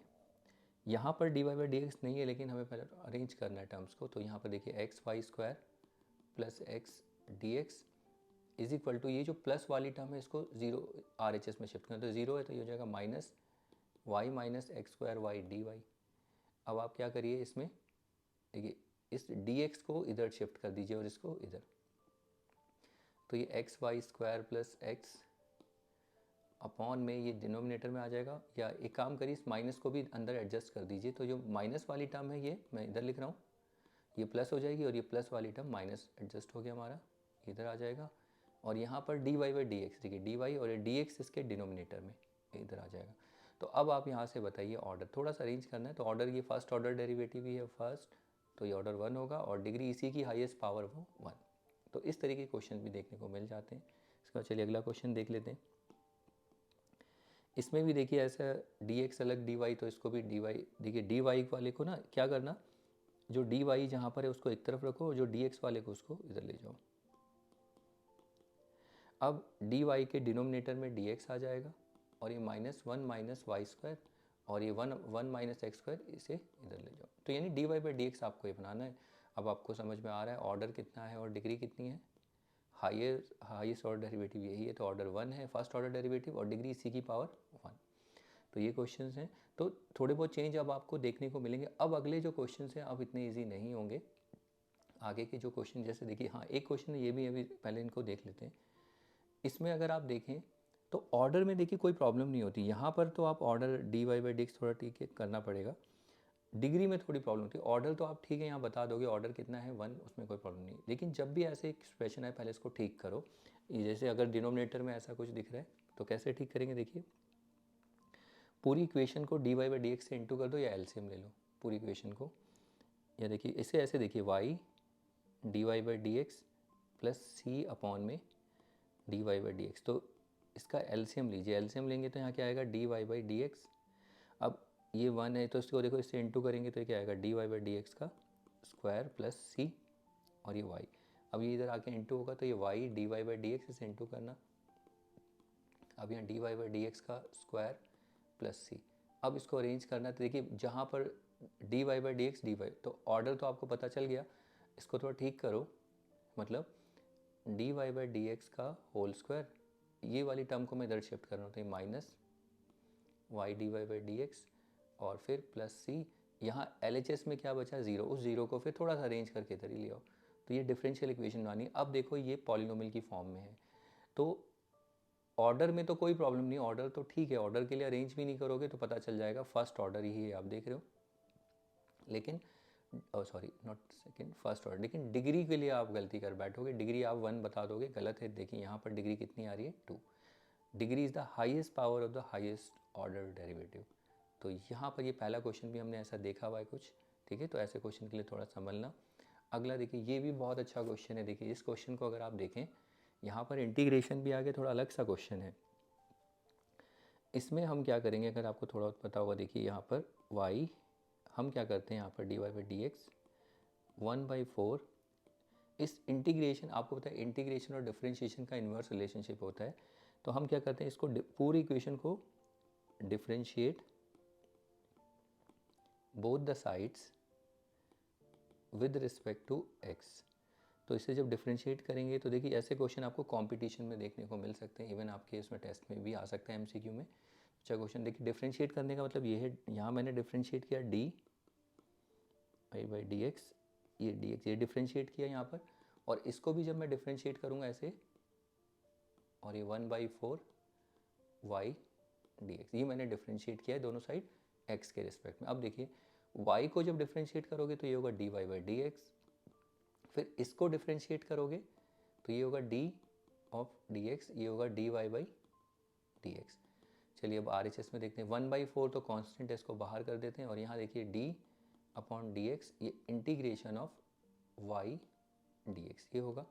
यहाँ पर d y by d x नहीं है, लेकिन हमें पहले अरेंज करना है टर्म्स को, तो यहाँ पर देखिए x y square plus x d x is equal to, ये जो प्लस वाली टर्म है इसको 0 आर एच एस में शिफ्ट करना, तो 0 है तो ये हो जाएगा minus y minus x square y d y. अब आप क्या करिए इसमें, देखिए इस डी एक्स को इधर शिफ्ट कर दीजिए और इसको इधर, तो ये x y square plus x upon में ये डिनोमिनेटर में आ जाएगा, या एक काम करिए इस माइनस को भी अंदर एडजस्ट कर दीजिए, तो जो माइनस वाली टर्म है ये मैं इधर लिख रहा हूँ, ये प्लस हो जाएगी, और ये प्लस वाली टर्म माइनस एडजस्ट हो गया हमारा, इधर आ जाएगा, और यहाँ पर d y by d x, देखिए डी वाई और डी एक्स इसके डिनोमिनेटर में इधर आ जाएगा। तो अब आप यहाँ से बताइए ऑर्डर, थोड़ा सा अरेंज करना है, तो ऑर्डर ये फर्स्ट ऑर्डर डेरिवेटिव ही है फर्स्ट, तो ये ऑर्डर 1 होगा, और डिग्री इसी की हाईएस्ट पावर वो 1। तो इस तरीके के क्वेश्चन भी देखने को मिल जाते हैं। इसका चलिए अगला क्वेश्चन देख लेते हैं। इसमें भी देखिए ऐसा डी एक्स अलग डी वाई, तो इसको भी डी वाई, देखिए डी वाई वाले को ना क्या करना, जो डी वाई जहाँ पर है उसको एक तरफ रखो, और जो डी एक्स वाले को उसको इधर ले जाओ। अब डी वाई के डिनोमिनेटर में डी एक्स आ जाएगा, और ये माइनस 1 माइनस वाई स्क्वायर, और ये 1 1 माइनस एक्स स्क्वायर, इसे इधर ले जाओ, तो यानी d y by d x आपको ये बनाना है। अब आपको समझ में आ रहा है ऑर्डर कितना है और डिग्री कितनी है। हाईएस्ट ऑर्डर डेरिवेटिव यही है, तो ऑर्डर 1 है फर्स्ट ऑर्डर डेरिवेटिव और डिग्री सी की पावर 1। तो ये क्वेश्चंस हैं, तो थोड़े बहुत चेंज अब आपको देखने को मिलेंगे। अब अगले जो क्वेश्चंस हैं अब इतने इजी नहीं होंगे। आगे के जो क्वेश्चन जैसे देखिए, हाँ एक क्वेश्चन ये भी अभी पहले इनको देख लेते हैं। इसमें अगर आप देखें तो ऑर्डर में देखिए कोई प्रॉब्लम नहीं होती, यहाँ पर तो आप order d y by d x थोड़ा ठीक है करना पड़ेगा। डिग्री में थोड़ी प्रॉब्लम होती है, ऑर्डर तो आप ठीक है यहाँ बता दोगे ऑर्डर कितना है 1, उसमें कोई प्रॉब्लम नहीं। लेकिन जब भी ऐसे एक्सप्रेशन है पहले इसको ठीक करो। जैसे अगर डिनोमिनेटर में ऐसा कुछ दिख रहा है तो कैसे ठीक करेंगे, देखिए पूरी इक्वेशन को d y by d x से इंटू कर दो या एलसीएम ले लो पूरी इक्वेशन को, या देखिए इसे ऐसे देखिए y d y by d x plus c upon में d y by d x. तो इसका एलसीएम लीजिए, एलसीएम लेंगे तो यहाँ क्या आएगा d y by d x. अब ये 1 है तो इसको देखो इससे इंटू करेंगे तो क्या आएगा d y by d x का स्क्वायर प्लस सी और ये वाई। अब ये इधर आके इंटू होगा तो ये y d y by d x इसे इंटू करना। अब यहाँ d y by d x का स्क्वायर प्लस सी। अब इसको अरेंज करना तो देखिए जहाँ पर d y by d x d y, तो ऑर्डर तो आपको पता चल गया। इसको थोड़ा ठीक करो, मतलब d y by d x का होल स्क्वायर, ये वाली टर्म को मैं इधर शिफ्ट कर रहा हूँ तो ये minus y d y by d x और फिर प्लस सी। यहाँ एल एच एस में क्या बचा 0, उस 0 को फिर थोड़ा सा अरेंज करके इधर ही ले आओ। तो ये डिफरेंशियल इक्वेशन बनी। अब देखो ये पॉलिनोमियल की फॉर्म में है, तो ऑर्डर में तो कोई प्रॉब्लम नहीं, ऑर्डर तो ठीक है, ऑर्डर के लिए अरेंज भी नहीं करोगे तो पता चल जाएगा फर्स्ट ऑर्डर ही है आप देख रहे हो। लेकिन sorry not second, first order. लेकिन डिग्री के लिए आप गलती कर बैठोगे, डिग्री आप 1 बता दोगे, गलत है। देखिए यहाँ पर डिग्री कितनी आ रही है 2। Degree is the highest power of the highest order derivative. तो यहाँ पर ये पहला क्वेश्चन भी हमने ऐसा देखा हुआ है कुछ, ठीक है। तो ऐसे क्वेश्चन के लिए थोड़ा समझना। अगला देखिए ये भी बहुत अच्छा क्वेश्चन है। देखिए इस क्वेश्चन को अगर आप देखें, यहाँ पर इंटीग्रेशन भी आगे थोड़ा अलग सा क्वेश्चन है। इसमें हम क्या करेंगे अगर आपको थोड़ा पता होगा, देखिए यहाँ पर y हम क्या करते हैं यहाँ पर d y by d x 1/4। इस इंटीग्रेशन आपको पता है इंटीग्रेशन और डिफरेंशिएशन का इन्वर्स रिलेशनशिप होता है। तो हम क्या करते हैं इसको पूरी इक्वेशन को differentiate both the sides with respect to x। तो इसे जब डिफरेंशिएट करेंगे तो देखिए ऐसे क्वेश्चन आपको कंपटीशन में देखने को मिल सकते हैं, इवन आपके इसमें टेस्ट में भी आ सकता है एमसीक्यू में। अच्छा क्वेश्चन देखिए, डिफरेंशिएट करने का मतलब ये है, यहाँ मैंने डिफरेंशिएट किया D I by d x, ये डी एक्स ये डिफरेंशिएट किया यहाँ पर, और इसको भी जब मैं डिफरेंशिएट करूँगा ऐसे, और ये 1/4 वाई डी एक्स, ये मैंने डिफरेंशिएट किया है दोनों साइड एक्स के रिस्पेक्ट में। अब देखिए y को जब डिफरेंशिएट करोगे तो ये होगा d y by d x, फिर इसको डिफरेंशिएट करोगे तो ये होगा डी ऑफ डी एक्स, ये होगा d y by d x. चलिए अब आर एच एस में देखते हैं, 1/4 तो कांस्टेंट है, इसको बाहर कर देते हैं, और यहाँ देखिए डी अपॉन डी एक्स, ये integration of y d x ये होगा।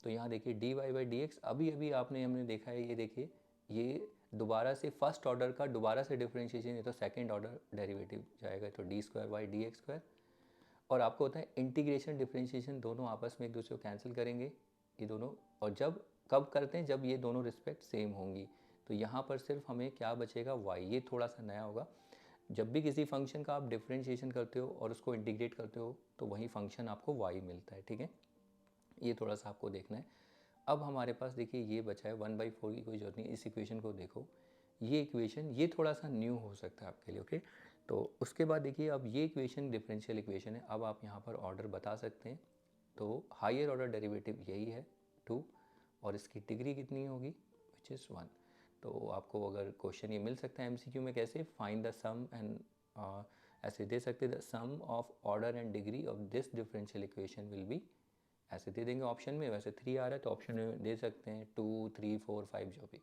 तो यहाँ देखिए d y by d x, अभी अभी हमने देखा है, ये देखिए ये दोबारा से फर्स्ट ऑर्डर का दोबारा से डिफरेंशिएशन, ये तो सेकंड ऑर्डर डेरिवेटिव जाएगा, तो d square y d x square. और आपको होता है इंटीग्रेशन डिफरेंशिएशन दोनों आपस में एक दूसरे को कैंसिल करेंगे ये दोनों, और जब कब करते हैं जब ये दोनों रिस्पेक्ट सेम होंगी। तो यहाँ पर सिर्फ हमें क्या बचेगा y, ये थोड़ा सा नया होगा। जब भी किसी फंक्शन का आप डिफरेंशिएशन करते हो और उसको इंटीग्रेट करते हो तो वही फंक्शन आपको y मिलता है, ठीक है। ये थोड़ा सा आपको देखना है। अब हमारे पास देखिए ये बचा है 1/4 की कोई जरूरत नहीं, इस इक्वेशन को देखो, ये इक्वेशन ये थोड़ा सा न्यू हो सकता है आपके लिए, ओके। तो उसके बाद देखिए अब ये इक्वेशन डिफरेंशियल इक्वेशन है, अब आप यहाँ पर ऑर्डर बता सकते हैं। तो हायर ऑर्डर डेरिवेटिव यही है 2, और इसकी डिग्री कितनी होगी विच इज़ 1। तो आपको अगर क्वेश्चन ये मिल सकता है एमसीक्यू में, कैसे फाइंड द सम एंड ऐसे दे सकते हैं, the sum of order and degree of this differential equation will be, ऐसे दे देंगे ऑप्शन में। वैसे 3 आ रहा है तो ऑप्शन में दे सकते हैं 2 3 4 5 जो भी।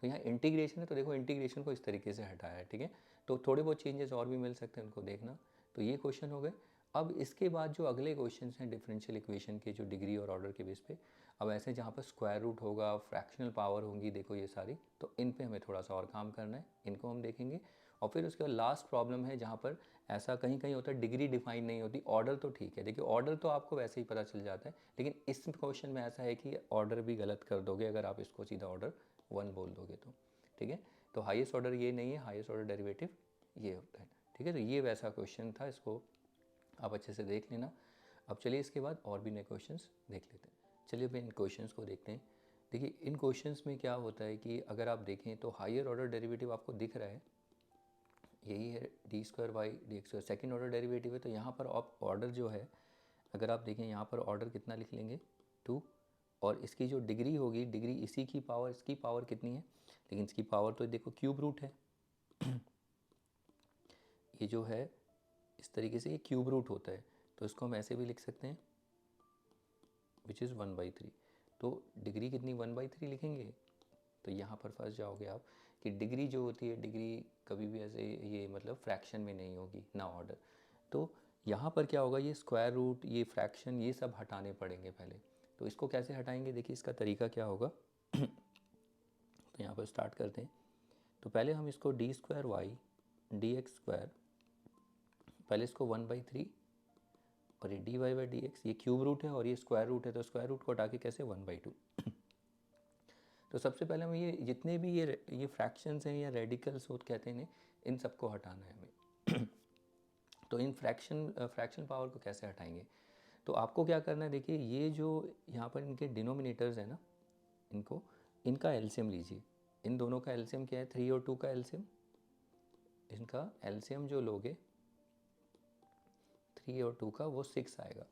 तो यहाँ इंटीग्रेशन है तो देखो इंटीग्रेशन को इस तरीके से हटाया है, ठीक है। तो थोड़े बहुत चेंजेस और भी मिल सकते हैं, उनको देखना। तो ये क्वेश्चन हो गए। अब इसके बाद जो अगले क्वेश्चंस हैं डिफरेंशियल इक्वेशन के, जो डिग्री और ऑर्डर के बेस पे, अब ऐसे जहाँ पर स्क्वायर रूट होगा, फ्रैक्शनल पावर होंगी, देखो ये सारी, तो इन पे हमें थोड़ा सा और काम करना है, इनको हम देखेंगे। और फिर उसके बाद लास्ट प्रॉब्लम है जहाँ पर ऐसा कहीं कहीं होता है डिग्री डिफाइन नहीं होती, ऑर्डर तो ठीक है। देखिए ऑर्डर तो आपको वैसे ही पता चल जाता है, लेकिन इस क्वेश्चन में ऐसा है कि ऑर्डर भी गलत कर दोगे अगर आप इसको सीधा ऑर्डर 1 बोल दोगे तो, ठीक है। तो हाईएस्ट ऑर्डर ये नहीं है, हाईएस्ट ऑर्डर डेरिवेटिव ये होता है, ठीक है। तो ये वैसा क्वेश्चन था, इसको आप अच्छे से देख लेना। अब चलिए इसके बाद और भी नए क्वेश्चंस देख लेते हैं। चलिए अब इन क्वेश्चंस को देखते हैं। देखिए इन क्वेश्चंस में क्या होता है कि अगर आप देखें तो हायर ऑर्डर डेरिवेटिव आपको दिख रहा है, यही है d square y d x square, second order derivative है। तो यहाँ पर आप ऑर्डर जो है, अगर आप देखें यहाँ पर ऑर्डर कितना लिख लेंगे 2, और इसकी जो डिग्री होगी, डिग्री इसी की पावर, इसकी पावर कितनी है, लेकिन इसकी पावर तो देखो क्यूब रूट है। ये जो है इस तरीके से ये क्यूब रूट होता है, तो इसको हम ऐसे भी लिख सकते हैं विच इज़ 1/3। तो डिग्री कितनी 1/3 लिखेंगे, तो यहाँ पर फंस जाओगे आप कि डिग्री जो होती है, डिग्री कभी भी ऐसे ये मतलब फ्रैक्शन में नहीं होगी ना ऑर्डर। तो यहाँ पर क्या होगा, ये स्क्वायर रूट, ये फ्रैक्शन, ये सब हटाने पड़ेंगे पहले। तो इसको कैसे हटाएंगे, देखिए इसका तरीका क्या होगा। तो यहाँ पर स्टार्ट करते हैं। तो पहले हम इसको d square y d x square, पहले इसको 1/3, और ये d y by d x, ये क्यूब रूट है और ये स्क्वायर रूट है, तो स्क्वायर रूट को हटा के कैसे 1/2। तो सबसे पहले हमें ये जितने भी ये फ्रैक्शंस हैं या रेडिकल्स हो कहते हैं, इन सबको हटाना है हमें। तो इन फ्रैक्शन पावर को कैसे हटाएंगे, तो आपको क्या करना है, देखिए ये जो यहाँ पर इनके डिनोमिनेटर्स है ना, इनका एलसीएम लीजिए। इन दोनों का एलसीएम क्या है, 3 और 2 का एलसीएम, इनका एलसीएम जो लोगे 3 और 2 का, वो 6 आएगा।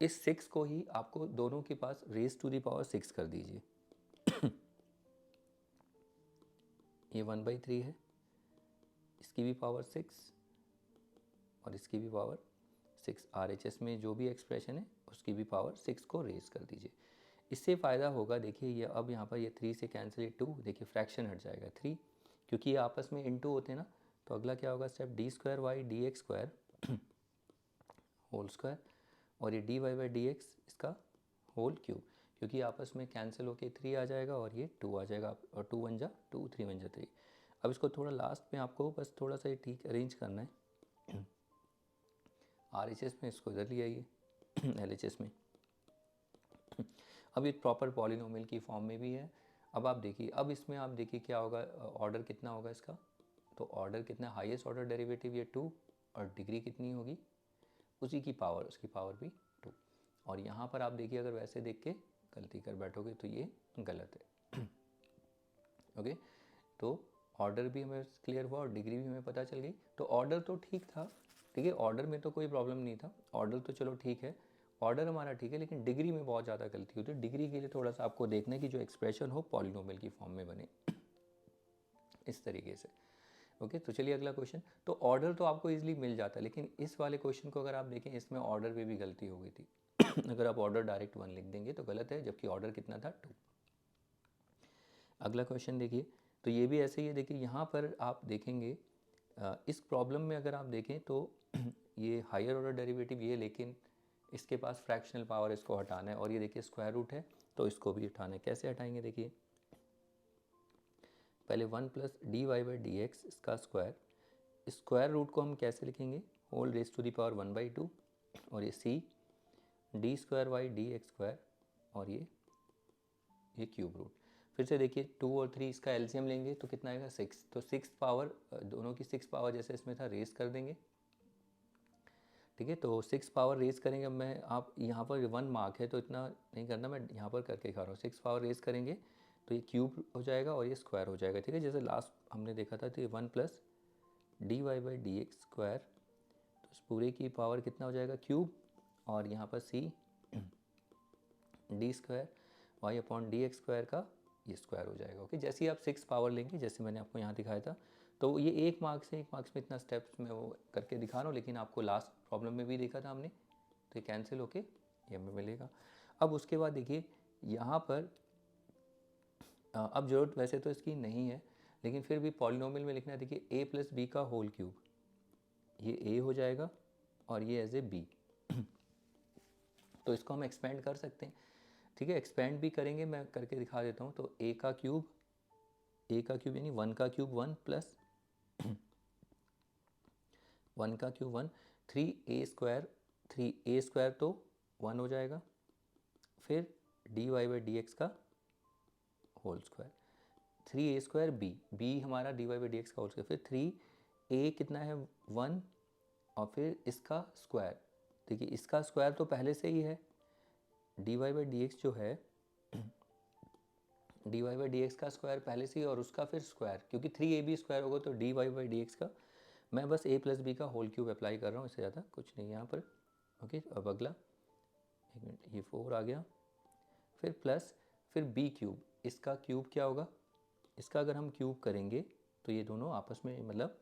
इस 6 को ही आपको दोनों के पास रेज टू दी पावर 6 कर दीजिए। ये 1/3 है, इसकी भी पावर 6 और इसकी भी पावर 6। RHS में जो भी एक्सप्रेशन है उसकी भी पावर 6 को रेज कर दीजिए। इससे फ़ायदा होगा, देखिए ये अब यहाँ पर ये 3 से कैंसिल, 2, देखिए फ्रैक्शन हट जाएगा 3, क्योंकि ये आपस में इनटू होते हैं ना। तो अगला क्या होगा step, d square y d x square whole square, और ये d y by d x इसका होल क्यूब, क्योंकि आपस में कैंसिल होके 3 आ जाएगा और ये 2 आ जाएगा, और 2 1 जा 2, 3 1 जा 3। अब इसको थोड़ा लास्ट में आपको बस थोड़ा सा ठीक अरेंज करना है। RHS में इसको इधर ले आइए, LHS में। अब ये प्रॉपर पॉलिनोमियल की फॉर्म में भी है। अब आप देखिए, अब इसमें आप देखिए क्या होगा, ऑर्डर कितना होगा इसका, तो ऑर्डर कितना, हाईएस्ट ऑर्डर डेरिवेटिव ये 2, और डिग्री कितनी होगी उसी की पावर, उसकी पावर भी 2। और यहाँ पर आप देखिए, अगर वैसे देख के गलती कर बैठोगे तो ये गलत है। ओके, तो ऑर्डर भी हमें क्लियर हुआ और डिग्री भी हमें पता चल गई। तो ऑर्डर तो ठीक था, ठीक है, ऑर्डर में तो कोई प्रॉब्लम नहीं था, ऑर्डर तो चलो ठीक है, ऑर्डर हमारा ठीक है, लेकिन डिग्री में बहुत ज़्यादा गलती होती है। डिग्री के लिए थोड़ा सा आपको देखना है कि जो एक्सप्रेशन हो पॉलिनोमियल की फॉर्म में बने, इस तरीके से। ओके, तो चलिए अगला क्वेश्चन। तो ऑर्डर तो आपको इजीली मिल जाता है, लेकिन इस वाले क्वेश्चन को अगर आप देखें, इसमें ऑर्डर में भी गलती हो गई थी। अगर आप ऑर्डर डायरेक्ट 1 लिख देंगे तो गलत है, जबकि ऑर्डर कितना था 2। अगला क्वेश्चन देखिए, तो ये भी ऐसे ही है। देखिए यहाँ पर आप देखेंगे, इस प्रॉब्लम में अगर आप देखें तो ये हायर ऑर्डर डेरिवेटिव ये, लेकिन इसके पास फ्रैक्शनल पावर, इसको हटाना है, और ये देखिए स्क्वायर रूट है तो इसको भी हटाना है। कैसे हटाएंगे, देखिए पहले 1 plus d y by d x इसका स्क्वायर, स्क्वायर रूट को हम कैसे लिखेंगे, whole raise to the power 1/2, और ये c d square y d x square, और ये क्यूब रूट। फिर से देखिए 2 और 3 इसका एलसीएम लेंगे तो कितना आएगा 6। तो 6 पावर, दोनों की 6 पावर जैसे इसमें था रेस कर देंगे, ठीक है। तो 6 पावर रेस करेंगे। अब मैं, आप यहाँ पर 1 मार्क है तो इतना नहीं करना, मैं यहाँ पर करके दिखा रहा हूँ। 6 पावर रेस करेंगे तो ये क्यूब हो जाएगा और ये स्क्वायर हो जाएगा, ठीक है, जैसे लास्ट हमने देखा था। तो ये 1 plus d y by d x square, तो इस पूरे की पावर कितना हो जाएगा क्यूब, और यहाँ पर c d square y upon d x square का ये स्क्वायर हो जाएगा। ओके, जैसे ही आप 6 पावर लेंगे, जैसे मैंने आपको यहाँ दिखाया था, तो ये 1 मार्क्स है, 1 मार्क्स में इतना स्टेप्स मैं वो करके दिखा रहा हूँ, लेकिन आपको लास्ट प्रॉब्लम में भी देखा था हमने, तो ये कैंसिल होके ये हमें मिलेगा। अब उसके बाद देखिए यहाँ पर अब जरूरत वैसे तो इसकी नहीं है, लेकिन फिर भी पॉलिनोमियल में लिखना है। देखिए a प्लस बी का होल क्यूब, ये a हो जाएगा और ये एज ए बी। तो इसको हम एक्सपेंड कर सकते हैं, ठीक है, एक्सपेंड भी करेंगे, मैं करके दिखा देता हूँ। तो a का क्यूब यानी 1 का क्यूब 1 प्लस 1 का क्यूब 1, 3a स्क्वायर तो 1 हो जाएगा, फिर d y by d x का whole square, 3a square b हमारा d y by d x का होल स्क्वायर, फिर 3a कितना है 1, और फिर इसका स्क्वायर देखिए इसका स्क्वायर तो पहले से ही है, dy बाई डी एक्स जो है dy बाई डी एक्स का स्क्वायर पहले से ही, और उसका फिर स्क्वायर, क्योंकि 3ab स्क्वायर होगा तो dy बाई डी एक्स का, मैं बस a प्लस बी का होल क्यूब अप्लाई कर रहा हूँ, इससे ज़्यादा कुछ नहीं यहाँ पर। ओके, अब अगला, एक मिनट, ये 4 आ गया, फिर प्लस, फिर b क्यूब, इसका क्यूब क्या होगा, इसका अगर हम क्यूब करेंगे तो ये दोनों आपस में, मतलब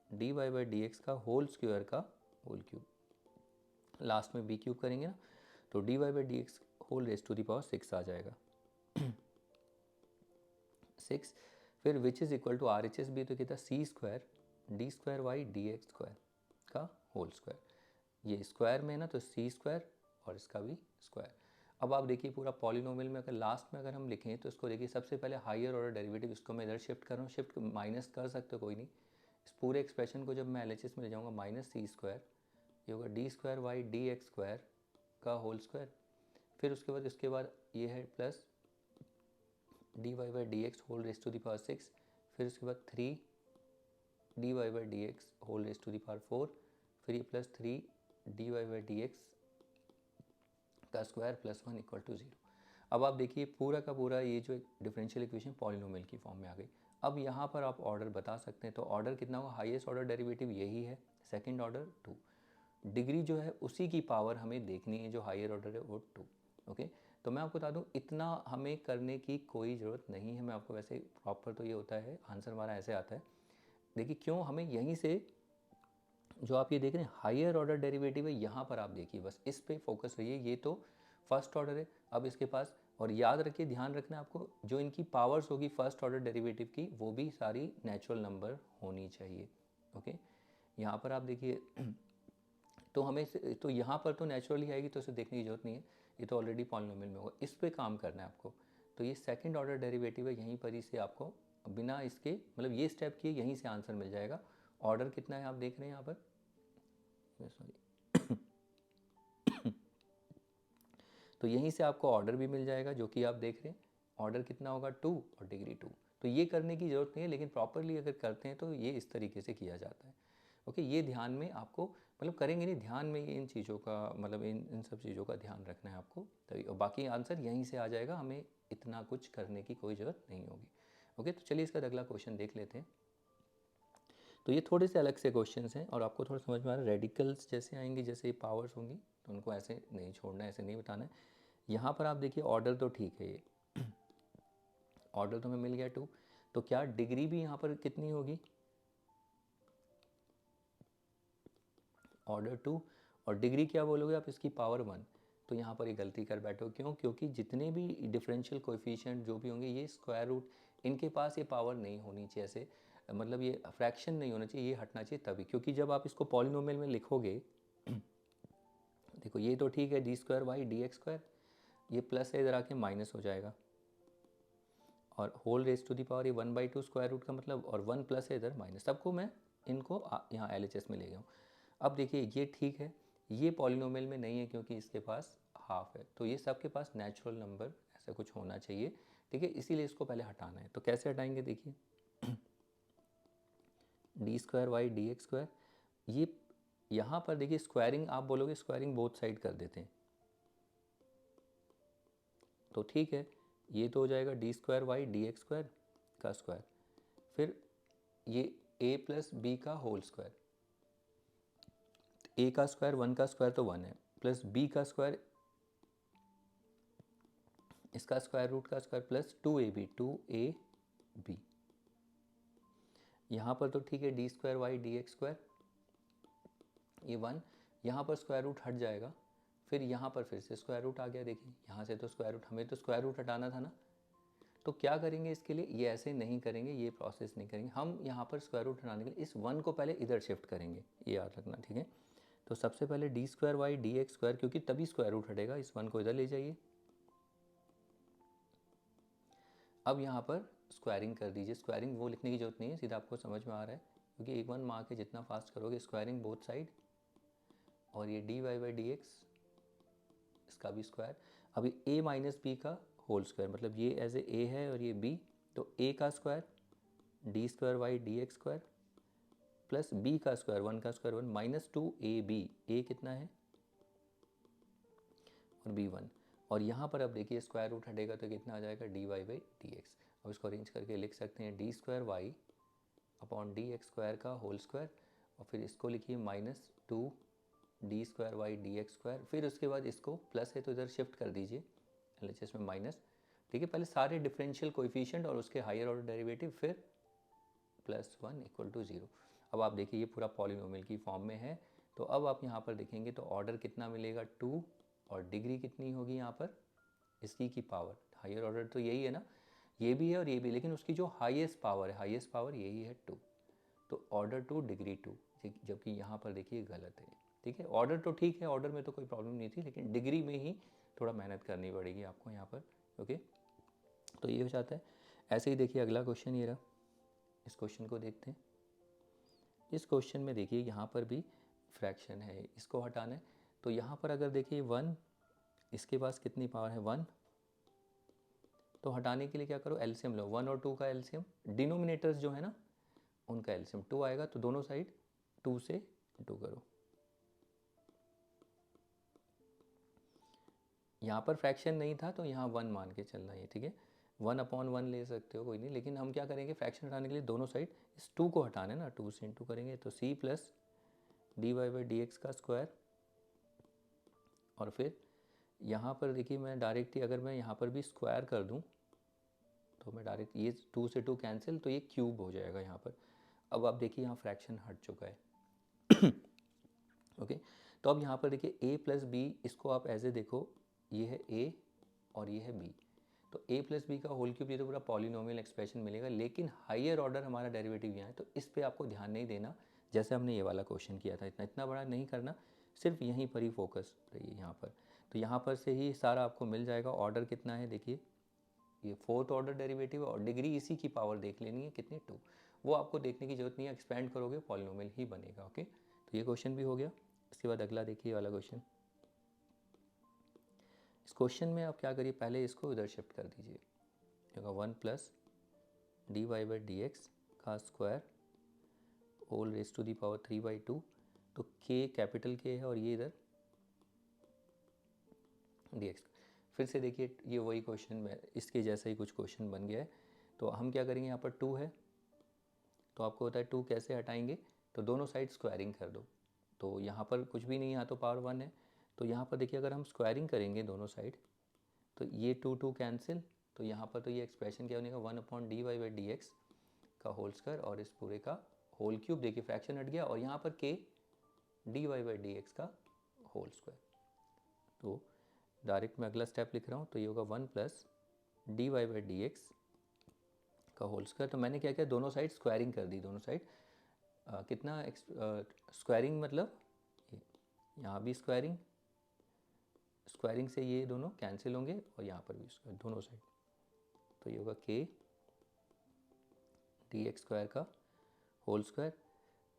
dy बाई डी एक्स का होल स्क्वायर का होल क्यूब, लास्ट में b क्यूब करेंगे ना, तो dy by d x whole raise to the power 6 आ जाएगा। 6, फिर which is equal to R H S B, तो कितना c square d square y d x square का होल स्क्वायर, ये स्क्वायर में है ना तो सी स्क्वायर और इसका भी स्क्वायर। अब आप देखिए पूरा पॉलिनोमियल में अगर लास्ट में अगर हम लिखें तो इसको देखिए, सबसे पहले हायर ऑर्डर डेरिवेटिव, इसको मैं इधर शिफ्ट कर रहा हूँ, शिफ्ट माइनस कर सकते हो कोई नहीं, इस पूरे एक्सप्रेशन को जब मैं LHS में ले जाऊँगा, माइनस सी स्क्वायर, ये होगा d square y d x square का होल स्क्वायर, फिर उसके बाद ये है plus d y by d x whole raise to the power 6, फिर उसके बाद 3 d y by d x whole raise to the power 4, फिर ये plus 3 d y by d x का स्क्वायर प्लस 1 इक्वल टू 0। अब आप देखिए पूरा का पूरा ये जो डिफरेंशियल इक्वेशन पॉलिनोमियल की फॉर्म में आ गई। अब यहाँ पर आप ऑर्डर बता सकते हैं, तो ऑर्डर कितना होगा, हाईएस्ट ऑर्डर डेरिवेटिव यही है, सेकंड ऑर्डर 2, डिग्री जो है उसी की पावर हमें देखनी है, जो हायर ऑर्डर है वो 2। ओके, तो मैं आपको बता दूं इतना हमें करने की कोई ज़रूरत नहीं है, मैं आपको वैसे प्रॉपर तो ये होता है, आंसर हमारा ऐसे आता है। देखिए क्यों हमें यहीं से, जो आप ये देख रहे हैं हायर ऑर्डर डेरिवेटिव है, यहाँ पर आप देखिए बस इस पे फोकस रहिए, ये तो फर्स्ट ऑर्डर है, अब इसके पास, और याद रखिए ध्यान रखना है आपको, जो इनकी पावर्स होगी फर्स्ट ऑर्डर डेरिवेटिव की, वो भी सारी नेचुरल नंबर होनी चाहिए। ओके, यहाँ पर आप देखिए तो हमें तो यहाँ पर तो नेचुरली आएगी, तो इसे देखने की जरूरत नहीं है, ये तो ऑलरेडी पॉलिनोमियल में होगा, इस पे काम करना है आपको। तो ये सेकंड ऑर्डर डेरिवेटिव है, यहीं पर ही से आपको बिना इसके, मतलब ये स्टेप किए यहीं से आंसर मिल जाएगा। ऑर्डर कितना है आप देख रहे हैं यहाँ पर, सॉरी तो यहीं से आपको ऑर्डर भी मिल जाएगा, जो कि आप देख रहे हैं, ऑर्डर कितना होगा 2 और डिग्री 2। तो ये करने की ज़रूरत नहीं है, लेकिन प्रॉपरली अगर करते हैं तो ये इस तरीके से किया जाता है। ओके, ये ध्यान में आपको, मतलब करेंगे नहीं, ध्यान में ये इन चीज़ों का, मतलब इन सब चीज़ों का ध्यान रखना है आपको, तभी, और बाकी आंसर यहीं से आ जाएगा, हमें इतना कुछ करने की कोई ज़रूरत नहीं होगी। ओके, तो चलिए इसका अगला क्वेश्चन देख लेते हैं। तो ये थोड़े से अलग से क्वेश्चंस हैं, और आपको थोड़ा समझ में आ रहा है, रेडिकल्स जैसे आएंगे, जैसे पावर्स होंगी, तो उनको ऐसे नहीं छोड़ना है, ऐसे नहीं बताना है। यहाँ पर आप देखिए ऑर्डर तो ठीक है, ये ऑर्डर तो हमें मिल गया 2, तो क्या डिग्री भी यहाँ पर कितनी होगी, ऑर्डर 2, और डिग्री क्या बोलोगे आप, इसकी पावर 1। तो यहाँ पर ये गलती कर बैठे हो, क्यों, क्योंकि जितने भी डिफरेंशियल कोएफिशिएंट जो भी होंगे, ये स्क्वायर रूट, इनके पास ये पावर नहीं होनी चाहिए, ऐसे मतलब ये फ्रैक्शन नहीं होना चाहिए, ये हटना चाहिए तभी, क्योंकि जब आप इसको पॉलिनोमियल में लिखोगे देखो ये तो ठीक है, d square y d x square, ये प्लस है, इधर आके माइनस हो जाएगा, और whole raise to the power ये 1/2 स्क्वायर रूट का मतलब, और 1 प्लस है इधर माइनस, सबको मैं इनको यहाँ LHS में ले गया हूँ। अब देखिए ये ठीक है, ये पॉलिनोमियल में नहीं है क्योंकि इसके पास हाफ है, तो ये सबके पास नेचुरल नंबर ऐसा कुछ होना चाहिए, ठीक है, इसीलिए इसको पहले हटाना है। तो कैसे हटाएंगे, देखिए d square y d x square, ये यहाँ पर देखिए स्क्वायरिंग, आप बोलोगे स्क्वायरिंग बोथ साइड कर देते हैं, तो ठीक है, ये तो हो जाएगा d square y d x square का स्क्वायर, फिर ये a प्लस बी का होल स्क्वायर, a का स्क्वायर 1 का स्क्वायर तो 1 है, प्लस b का स्क्वायर, इसका स्क्वायर रूट का स्क्वायर, प्लस 2ab यहाँ पर तो ठीक है, d square y d x square, ये 1, यहाँ पर स्क्वायर रूट हट जाएगा, फिर यहाँ पर फिर से स्क्वायर रूट आ गया, देखिए यहाँ से तो स्क्वायर रूट, हमें तो स्क्वायर रूट हटाना था ना, तो क्या करेंगे इसके लिए, ये ऐसे नहीं करेंगे, ये प्रोसेस नहीं करेंगे हम, यहाँ पर स्क्वायर रूट हटाने के लिए इस 1 को पहले इधर शिफ्ट करेंगे, ये याद रखना, ठीक है। तो सबसे पहले d square y d x square, क्योंकि तभी स्क्वायर रूट हटेगा, इस 1 को इधर ले जाइए, अब यहाँ पर स्क्वायरिंग कर दीजिए, स्क्वायरिंग वो लिखने की जरूरत नहीं है, सीधा आपको समझ में आ रहा है, क्योंकि एक 1 मार के जितना फास्ट करोगे, स्क्वायरिंग बोथ साइड, और ये d y by d x, इसका भी स्क्वायर, अभी a माइनस बी का होल स्क्वायर, मतलब ये एज ए है और ये b, तो a का square d square y d x square, plus b का स्क्वायर 1 का स्क्वायर 1, माइनस 2ab, a कितना है और b1, और यहाँ पर अब देखिए स्क्वायर रूट हटेगा तो कितना आ जाएगा dy/dx। अब इसको अरेंज करके लिख सकते हैं d² y/dx² का होल स्क्वायर, और फिर इसको लिखिए -2d² y/dx²। फिर उसके बाद इसको प्लस है तो इधर शिफ्ट कर दीजिए LHS में माइनस, ठीक है। पहले सारे डिफरेंशियल कोएफिशिएंट और उसके हायर ऑर्डर डेरिवेटिव, फिर +1 = 0। अब आप देखिए ये पूरा पॉलिनोमियल की फॉर्म में है, तो अब आप यहाँ पर देखेंगे तो ऑर्डर कितना मिलेगा 2, और डिग्री कितनी होगी यहाँ पर इसकी की पावर। हायर ऑर्डर तो यही है ना, ये भी है और ये भी, लेकिन उसकी जो हाईएस्ट पावर है, हाईएस्ट पावर यही है 2, तो ऑर्डर 2 डिग्री 2, जबकि यहाँ पर देखिए गलत है, ठीक है। ऑर्डर तो ठीक है, ऑर्डर में तो कोई प्रॉब्लम नहीं थी, लेकिन डिग्री में ही थोड़ा मेहनत करनी पड़ेगी आपको यहाँ पर, ओके। तो ये हो जाता है। ऐसे ही देखिए अगला क्वेश्चन ये रहा, इस क्वेश्चन को देखते हैं। इस क्वेश्चन में देखिए यहाँ पर भी फ्रैक्शन है, इसको हटाना है, तो यहाँ पर अगर देखिए 1, इसके पास कितनी पावर है 1, तो हटाने के लिए क्या करो एलसीएम लो, 1 और 2 का एलसीएम, डिनोमिनेटर्स जो है ना उनका एलसीएम 2 आएगा, तो दोनों साइड 2 से 2 करो। यहाँ पर फ्रैक्शन नहीं था तो यहाँ 1 मान के चलना है, ठीक है। 1/1 ले सकते हो, कोई नहीं, लेकिन हम क्या करेंगे फ्रैक्शन हटाने के लिए दोनों साइड इस 2 को हटाना है ना, 2 से इंटू करेंगे तो c + dy/dx का स्क्वायर। और फिर यहाँ पर देखिए मैं डायरेक्ट ही अगर मैं यहाँ पर भी स्क्वायर कर दूँ तो मैं डायरेक्ट ये 2 से 2 कैंसिल, तो ये क्यूब हो जाएगा यहाँ पर। अब आप देखिए यहाँ फ्रैक्शन हट चुका है ओके। तो अब यहाँ पर देखिए a + b, इसको आप ऐसे देखो, ये है a और ये है b, तो a + b का होल क्यूब, ये तो पूरा पॉलिनोमियल एक्सप्रेशन मिलेगा, लेकिन हायर ऑर्डर हमारा डेरिवेटिव यहाँ है, तो इस पे आपको ध्यान नहीं देना, जैसे हमने ये वाला क्वेश्चन किया था, इतना बड़ा नहीं करना, सिर्फ यहीं पर ही फोकस रहिए यहाँ पर। तो यहाँ पर से ही सारा आपको मिल जाएगा। ऑर्डर कितना है देखिए, ये 4th ऑर्डर डेरिवेटिव, और डिग्री इसी की पावर देख लेनी है कितनी 2, वो आपको देखने की जरूरत नहीं है, एक्सपेंड करोगे पॉलिनोमियल ही बनेगा, ओके। तो ये क्वेश्चन भी हो गया। इसके बाद अगला देखिए वाला क्वेश्चन। इस क्वेश्चन में आप क्या करिए, पहले इसको इधर शिफ्ट कर दीजिए, होगा 1 + dy/dx का square whole raise to the power 3/2, तो k कैपिटल K है और ये इधर dx। फिर से देखिए ये वही क्वेश्चन में इसके जैसा ही कुछ क्वेश्चन बन गया है, तो हम क्या करेंगे, यहाँ पर 2 है तो आपको होता है 2 कैसे हटाएंगे, तो दोनों साइड स्क्वायरिंग कर दो, तो यहाँ पर कुछ भी नहीं, यहाँ तो पावर 1 है, तो यहाँ पर देखिए अगर हम स्क्वायरिंग करेंगे दोनों साइड तो ये 2 कैंसिल, तो यहाँ पर तो ये एक्सप्रेशन क्या बनेगा 1/dy/dx का होल स्क्वायर, और इस पूरे का होल क्यूब, देखिए फ्रैक्शन हट गया, और यहाँ पर k dy/dx का होल स्क्वायर। तो डायरेक्ट मैं अगला स्टेप लिख रहा हूँ, तो ये होगा 1 + dy/dx का होल स्क्वायर। तो मैंने क्या किया, दोनों साइड स्क्वायरिंग कर दी, दोनों साइड कितना स्क्वायरिंग, मतलब यहाँ भी स्क्वायरिंग, स्क्वायरिंग से ये दोनों कैंसिल होंगे, और यहाँ पर भी स्क्वायर दोनों साइड, तो ये होगा k dx² का होल स्क्वायर।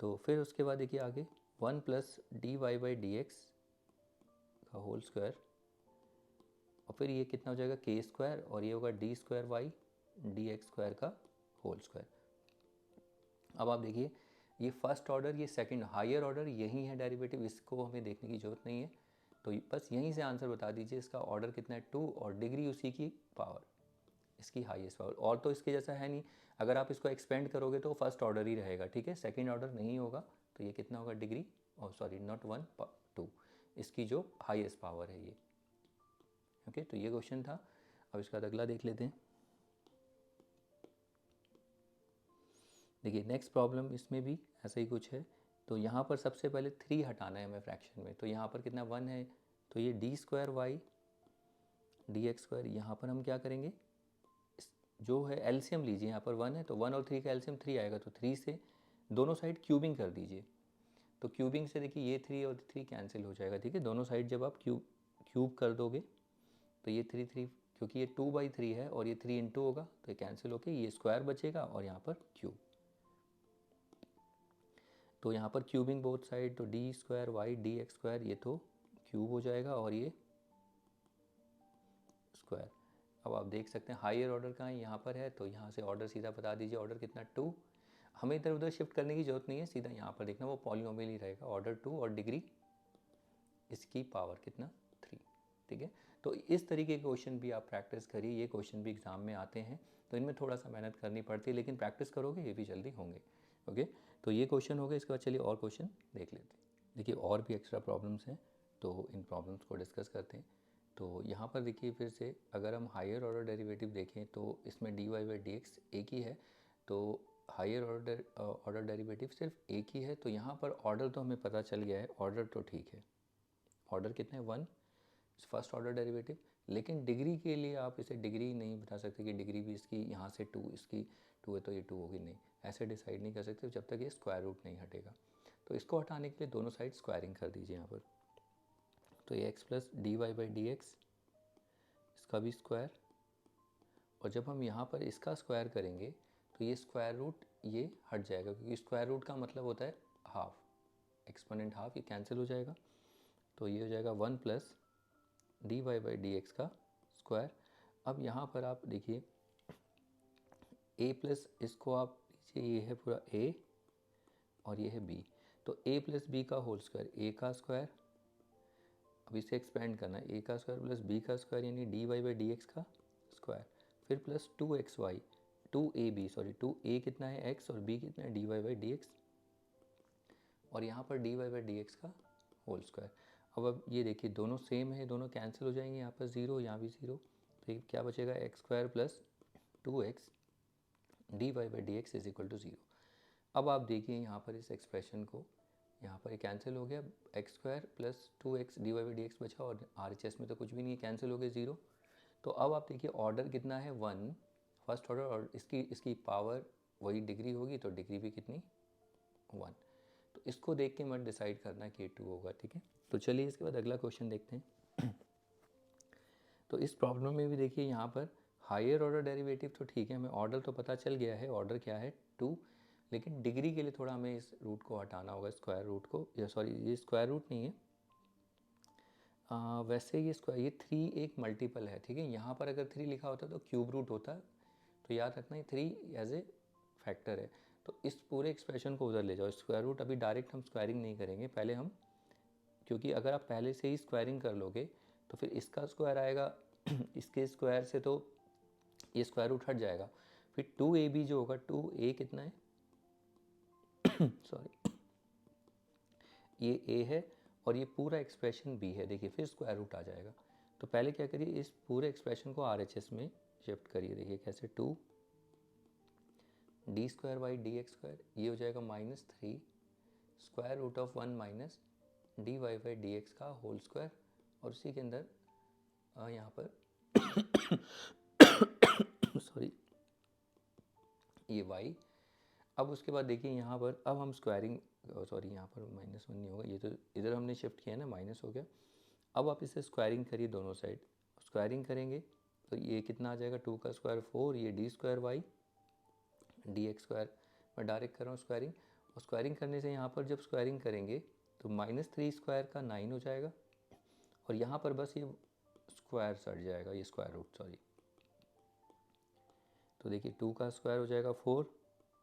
तो फिर उसके बाद देखिए आगे 1 + dy/dx का होल स्क्वायर, और फिर ये कितना हो जाएगा k², और ये होगा d² y/dx² का होल स्क्वायर। अब आप देखिए ये फर्स्ट ऑर्डर, ये सेकंड, हायर ऑर्डर यही है डेरिवेटिव, इसको हमें देखने की ज़रूरत नहीं है, तो बस यहीं से आंसर बता दीजिए इसका ऑर्डर कितना है 2, और डिग्री उसी की पावर, इसकी हाईएस्ट पावर, और तो इसके जैसा है नहीं। अगर आप इसको एक्सपेंड करोगे तो फर्स्ट ऑर्डर ही रहेगा, ठीक है, सेकंड ऑर्डर नहीं होगा, तो ये कितना होगा डिग्री, और सॉरी नॉट 1 2, इसकी जो हाईएस्ट पावर है ये, ओके। तो ये क्वेश्चन था। अब इसका अगला देख लेते हैं। देखिए नेक्स्ट प्रॉब्लम, इसमें भी ऐसा ही कुछ है, तो यहाँ पर सबसे पहले 3 हटाना है हमें फ्रैक्शन में, तो यहाँ पर कितना 1 है, तो ये d² y/dx², यहाँ पर हम क्या करेंगे, जो है एलसीएम लीजिए, यहाँ पर 1 है तो 1 और 3 का एलसीएम 3 आएगा, तो 3 से दोनों साइड क्यूबिंग कर दीजिए, तो क्यूबिंग से देखिए ये 3 और 3 कैंसिल हो जाएगा, ठीक है। दोनों साइड जब आप क्यूब कर दोगे तो ये 3 क्योंकि ये 2/3 है और ये 3 इंटू होगा, तो ये कैंसिल होके ये स्क्वायर बचेगा, और यहाँ पर क्यूब, तो यहाँ पर क्यूबिंग बोथ साइड, तो d² y/dx² ये तो क्यूब हो जाएगा, और ये स्क्वायर। अब आप देख सकते हैं हायर ऑर्डर कहाँ है, यहाँ पर है, तो यहाँ से ऑर्डर सीधा बता दीजिए, ऑर्डर कितना 2, हमें इधर उधर शिफ्ट करने की जरूरत नहीं है, सीधा यहाँ पर देखना वो पॉलिनोमियल ही रहेगा, ऑर्डर 2 और डिग्री इसकी पावर कितना 3, ठीक है। तो इस तरीके के क्वेश्चन भी आप प्रैक्टिस करिए, ये क्वेश्चन भी एग्ज़ाम में आते हैं, तो इनमें थोड़ा सा मेहनत करनी पड़ती है, लेकिन प्रैक्टिस करोगे ये भी जल्दी होंगे। ओके, तो ये क्वेश्चन हो गए। इसके बाद चलिए और क्वेश्चन देख लेते हैं। देखिए और भी एक्स्ट्रा प्रॉब्लम्स हैं, तो इन प्रॉब्लम्स को डिस्कस करते हैं। तो यहाँ पर देखिए फिर से अगर हम हायर ऑर्डर डेरिवेटिव देखें तो इसमें dy बाई डी एक्स एक ही है, तो हायर ऑर्डर डेरिवेटिव सिर्फ एक ही है। तो यहाँ पर ऑर्डर तो हमें पता चल गया है, ऑर्डर तो ठीक है। ऑर्डर कितने हैं, 1 फर्स्ट ऑर्डर डेरिवेटिव। लेकिन डिग्री के लिए आप इसे डिग्री नहीं बता सकते कि डिग्री भी इसकी यहाँ से 2, इसकी 2 है तो ये 2 होगी, नहीं, ऐसे डिसाइड नहीं कर सकते जब तक ये स्क्वायर रूट नहीं हटेगा। तो इसको हटाने के लिए दोनों साइड स्क्वायरिंग कर दीजिए यहाँ पर। तो ये x plus d y by d x, इसका भी स्क्वायर, और जब हम यहाँ पर इसका स्क्वायर करेंगे तो ये स्क्वायर रूट ये हट जाएगा, क्योंकि स्क्वायर रूट का मतलब होता है हाफ, एक्सपोनेंट हाफ, ये कैंसिल हो जाएगा। तो ये हो जाएगा 1 plus d y by d x का स्क्वायर। अब यहाँ पर आप देखिए a प्लस, इसको आप लीजिए, ये है पूरा a और ये है b, तो a प्लस बी का होल स्क्वायर, a का स्क्वायर, अब इसे एक्सपेंड करना है, a का स्क्वायर प्लस b का स्क्वायर यानी d y by d x का स्क्वायर, फिर plus 2xy, 2ab sorry 2a कितना है x और b कितना है d y by d x, और यहाँ पर d y by d x का होल स्क्वायर। अब ये देखिए दोनों सेम है, दोनों कैंसिल हो जाएंगे, यहाँ पर 0 यहाँ भी 0, तो ये क्या बचेगा, x square plus 2x d y by d x is equal to 0। अब आप देखिए यहाँ पर इस एक्सप्रेशन को, यहाँ पर ये कैंसिल हो गया, x square plus 2x d y by d x बचा, और RHS में तो कुछ भी नहीं है, कैंसिल हो गया 0। तो अब आप देखिए ऑर्डर कितना है 1 फर्स्ट ऑर्डर, और इसकी पावर वही डिग्री होगी, तो डिग्री भी कितनी 1। तो इसको देख के मत डिसाइड करना कि 2 होगा, ठीक है। तो चलिए इसके बाद अगला क्वेश्चन देखते हैं। तो इस प्रॉब्लम में भी देखिए यहाँ पर हायर ऑर्डर डेरिवेटिव तो ठीक है, हमें ऑर्डर तो पता चल गया है, ऑर्डर क्या है 2, लेकिन डिग्री के लिए थोड़ा हमें इस रूट को हटाना होगा, स्क्वायर रूट को, या सॉरी ये स्क्वायर रूट नहीं है, वैसे ये स्क्वायर, ये 3 एक मल्टीपल है, ठीक है। यहाँ पर अगर 3 लिखा होता तो क्यूब रूट होता, तो याद रखना ये 3 एज ए फैक्टर है। तो इस पूरे एक्सप्रेशन को उधर ले जाओ, स्क्वायर रूट अभी डायरेक्ट हम स्क्वायरिंग नहीं करेंगे, पहले हम, क्योंकि अगर आप पहले से ही स्क्वायरिंग कर लोगे तो फिर इसका स्क्वायर आएगा इसके स्क्वायर से, तो ये स्क्वायर रूट हट जाएगा। फिर 2ab जो होगा, 2a कितना है सॉरी ये a है, और ये पूरा एक्सप्रेशन b है, देखिए फिर स्क्वायर रूट आ जाएगा। तो पहले क्या करिए, इस पूरे एक्सप्रेशन को RHS में शिफ्ट करिए, देखिए कैसे, 2 d square by d x square, ये हो जाएगा -3 square root of 1 minus d y by d x का होल स्क्वायर, और उसी के अंदर यहाँ पर सॉरी ये y। अब उसके बाद देखिए यहाँ पर अब हम स्क्वायरिंग, सॉरी यहाँ पर -1 नहीं होगा, ये तो इधर हमने शिफ्ट किया ना, माइनस हो गया। अब आप इसे स्क्वायरिंग करिए दोनों साइड, स्क्वायरिंग करेंगे तो ये कितना आ जाएगा, 2 का स्क्वायर 4, ये d square y d x square, मैं डायरेक्ट कर रहा हूँ स्क्वायरिंग, और स्क्वायरिंग करने से यहाँ पर जब स्क्वायरिंग करेंगे तो -3 स्क्वायर का 9 हो जाएगा, और यहाँ पर बस ये स्क्वायर सट जाएगा, ये स्क्वायर रूट सॉरी। तो देखिए 2 का स्क्वायर हो जाएगा 4,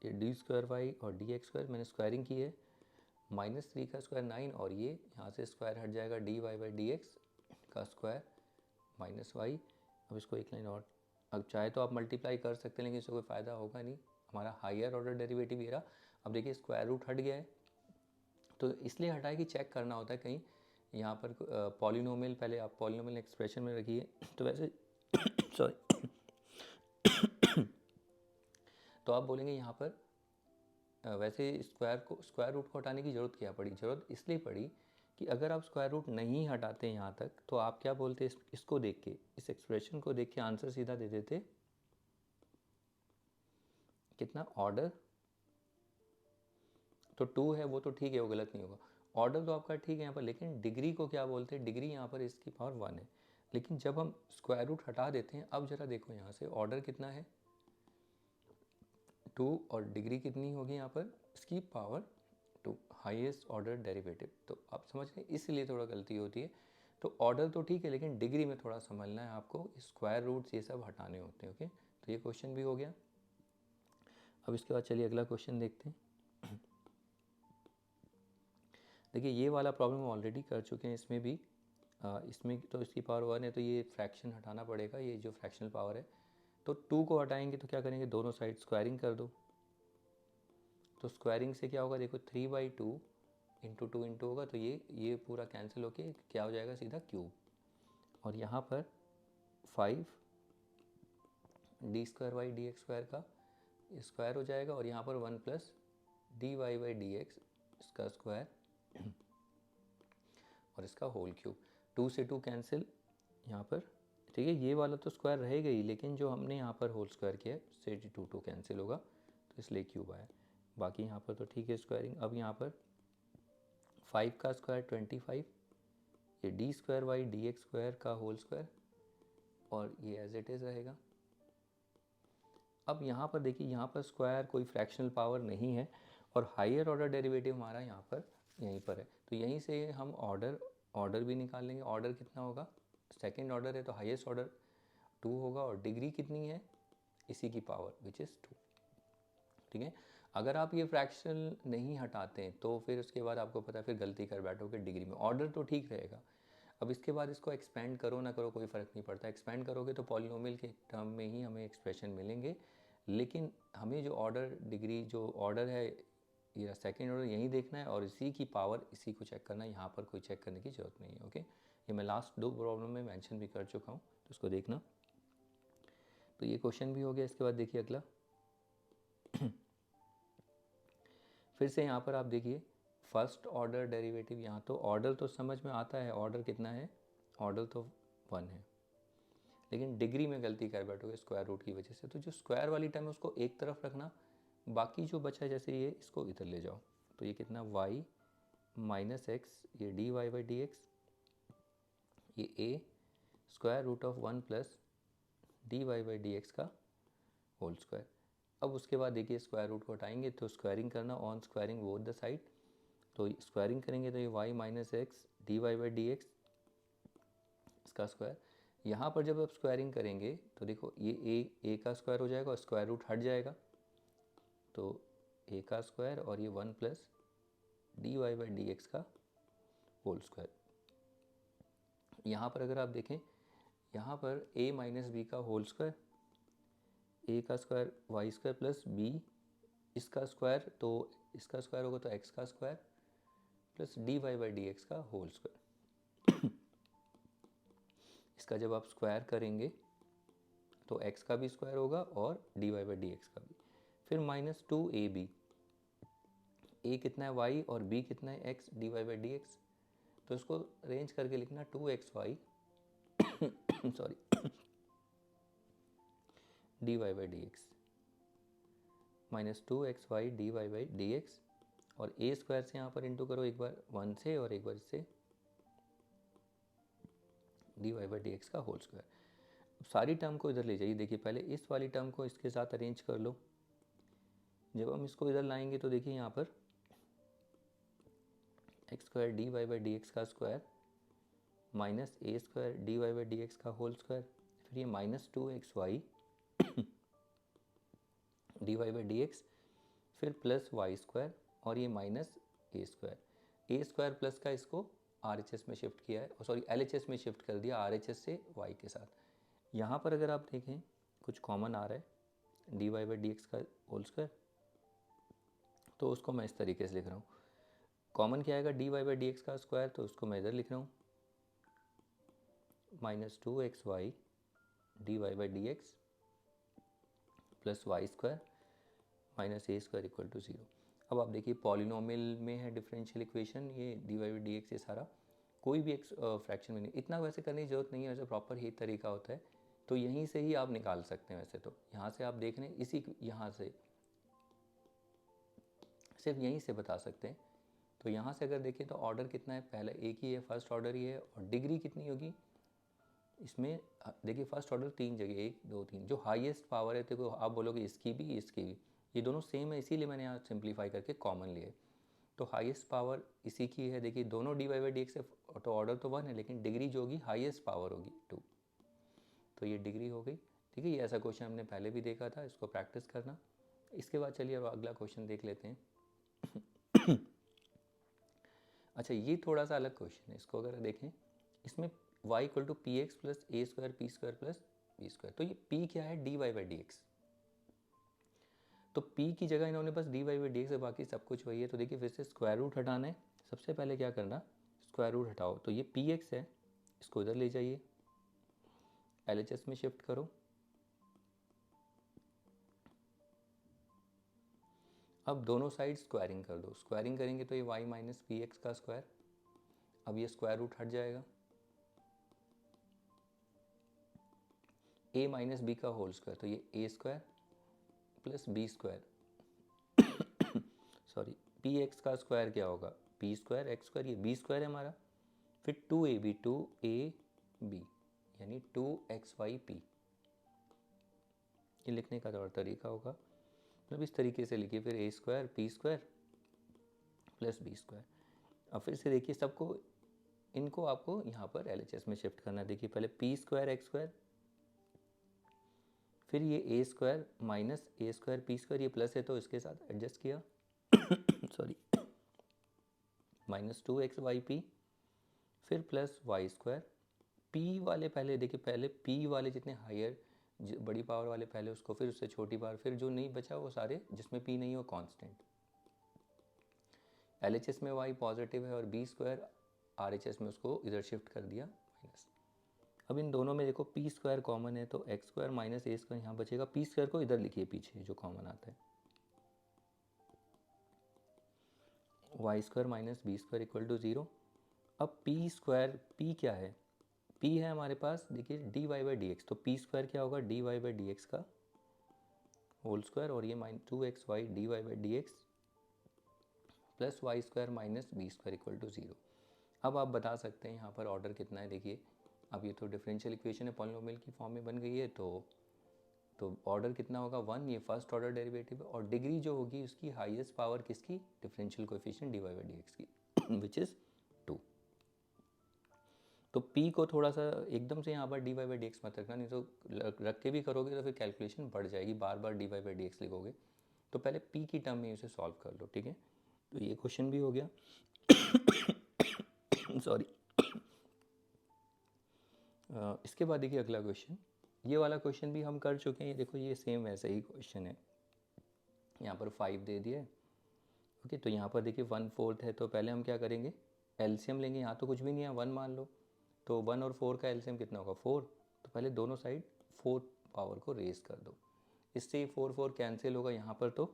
ये डी स्क्वायर वाई और डी एक्स स्क्वायर मैंने स्क्वायरिंग की है, -3 का स्क्वायर 9, और ये यहाँ से स्क्वायर हट जाएगा d y by d x का स्क्वायर माइनस वाई। अब इसको एक लाइन और, अब चाहे तो आप मल्टीप्लाई कर सकते हैं, लेकिन इससे कोई फ़ायदा होगा नहीं, हमारा हायर ऑर्डर डेरिवेटिव ये रहा। अब देखिए स्क्वायर रूट हट गया है, तो इसलिए हटा है कि चेक करना होता है कहीं यहाँ पर पॉलिनोमियल, पहले आप पॉलिनोमियल एक्सप्रेशन में रखिए, तो वैसे सॉरी तो आप बोलेंगे यहाँ पर वैसे स्क्वायर रूट को हटाने की ज़रूरत क्या पड़ी, ज़रूरत इसलिए पड़ी कि अगर आप स्क्वायर रूट नहीं हटाते यहाँ तक, तो आप क्या बोलते, इसको देख के, इस एक्सप्रेशन को देख के आंसर सीधा दे देते, कितना ऑर्डर, तो 2 है वो तो ठीक है, वो गलत नहीं होगा, ऑर्डर तो आपका ठीक है यहाँ पर, लेकिन डिग्री को क्या बोलते हैं, डिग्री यहाँ पर इसकी पावर 1 है। लेकिन जब हम स्क्वायर रूट हटा देते हैं, अब जरा देखो यहाँ से ऑर्डर कितना है 2, और डिग्री कितनी होगी यहाँ पर, इसकी पावर 2, हाईएस्ट ऑर्डर डेरिवेटिव। तो आप समझ रहे हैं, इसलिए थोड़ा गलती होती है। तो ऑर्डर तो ठीक है, लेकिन डिग्री में थोड़ा समझना है आपको, स्क्वायर रूट्स ये सब हटाने होते हैं। ओके, तो ये क्वेश्चन भी हो गया। अब इसके बाद चलिए अगला क्वेश्चन देखते हैं। देखिए ये वाला प्रॉब्लम हम ऑलरेडी कर चुके हैं, इसमें भी इसमें तो इसकी पावर 1 है, तो ये फ्रैक्शन हटाना पड़ेगा, ये जो फ्रैक्शनल पावर है। तो 2 को हटाएंगे तो क्या करेंगे, दोनों साइड स्क्वायरिंग कर दो। तो स्क्वायरिंग से क्या होगा, देखो 3/2 इंटू 2 इंटू होगा, तो ये पूरा कैंसिल होके क्या हो जाएगा, सीधा क्यूब। और यहाँ पर 5 d² का स्क्वायर हो जाएगा, और यहाँ पर 1 प्लस dy/dx इसका स्क्वायर और इसका होल क्यूब। 2 से 2 कैंसिल यहाँ पर, ठीक है। ये वाला तो स्क्वायर रहेगा ही, लेकिन जो हमने यहाँ पर होल स्क्वायर किया है उससे 2 कैंसिल होगा, तो इसलिए क्यूब आया। बाकी यहाँ पर तो ठीक है स्क्वायरिंग। अब यहाँ पर 5 का स्क्वायर 25, ये d²/dx² का होल स्क्वायर, और ये एज इट इज़ रहेगा। अब यहाँ पर देखिए, यहाँ पर स्क्वायर कोई फ्रैक्शनल पावर नहीं है, और हायर ऑर्डर डेरिवेटिव हमारा यहाँ पर यहीं पर है, तो यहीं से हम ऑर्डर भी निकाल लेंगे। ऑर्डर कितना होगा, सेकंड ऑर्डर है तो हाईएस्ट ऑर्डर 2 होगा, और डिग्री कितनी है, इसी की पावर विच इज़ 2, ठीक है। अगर आप ये फ्रैक्शन नहीं हटाते हैं तो फिर उसके बाद आपको पता है फिर गलती कर बैठोगे डिग्री में। ऑर्डर तो ठीक रहेगा। अब इसके बाद इसको एक्सपेंड करो ना करो कोई फ़र्क नहीं पड़ता, एक्सपेंड करोगे तो पॉलिनोमियल के टर्म में ही हमें एक्सप्रेशन मिलेंगे, लेकिन हमें जो ऑर्डर डिग्री जो ऑर्डर है ये सेकेंड ऑर्डर यही देखना है, और इसी की पावर इसी को चेक करना है, यहाँ पर कोई चेक करने की ज़रूरत नहीं है। ओके, ये मैं लास्ट 2 प्रॉब्लम में मेंशन भी कर चुका हूँ, तो उसको देखना। तो ये क्वेश्चन भी हो गया। इसके बाद देखिए अगला फिर से यहाँ पर आप देखिए फर्स्ट ऑर्डर डेरिवेटिव, यहाँ तो ऑर्डर तो समझ में आता है, ऑर्डर कितना है, ऑर्डर तो 1 है, लेकिन डिग्री में गलती कर बैठोगे स्क्वायर रूट की वजह से। तो जो स्क्वायर वाली टर्म है उसको एक तरफ रखना, बाकी जो बचा है जैसे ये इसको इधर ले जाओ, तो ये कितना y माइनस एक्स, ये dy/dx, ये a square root of 1 plus dy/dx का होल स्क्वायर। अब उसके बाद देखिए स्क्वायर रूट को हटाएंगे तो स्क्वायरिंग करना, on squaring both the side, तो स्क्वायरिंग करेंगे तो ये y माइनस एक्स dy/dx इसका स्क्वायर। यहाँ पर जब आप स्क्वायरिंग करेंगे तो देखो ये a का स्क्वायर हो जाएगा और स्क्वायर रूट हट जाएगा, तो a का स्क्वायर और ये 1 प्लस dy/dx का होल स्क्वायर। यहाँ पर अगर आप देखें, यहाँ पर a माइनस बी का होल स्क्वायर, a का स्क्वायर y² प्लस b इसका स्क्वायर, तो इसका स्क्वायर होगा तो x का स्क्वायर प्लस dy/dx का होल स्क्वायर। इसका जब आप स्क्वायर करेंगे तो x का भी स्क्वायर होगा और dy/dx का भी, फिर माइनस 2ab, a कितना है y और b कितना है x dy/dx, तो इसको अरेंज करके लिखना 2xy sorry dy/dx minus 2xy dy/dx, और a स्क्वायर से यहाँ पर इंटू करो, एक बार 1 से और एक बार इससे dy/dx का होल स्क्वायर। अब सारी टर्म को इधर ले जाइए, देखिए पहले इस वाली टर्म को इसके साथ अरेंज कर लो। जब हम इसको इधर लाएंगे तो देखिए यहाँ पर x² dy/dx का स्क्वायर माइनस a² dy/dx का होल स्क्वायर, फिर ये माइनस 2xy dy/dx, फिर प्लस y² और ये माइनस a² प्लस का इसको RHS में शिफ्ट किया है, सॉरी LHS में शिफ्ट कर दिया, RHS से y के साथ। यहाँ पर अगर आप देखें कुछ कॉमन आ रहा है dy/dx का होल स्क्वायर, तो उसको मैं इस तरीके से लिख रहा हूँ। कॉमन क्या आएगा, dy/dx का स्क्वायर, तो उसको मैं इधर लिख रहा हूँ minus 2xy dy/dx plus y² minus a² equal to 0। अब आप देखिए पॉलिनोमियल में है डिफरेंशियल इक्वेशन, ये dy/dx ये सारा कोई भी एक फ्रैक्शन में नहीं, इतना वैसे करने की ज़रूरत नहीं है, वैसे प्रॉपर ही तरीका होता है, तो यहीं से ही आप निकाल सकते हैं। वैसे तो यहाँ से आप देख रहे हैं, इसी यहाँ से सिर्फ यहीं से बता सकते हैं। तो यहाँ से अगर देखें तो ऑर्डर कितना है, पहला एक ही है, फर्स्ट ऑर्डर ही है, और डिग्री कितनी होगी इसमें, देखिए फर्स्ट ऑर्डर 3 जगह 1 2 3, जो हाईएस्ट पावर है देखो आप बोलोगे इसकी भी ये दोनों सेम है, इसीलिए मैंने यहाँ सिंप्लीफाई करके कॉमन लिए। तो हाईएस्ट पावर इसी की है, देखिए दोनों dy/dx से, तो ऑर्डर तो 1 है लेकिन डिग्री जो होगी हाईएस्ट पावर होगी 2, तो ये डिग्री हो गई। ठीक है, ये ऐसा क्वेश्चन हमने पहले भी देखा था, इसको प्रैक्टिस करना। इसके बाद चलिए अब अगला क्वेश्चन देख लेते हैं। अच्छा, ये थोड़ा सा अलग क्वेश्चन है, इसको अगर देखें, इसमें y equal to p x plus a square p square plus b square. तो ये p क्या है, dy बाई डी एक्स। तो p की जगह इन्होंने बस dy बाई डी एक्स है, बाकी सब कुछ वही है। तो देखिए फिर से स्क्वायर रूट हटाना है, सबसे पहले क्या करना, स्क्वायर रूट हटाओ। तो ये पी एक्स है, इसको इधर ले जाइए, LHS में शिफ्ट करो। अब दोनों साइड स्क्वायरिंग कर दो, स्क्वायरिंग करेंगे तो ये y माइनस पी एक्स का स्क्वायर, अब ये स्क्वायर रूट हट जाएगा, a माइनस बी का होल स्क्वायर, तो ये a square plus b square sorry p x का स्क्वायर क्या होगा, पी स्क्वायर एक्स स्क्वायर, ये बी स्क्वायर है हमारा, फिर 2ab 2ab यानी 2xyp। ये लिखने का और तरीका होगा, मतलब इस तरीके से लिखिए, फिर a square p square plus b square. अब फिर से देखिए सबको, इनको आपको यहाँ पर LHS में शिफ्ट करना है। देखिए पहले पी स्क्वायर एक्स स्क्वायर, फिर ये ए स्क्वायर माइनस ए स्क्वायर पी स्क्वायर, ये प्लस है तो इसके साथ एडजस्ट किया सॉरी माइनस 2xyp, फिर प्लस वाई स्क्वायर। पी वाले पहले देखिए, पहले पी वाले जितने हायर बड़ी पावर वाले पहले उसको, फिर उससे छोटी पावर, फिर जो नहीं बचा वो सारे जिसमें पी नहीं हो कांस्टेंट। LHS में y पॉजिटिव है और बी स्क्वायर RHS में उसको इधर शिफ्ट कर दिया माइनस। अब इन दोनों में देखो पी स्क्वायर कॉमन है तो एक्स स्क्वायर माइनस ए स्क्वायर यहाँ बचेगा, पी स्क्वायर को इधर लिखिए पीछे जो कॉमन आता है, y square minus b square equal to 0। अब पी स्क्वायर, पी क्या है, पी है हमारे पास देखिए d y by d x, तो पी स्क्वायर क्या होगा, d y by d x का होल स्क्वायर, और ये -2xy d y by d x plus y square minus b square equal to 0। अब आप बता सकते हैं यहाँ पर ऑर्डर कितना है। देखिए अब ये तो डिफरेंशियल इक्वेशन है, पॉलिनोमियल की फॉर्म में बन गई है, तो ऑर्डर कितना होगा 1, ये फर्स्ट ऑर्डर डेरिवेटिव है, और डिग्री जो होगी उसकी हाईएस्ट पावर किसकी, differential coefficient d y by d x की विच इज़ 2। तो p को थोड़ा सा एकदम से यहाँ पर d y by d x मत रखना, नहीं तो रख के भी करोगे तो फिर कैलकुलेशन बढ़ जाएगी, बार बार d y by d x लिखोगे। तो पहले p की टर्म में इसे सॉल्व कर लो, ठीक है। तो ये क्वेश्चन भी हो गया सॉरी इसके बाद देखिए अगला क्वेश्चन, ये वाला क्वेश्चन भी हम कर चुके हैं। ये देखो ये सेम वैसे ही क्वेश्चन है, यहाँ पर 5 दे दिया है, ओके। तो यहाँ पर देखिए 1/4 है, तो पहले हम क्या करेंगे, एलसीएम लेंगे। यहाँ तो कुछ भी नहीं है, 1 मान लो, तो 1 और 4 का एलसीएम कितना होगा 4। तो पहले दोनों साइड 4 पावर को रेज कर दो, इससे 4 4 कैंसिल होगा यहाँ पर, तो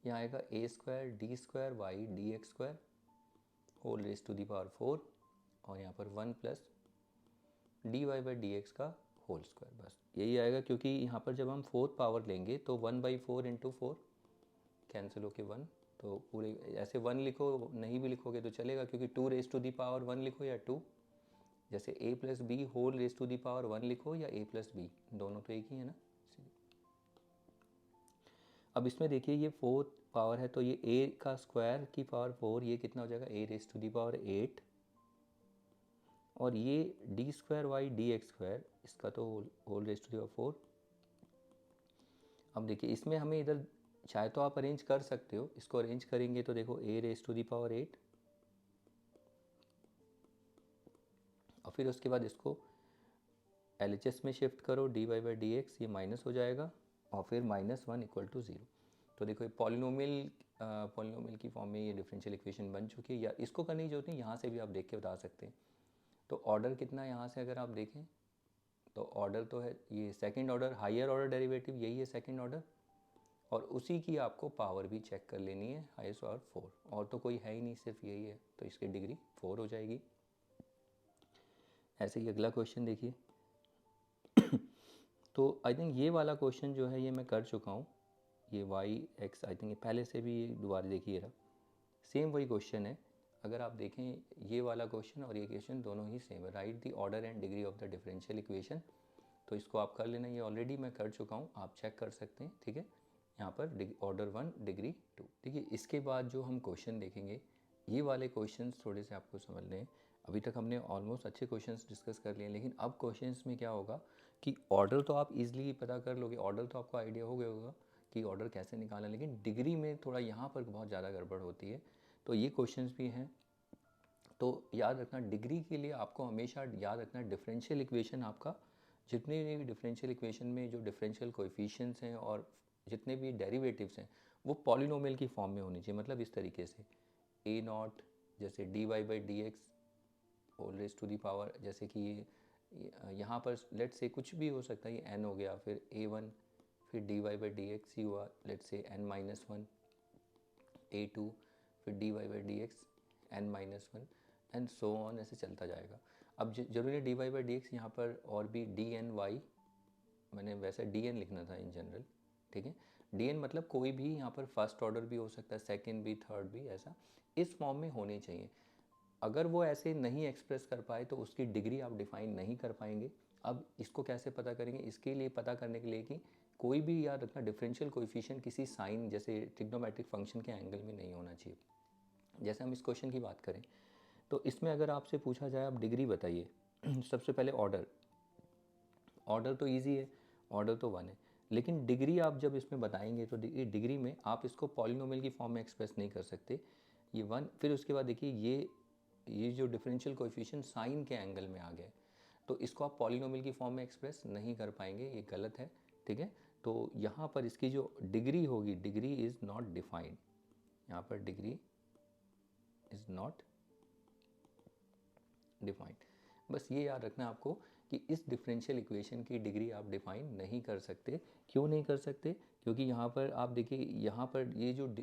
यहाँ आएगा a square d square y d x square whole raise to the power 4, और यहाँ पर 1 plus d y by d x का होल स्क्वायर, बस यही आएगा। क्योंकि यहाँ पर जब हम 4th पावर लेंगे तो 1/4 इंटू 4 कैंसिल होके 1, तो पूरे ऐसे 1 लिखो, नहीं भी लिखोगे तो चलेगा, क्योंकि 2 रेज टू दी पावर 1 लिखो या 2, जैसे a plus b whole raise to the power 1 लिखो या a प्लस बी, दोनों तो एक ही है ना। अब इसमें देखिए ये 4th पावर है, तो ये a का स्क्वायर की पावर 4, ये कितना हो जाएगा a raise to the power 8, और ये d square y d x square, इसका तो whole raise to the power 4। अब देखिए इसमें हमें इधर चाहे तो आप अरेंज कर सकते हो, इसको अरेंज करेंगे तो देखो a raise to the power 8, और फिर उसके बाद इसको LHS में शिफ्ट करो, d y by d x, ये माइनस हो जाएगा, और फिर -1 इक्वल टू 0। तो देखो ये पॉलिनोमियल की फॉर्म में ये डिफरेंशियल इक्वेशन बन चुकी है, या इसको करने की जरूरत नहीं, यहाँ से भी आप देख के बता सकते हैं। तो ऑर्डर कितना है यहाँ से अगर आप देखें, तो ऑर्डर तो है ये second order, higher order derivative यही है सेकंड ऑर्डर, और उसी की आपको पावर भी चेक कर लेनी है, हाईएस्ट पावर 4, और तो कोई है ही नहीं, सिर्फ यही है, तो इसकी डिग्री 4 हो जाएगी। ऐसे ही अगला क्वेश्चन देखिए तो आई थिंक ये वाला क्वेश्चन जो है ये मैं कर चुका हूँ, ये वाई एक्स आई थिंक ये पहले से भी दोबारा देखिए रहा, सेम वही क्वेश्चन है। अगर आप देखें ये वाला क्वेश्चन और ये क्वेश्चन दोनों ही सेम है, right the order and degree of the differential equation. तो इसको आप कर लेना, ये ऑलरेडी मैं कर चुका हूँ, आप चेक कर सकते हैं, ठीक है। यहाँ पर ऑर्डर 1 डिग्री 2। देखिए इसके बाद जो हम क्वेश्चन देखेंगे, ये वाले क्वेश्चंस थोड़े से आपको समझने हैं। अभी तक हमने ऑलमोस्ट अच्छे क्वेश्चंस डिस्कस कर लिए, लेकिन अब क्वेश्चंस में क्या होगा कि ऑर्डर तो आप इजीली पता कर लोगे, ऑर्डर तो आपको आइडिया हो गया होगा कि ऑर्डर कैसे निकालना, लेकिन डिग्री में थोड़ा यहाँ पर बहुत ज़्यादा गड़बड़ होती है। तो ये क्वेश्चंस भी हैं, तो याद रखना डिग्री के लिए आपको हमेशा याद रखना डिफरेंशियल इक्वेशन आपका, जितने भी डिफरेंशियल इक्वेशन में जो डिफरेंशियल कोएफिशिएंट्स हैं और जितने भी डेरिवेटिव्स हैं वो पॉलिनोमियल की फॉर्म में होनी चाहिए। मतलब इस तरीके से ए नॉट जैसे d y by d x whole raise to the power, जैसे कि यहाँ पर लेट से कुछ भी हो सकता है, ये एन हो गया, फिर ए वन, फिर d y by d x ही हुआ, let say n minus one, a two, फिर d y by d x n minus one and so on, ऐसे चलता जाएगा। अब जरूरी है d y by d x यहाँ पर और भी डी एन वाई, मैंने वैसे डी एन लिखना था इन जनरल, ठीक है। डी एन मतलब कोई भी यहाँ पर फर्स्ट ऑर्डर भी हो सकता है, सेकंड भी, थर्ड भी, ऐसा इस फॉर्म में होने चाहिए। अगर वो ऐसे नहीं एक्सप्रेस कर पाए तो उसकी डिग्री आप डिफाइन नहीं कर पाएंगे। अब इसको कैसे पता करेंगे, इसके लिए पता करने के लिए कि कोई भी याद रखना डिफरेंशियल कोएफिशिएंट किसी साइन जैसे ट्रिग्नोमेट्रिक फंक्शन के एंगल में नहीं होना चाहिए। जैसे हम इस क्वेश्चन की बात करें तो इसमें अगर आपसे पूछा जाए आप डिग्री बताइए सबसे पहले ऑर्डर तो ईजी है, ऑर्डर तो वन है, लेकिन डिग्री आप जब इसमें बताएंगे तो डिग्री में आप इसको पॉलिनोमियल की फॉर्म में एक्सप्रेस नहीं कर सकते, ये वन। फिर उसके बाद देखिए ये जो डिफरेंशियल कोएफिशिएंट साइन के एंगल में आ गए तो इसको आप पॉलिनोमियल की फॉर्म में एक्सप्रेस नहीं कर पाएंगे, ये गलत है, ठीक है। तो यहाँ पर इसकी जो डिग्री होगी, डिग्री इज़ नॉट डिफाइंड, यहाँ पर डिग्री इज़ नॉट डिफाइंड। बस ये याद रखना आपको कि इस डिफरेंशियल इक्वेशन की डिग्री आप डिफाइन नहीं कर सकते। क्यों नहीं कर सकते, क्योंकि यहाँ पर आप देखिए, यहाँ पर ये जो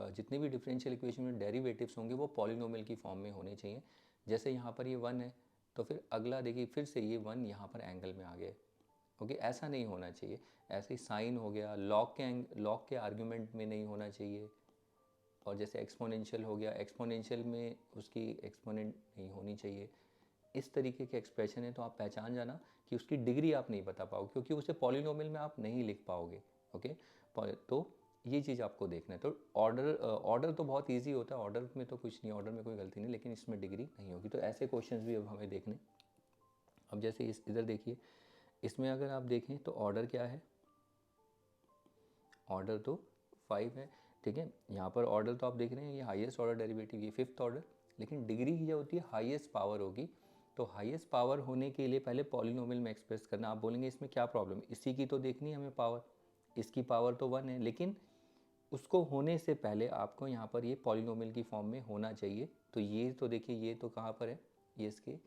जितने भी डिफरेंशियल इक्वेशन में डेरिवेटिव्स होंगे वो पॉलिनोमियल की फॉर्म में होने चाहिए। जैसे यहाँ पर ये वन है तो फिर अगला देखिए फिर से ये वन यहाँ पर एंगल में आ गया, ओके, ऐसा नहीं होना चाहिए। ऐसे ही साइन हो गया, लॉग के आर्ग्यूमेंट में नहीं होना चाहिए। और जैसे एक्सपोनेंशियल हो गया, एक्सपोनेंशियल में उसकी एक्सपोनेंट नहीं होनी चाहिए। इस तरीके के एक्सप्रेशन है तो आप पहचान जाना कि उसकी डिग्री आप नहीं बता पाओगे, क्योंकि उसे पॉलिनोमियल में आप नहीं लिख पाओगे, ओके। तो ये चीज़ आपको देखना है। तो ऑर्डर तो बहुत इजी होता है, ऑर्डर में तो कुछ नहीं, ऑर्डर में कोई गलती नहीं, लेकिन इसमें डिग्री नहीं होगी। तो ऐसे क्वेश्चंस भी अब हमें देखने। अब जैसे इधर देखिए, इसमें अगर आप देखें तो ऑर्डर क्या है, ऑर्डर तो 5 है, ठीक है। यहाँ पर ऑर्डर तो आप देख रहे हैं ये हाईएस्ट ऑर्डर डेरिवेटिव, ये 5th ऑर्डर, लेकिन डिग्री जो होती है हाईएस्ट पावर होगी। तो हाईएस्ट पावर होने के लिए पहले पॉलिनोमियल में एक्सप्रेस करना। आप बोलेंगे इसमें क्या प्रॉब्लम, इसी की तो देखनी है हमें पावर, इसकी पावर तो 1 है, लेकिन उसको होने से पहले आपको यहाँ पर ये पॉलिनोमियल की फॉर्म में होना चाहिए। तो ये तो देखिए, ये तो कहाँ पर है, ये इसके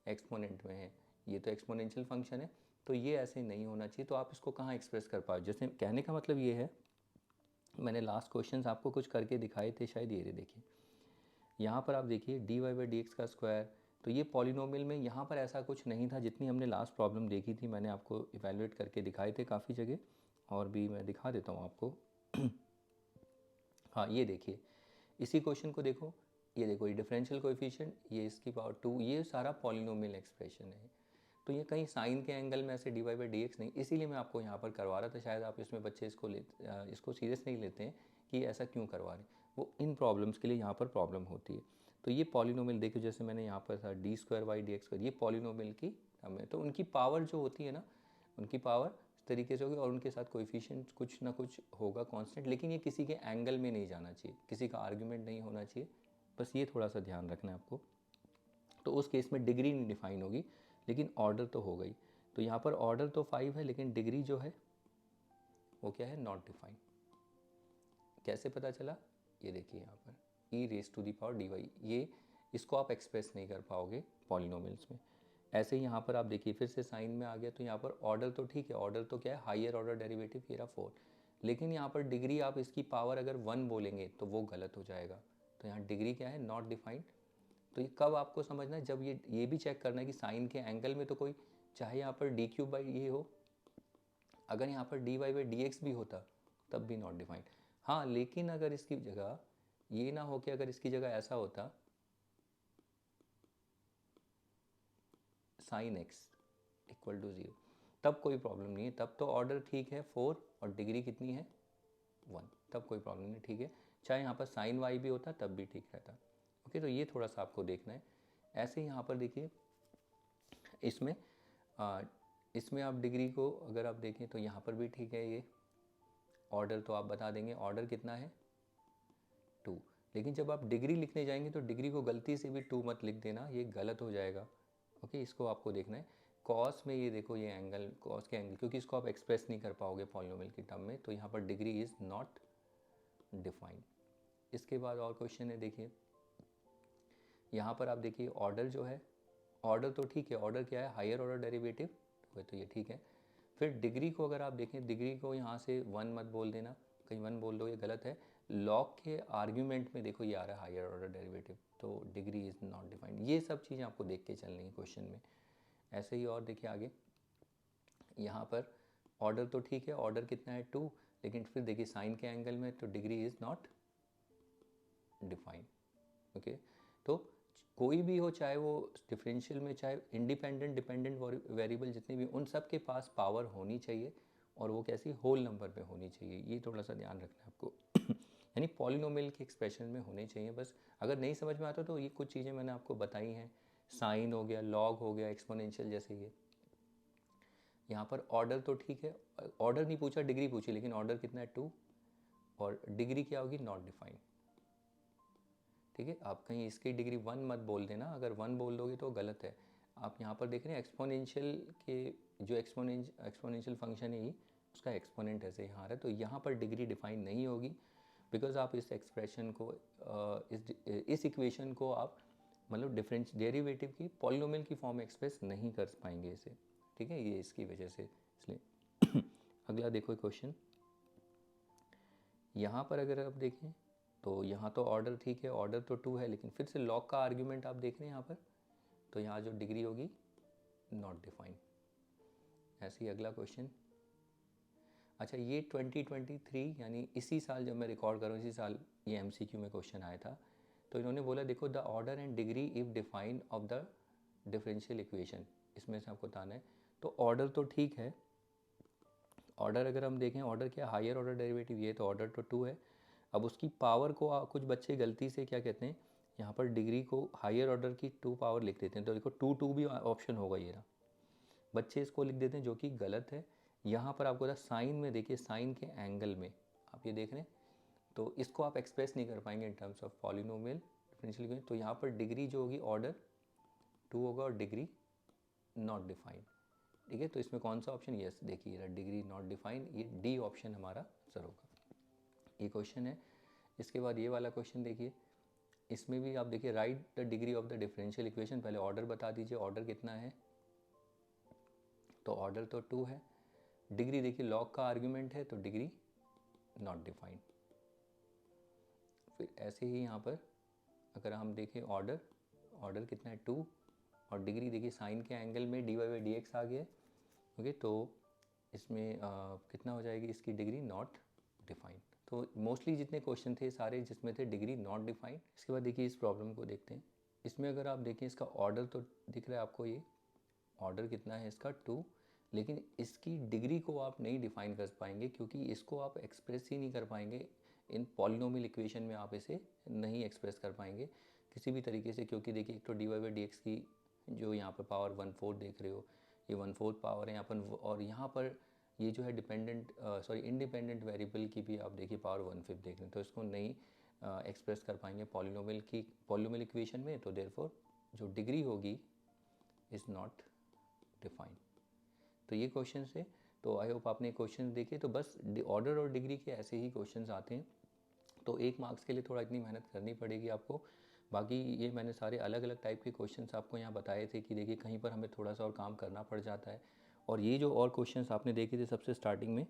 एक्सपोनेंट में है, ये तो एक्सपोनेंशियल फंक्शन है, तो ये ऐसे नहीं होना चाहिए। तो आप इसको कहाँ एक्सप्रेस कर पाओ, जैसे कहने का मतलब ये है, मैंने लास्ट क्वेश्चंस आपको कुछ करके दिखाए थे शायद, ये देखिए यहाँ पर आप देखिए d y by d x का स्क्वायर, तो ये पॉलिनोमियल में यहाँ पर ऐसा कुछ नहीं था। जितनी हमने लास्ट प्रॉब्लम देखी थी मैंने आपको इवेलुएट करके दिखाए थे काफ़ी जगह, और भी मैं दिखा देता हूँ आपको हाँ ये देखिए, इसी क्वेश्चन को देखो, ये देखो ये डिफरेंशियल कोएफिशिएंट, ये इसकी पावर 2, ये सारा पॉलिनोमियल एक्सप्रेशन है। तो ये कहीं साइन के एंगल में ऐसे d y by d x नहीं, इसीलिए मैं आपको यहाँ पर करवा रहा था। शायद आप इसमें बच्चे इसको सीरियस नहीं लेते हैं कि ऐसा क्यों करवा रहे हैं, वो इन प्रॉब्लम्स के लिए यहाँ पर प्रॉब्लम होती है। तो ये पॉलिनोमियल देखो, जैसे मैंने यहाँ पर था d square y d x square, ये पॉलिनोमियल की हमें, तो उनकी पावर जो होती है ना, उनकी पावर इस तरीके से होगी और उनके साथ कोएफिशिएंट कुछ ना कुछ होगा कांस्टेंट, लेकिन ये किसी के एंगल में नहीं जाना चाहिए, किसी का आर्ग्यूमेंट नहीं होना चाहिए। बस ये थोड़ा सा ध्यान रखना है आपको। तो उस केस में डिग्री नहीं डिफाइन होगी, लेकिन ऑर्डर तो हो गई। तो यहाँ पर ऑर्डर तो 5 है, लेकिन डिग्री जो है वो क्या है, नॉट डिफाइंड। कैसे पता चला, ये देखिए यहाँ पर e raise to the power d y, ये इसको आप एक्सप्रेस नहीं कर पाओगे पॉलिनोमियल्स में। ऐसे ही यहाँ पर आप देखिए फिर से साइन में आ गया, तो यहाँ पर ऑर्डर तो ठीक है, ऑर्डर तो क्या है, हायर ऑर्डर डेरिवेटिव, ये रहा 4, लेकिन यहाँ पर डिग्री आप इसकी पावर अगर 1 बोलेंगे तो वो गलत हो जाएगा। तो यहाँ डिग्री क्या है, नॉट डिफाइंड। तो ये कब आपको समझना है, जब ये भी चेक करना है कि साइन के एंगल में तो कोई, चाहे यहाँ पर डी क्यूब बाई ये हो, अगर यहाँ पर d y by d x भी होता तब भी नॉट डिफाइंड। हाँ, लेकिन अगर इसकी जगह ये ना हो कि अगर इसकी जगह ऐसा होता साइन एक्स इक्वल टू 0, तब कोई प्रॉब्लम नहीं है, तब तो ऑर्डर ठीक है 4 और डिग्री कितनी है 1, तब कोई प्रॉब्लम नहीं, ठीक है। चाहे यहाँ पर साइन वाई भी होता तब भी ठीक रहता, ओके। तो ये थोड़ा सा आपको देखना है। ऐसे ही यहाँ पर देखिए इसमें इसमें आप डिग्री को अगर आप देखें तो यहाँ पर भी ठीक है, ये ऑर्डर तो आप बता देंगे, ऑर्डर कितना है 2। लेकिन जब आप डिग्री लिखने जाएंगे तो डिग्री को गलती से भी 2 मत लिख देना, ये गलत हो जाएगा। ओके, इसको आपको देखना है। कॉस में ये देखो, ये एंगल, कॉस के एंगल, क्योंकि इसको आप एक्सप्रेस नहीं कर पाओगे पॉलिनोमियल की टर्म में, तो यहाँ पर डिग्री इज़ नॉट डिफाइंड। इसके बाद और क्वेश्चन है, देखिए यहाँ पर आप देखिए ऑर्डर जो है, ऑर्डर तो ठीक है, ऑर्डर क्या है, हायर ऑर्डर डेरिवेटिव, तो ये ठीक है। फिर डिग्री को अगर आप देखें, डिग्री को यहाँ से 1 मत बोल देना, कहीं 1 बोल दो, ये गलत है। लॉग के आर्ग्यूमेंट में देखो ये आ रहा है हायर ऑर्डर डेरिवेटिव, तो डिग्री इज़ नॉट डिफाइंड। ये सब चीज़ें आपको देख के चलनी है क्वेश्चन में। ऐसे ही और देखिए आगे, यहाँ पर ऑर्डर तो ठीक है, ऑर्डर कितना है 2, लेकिन फिर देखिए साइन के एंगल में, तो degree is not defined. Okay, तो कोई भी हो, चाहे वो डिफरेंशियल में, चाहे इंडिपेंडेंट डिपेंडेंट वेरिएबल जितने भी, उन सब के पास पावर होनी चाहिए, और वो कैसी, होल नंबर पे होनी चाहिए। ये थोड़ा सा ध्यान रखना है आपको यानी पॉलिनोमियल के एक्सप्रेशन में होने चाहिए। बस अगर नहीं समझ में आता तो ये कुछ चीज़ें मैंने आपको बताई हैं, साइन हो गया, लॉग हो गया, एक्सपोनेंशियल जैसे ये। यहाँ पर ऑर्डर तो ठीक है, ऑर्डर नहीं पूछा, डिग्री पूछी, लेकिन ऑर्डर कितना है 2, और डिग्री क्या होगी, नॉट डिफाइंड। ठीक है, आप कहीं इसकी डिग्री 1 मत बोल देना, अगर 1 बोल दोगे तो गलत है। आप यहाँ पर देख रहे हैं एक्सपोनेंशियल के जो एक्सपोनेंशियल फंक्शन है, उसका एक्सपोनेंट ऐसे यहाँ आ रहा है, तो यहाँ पर डिग्री डिफाइन नहीं होगी, बिकॉज आप इस एक्सप्रेशन को इस इक्वेशन को आप मतलब डिफरेंस डेरिवेटिव की पॉलिनोमियल की फॉर्म में एक्सप्रेस नहीं कर पाएंगे इसे। ठीक है, ये इसकी वजह से, इसलिए अगला देखो क्वेश्चन। यहाँ पर अगर आप देखें तो यहाँ तो ऑर्डर ठीक है, ऑर्डर तो 2 है, लेकिन फिर से लॉग का आर्ग्यूमेंट आप देख रहे हैं यहाँ पर, तो यहाँ जो डिग्री होगी नॉट डिफाइंड। ऐसे ही अगला क्वेश्चन। अच्छा, ये 2023 यानी इसी साल जब मैं रिकॉर्ड कर रहा हूँ, इसी साल ये MCQ में क्वेश्चन आया था, तो इन्होंने बोला देखो the order and degree if defined of the differential equation, इसमें से आपको बताना है। तो ऑर्डर तो ठीक है, ऑर्डर अगर हम देखें, ऑर्डर क्या, हायर ऑर्डर डेरिवेटिव, ये तो ऑर्डर तो 2 है। अब उसकी पावर को कुछ बच्चे गलती से क्या कहते हैं, यहाँ पर डिग्री को हायर ऑर्डर की 2 पावर लिख देते हैं, तो देखो 2 भी ऑप्शन होगा, ये रहा, बच्चे इसको लिख देते हैं, जो कि गलत है। यहाँ पर आपको साइन में देखिए, साइन के एंगल में आप ये देख रहे हैं, तो इसको आप एक्सप्रेस नहीं कर पाएंगे in terms of polynomial differential equation, तो यहाँ पर डिग्री जो होगी ऑर्डर 2 होगा, और डिग्री नॉट डिफाइंड। ठीक है, तो इसमें कौन सा ऑप्शन, यस देखिए डिग्री नॉट डिफाइंड, ये डी ऑप्शन हमारा आंसर होगा। ये क्वेश्चन है। इसके बाद ये वाला क्वेश्चन देखिए, इसमें भी आप देखिए right the degree of the differential equation, पहले ऑर्डर बता दीजिए, ऑर्डर कितना है, तो ऑर्डर तो 2 है, डिग्री देखिए लॉग का आर्ग्यूमेंट है, तो डिग्री नॉट डिफाइंड। फिर ऐसे ही यहाँ पर अगर हम देखें ऑर्डर, ऑर्डर कितना है 2, और डिग्री देखिए साइन के एंगल में dy/dx आ गया है। ओके, तो इसमें कितना हो जाएगी, इसकी डिग्री नॉट डिफाइंड। तो मोस्टली जितने क्वेश्चन थे सारे जिसमें थे डिग्री नॉट डिफाइंड। इसके बाद देखिए इस प्रॉब्लम को देखते हैं। इसमें अगर आप देखें, इसका ऑर्डर तो दिख रहा है आपको, ये ऑर्डर कितना है इसका 2, लेकिन इसकी डिग्री को आप नहीं डिफाइन कर पाएंगे, क्योंकि इसको आप एक्सप्रेस ही नहीं कर पाएंगे इन पॉलिनोमियल इक्वेशन में, आप इसे नहीं एक्सप्रेस कर पाएंगे किसी भी तरीके से, क्योंकि देखिए एक तो dy/dx की जो यहाँ पर पावर 1/4 देख रहे हो, ये 1/4 पावर है यहाँ पर, और यहाँ पर ये जो है डिपेंडेंट इंडिपेंडेंट वेरिएबल की भी आप देखिए पावर 1/5 देख रहे हैं, तो इसको नहीं एक्सप्रेस कर पाएंगे पॉलिनोमियल इक्वेशन में, तो देयरफॉर जो डिग्री होगी इज़ नॉट डिफाइंड। तो ये क्वेश्चन है। तो आई होप आपने क्वेश्चन देखे, तो बस ऑर्डर और डिग्री के ऐसे ही क्वेश्चन आते हैं, तो 1 मार्क्स के लिए थोड़ा इतनी मेहनत करनी पड़ेगी आपको। बाकी ये मैंने सारे अलग अलग टाइप के क्वेश्चंस आपको यहाँ बताए थे कि देखिए कहीं पर हमें थोड़ा सा और काम करना पड़ जाता है, और ये जो और क्वेश्चंस आपने देखे थे सबसे स्टार्टिंग में,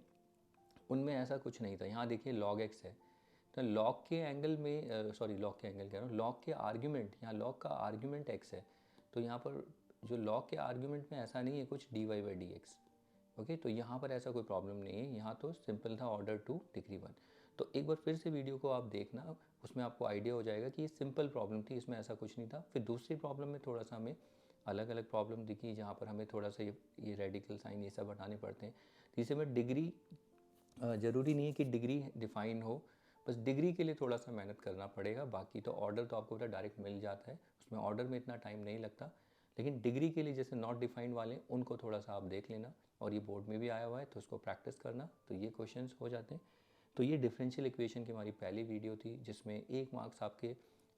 उनमें ऐसा कुछ नहीं था। यहाँ देखिए log x है, तो लॉग के एंगल में लॉग के एंगल कह रहा हूँ, लॉग के आर्ग्यूमेंट, यहाँ लॉग का आर्ग्यूमेंट x है, तो यहाँ पर जो लॉग के आर्ग्यूमेंट में ऐसा नहीं है कुछ dy/dx। ओके, तो यहाँ पर ऐसा कोई प्रॉब्लम नहीं है, यहाँ तो सिंपल था ऑर्डर 2 डिग्री 1। तो एक बार फिर से वीडियो को आप देखना, उसमें आपको आइडिया हो जाएगा कि ये सिंपल प्रॉब्लम थी, इसमें ऐसा कुछ नहीं था। फिर दूसरी प्रॉब्लम में थोड़ा सा हमें अलग अलग प्रॉब्लम दिखी, जहाँ पर हमें थोड़ा सा ये रेडिकल साइन ये सब हटाने पड़ते हैं। तीसरे में डिग्री ज़रूरी नहीं है कि डिग्री डिफाइन हो, बस डिग्री के लिए थोड़ा सा मेहनत करना पड़ेगा। बाकी तो ऑर्डर तो आपको डायरेक्ट मिल जाता है, उसमें ऑर्डर में इतना टाइम नहीं लगता, लेकिन डिग्री के लिए जैसे नॉट डिफाइंड वाले उनको थोड़ा सा आप देख लेना, और ये बोर्ड में भी आया हुआ है तो उसको प्रैक्टिस करना, तो ये क्वेश्चंस हो जाते हैं। तो ये डिफरेंशियल इक्वेशन की हमारी पहली वीडियो थी, जिसमें 1 मार्क्स आपके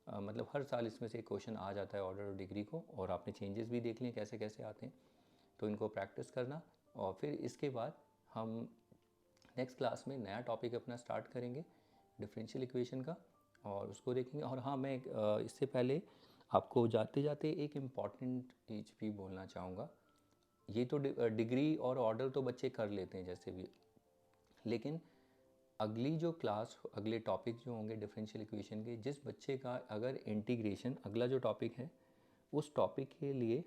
मतलब हर साल इसमें से एक क्वेश्चन आ जाता है ऑर्डर और डिग्री को, और आपने चेंजेस भी देख लिए कैसे कैसे आते हैं, तो इनको प्रैक्टिस करना। और फिर इसके बाद हम नेक्स्ट क्लास में नया टॉपिक अपना स्टार्ट करेंगे डिफरेंशियल इक्वेशन का, और उसको देखेंगे। और हाँ, मैं इससे पहले आपको जाते जाते एक इम्पॉर्टेंट चीज़ भी बोलना चाहूँगा। ये तो डिग्री और ऑर्डर तो बच्चे कर लेते हैं जैसे भी, लेकिन अगली जो क्लास, अगले टॉपिक जो होंगे डिफरेंशियल इक्वेशन के, जिस बच्चे का अगर इंटीग्रेशन अगला जो टॉपिक है, उस टॉपिक के लिए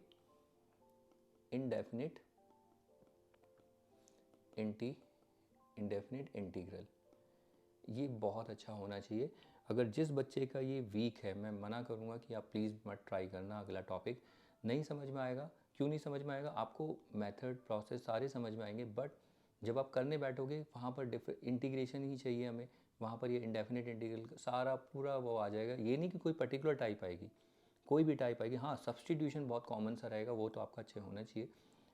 इंडेफिनिट इंटीग्रल ये बहुत अच्छा होना चाहिए। अगर जिस बच्चे का ये वीक है, मैं मना करूँगा कि आप प्लीज़ मत ट्राई करना, अगला टॉपिक नहीं समझ में आएगा। क्यों नहीं समझ में आएगा? आपको मेथड प्रोसेस सारे समझ में आएंगे, बट जब आप करने बैठोगे वहाँ पर इंटीग्रेशन ही चाहिए हमें, वहाँ पर ये इंडेफिनिट इंटीग्रल सारा पूरा वो आ जाएगा। ये नहीं कि कोई पर्टिकुलर टाइप आएगी, कोई भी टाइप आएगी। हाँ, सब्सटीट्यूशन बहुत कॉमन सा रहेगा, वो तो आपका अच्छे होना चाहिए।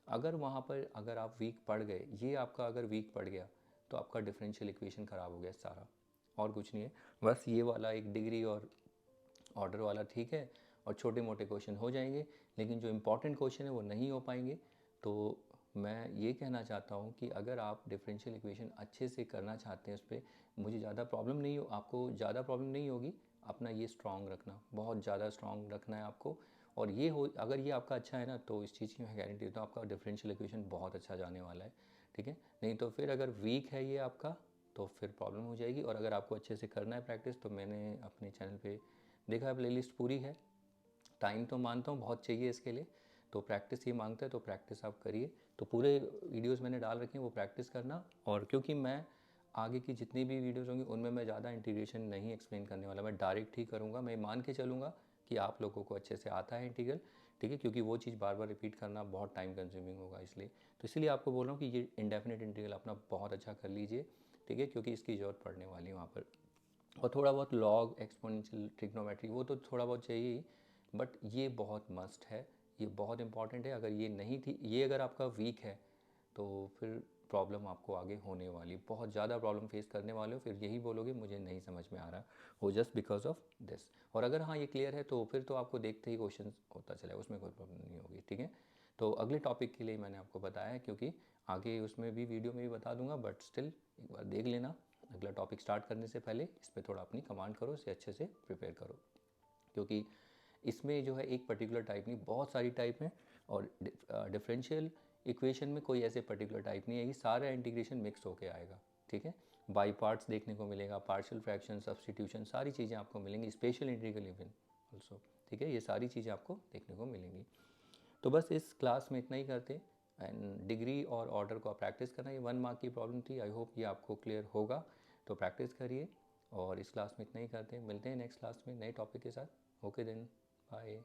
अगर वहाँ पर अगर आप वीक पड़ गए, ये आपका अगर वीक पड़ गया, तो आपका डिफरेंशियल इक्वेशन ख़राब हो गया सारा, और कुछ नहीं है। बस ये वाला एक डिग्री और ऑर्डर वाला ठीक है, और छोटे मोटे क्वेश्चन हो जाएंगे, लेकिन जो इम्पॉर्टेंट क्वेश्चन है वो नहीं हो पाएंगे। तो मैं ये कहना चाहता हूँ कि अगर आप डिफरेंशियल इक्वेशन अच्छे से करना चाहते हैं, उस पर मुझे ज़्यादा प्रॉब्लम नहीं हो, आपको ज़्यादा प्रॉब्लम नहीं होगी। अपना ये स्ट्रॉन्ग रखना, बहुत ज़्यादा स्ट्रॉन्ग रखना है आपको। और ये हो, अगर ये आपका अच्छा है ना, तो इस चीज़ की मैं गारंटी देता हूँ आपका डिफरेंशियल इक्वेशन बहुत अच्छा जाने वाला है, ठीक है। नहीं तो फिर अगर वीक है ये आपका, तो फिर प्रॉब्लम हो जाएगी। और अगर आपको अच्छे से करना है प्रैक्टिस, तो मैंने अपने चैनल पे देखा है प्लेलिस्ट पूरी है। टाइम तो मानता हूँ बहुत चाहिए इसके लिए, तो प्रैक्टिस ये मांगता है, तो प्रैक्टिस आप करिए। तो पूरे वीडियोस मैंने डाल रखे हैं, वो प्रैक्टिस करना। और क्योंकि मैं आगे की जितनी भी वीडियोस होंगी उनमें मैं ज़्यादा इंटीग्रेशन नहीं एक्सप्लेन करने वाला, मैं डायरेक्ट ही करूँगा। मैं मान के चलूँगा कि आप लोगों को अच्छे से आता है इंटीग्रल, ठीक है, क्योंकि वो चीज़ बार बार रिपीट करना बहुत टाइम कंज्यूमिंग होगा, इसलिए तो इसलिए आपको बोल रहा हूँ कि ये इंडेफिनिट इंटीग्रल अपना बहुत अच्छा कर लीजिए, ठीक है, क्योंकि इसकी ज़रूरत पड़ने वाली है वहाँ पर। और थोड़ा बहुत लॉग, एक्सपोनेंशियल, ट्रिग्नोमेट्री, वो तो थोड़ा बहुत चाहिए ही, बट ये बहुत मस्ट है, ये बहुत इंपॉर्टेंट है। अगर ये नहीं थी, ये अगर आपका वीक है, तो फिर प्रॉब्लम आपको आगे होने वाली, बहुत ज़्यादा प्रॉब्लम फेस करने वाले हो। फिर यही बोलोगे मुझे नहीं समझ में आ रहा, वो जस्ट बिकॉज ऑफ दिस। और अगर हाँ ये क्लियर है, तो फिर तो आपको देखते ही क्वेश्चन होता चलेगा, उसमें कोई प्रॉब्लम नहीं होगी, ठीक है। तो अगले टॉपिक के लिए मैंने आपको बताया है, क्योंकि आगे उसमें भी वीडियो में भी बता दूंगा, बट स्टिल एक बार देख लेना। अगला टॉपिक स्टार्ट करने से पहले इस पर थोड़ा अपनी कमांड करो, इसे अच्छे से प्रिपेयर करो, क्योंकि इसमें जो है एक पर्टिकुलर टाइप नहीं, बहुत सारी टाइप हैं। और डिफरेंशियल इक्वेशन में कोई ऐसे पर्टिकुलर टाइप नहीं है, ये सारा इंटीग्रेशन मिक्स होके आएगा, ठीक है। बाई पार्ट्स देखने को मिलेगा, पार्शियल फ्रैक्शन, सब्सटीट्यूशन, सारी चीज़ें आपको मिलेंगी, स्पेशल इंटीग्रल इवन ऑल्सो, ठीक है। ये सारी चीज़ें आपको देखने को मिलेंगी। तो बस इस क्लास में इतना ही करते, एंड डिग्री और ऑर्डर को आप प्रैक्टिस करना। ये 1 मार्क की प्रॉब्लम थी, आई होप ये आपको क्लियर होगा, तो प्रैक्टिस करिए। और इस क्लास में इतना ही करते हैं, मिलते हैं नेक्स्ट क्लास में नए टॉपिक के साथ। Okay then, bye.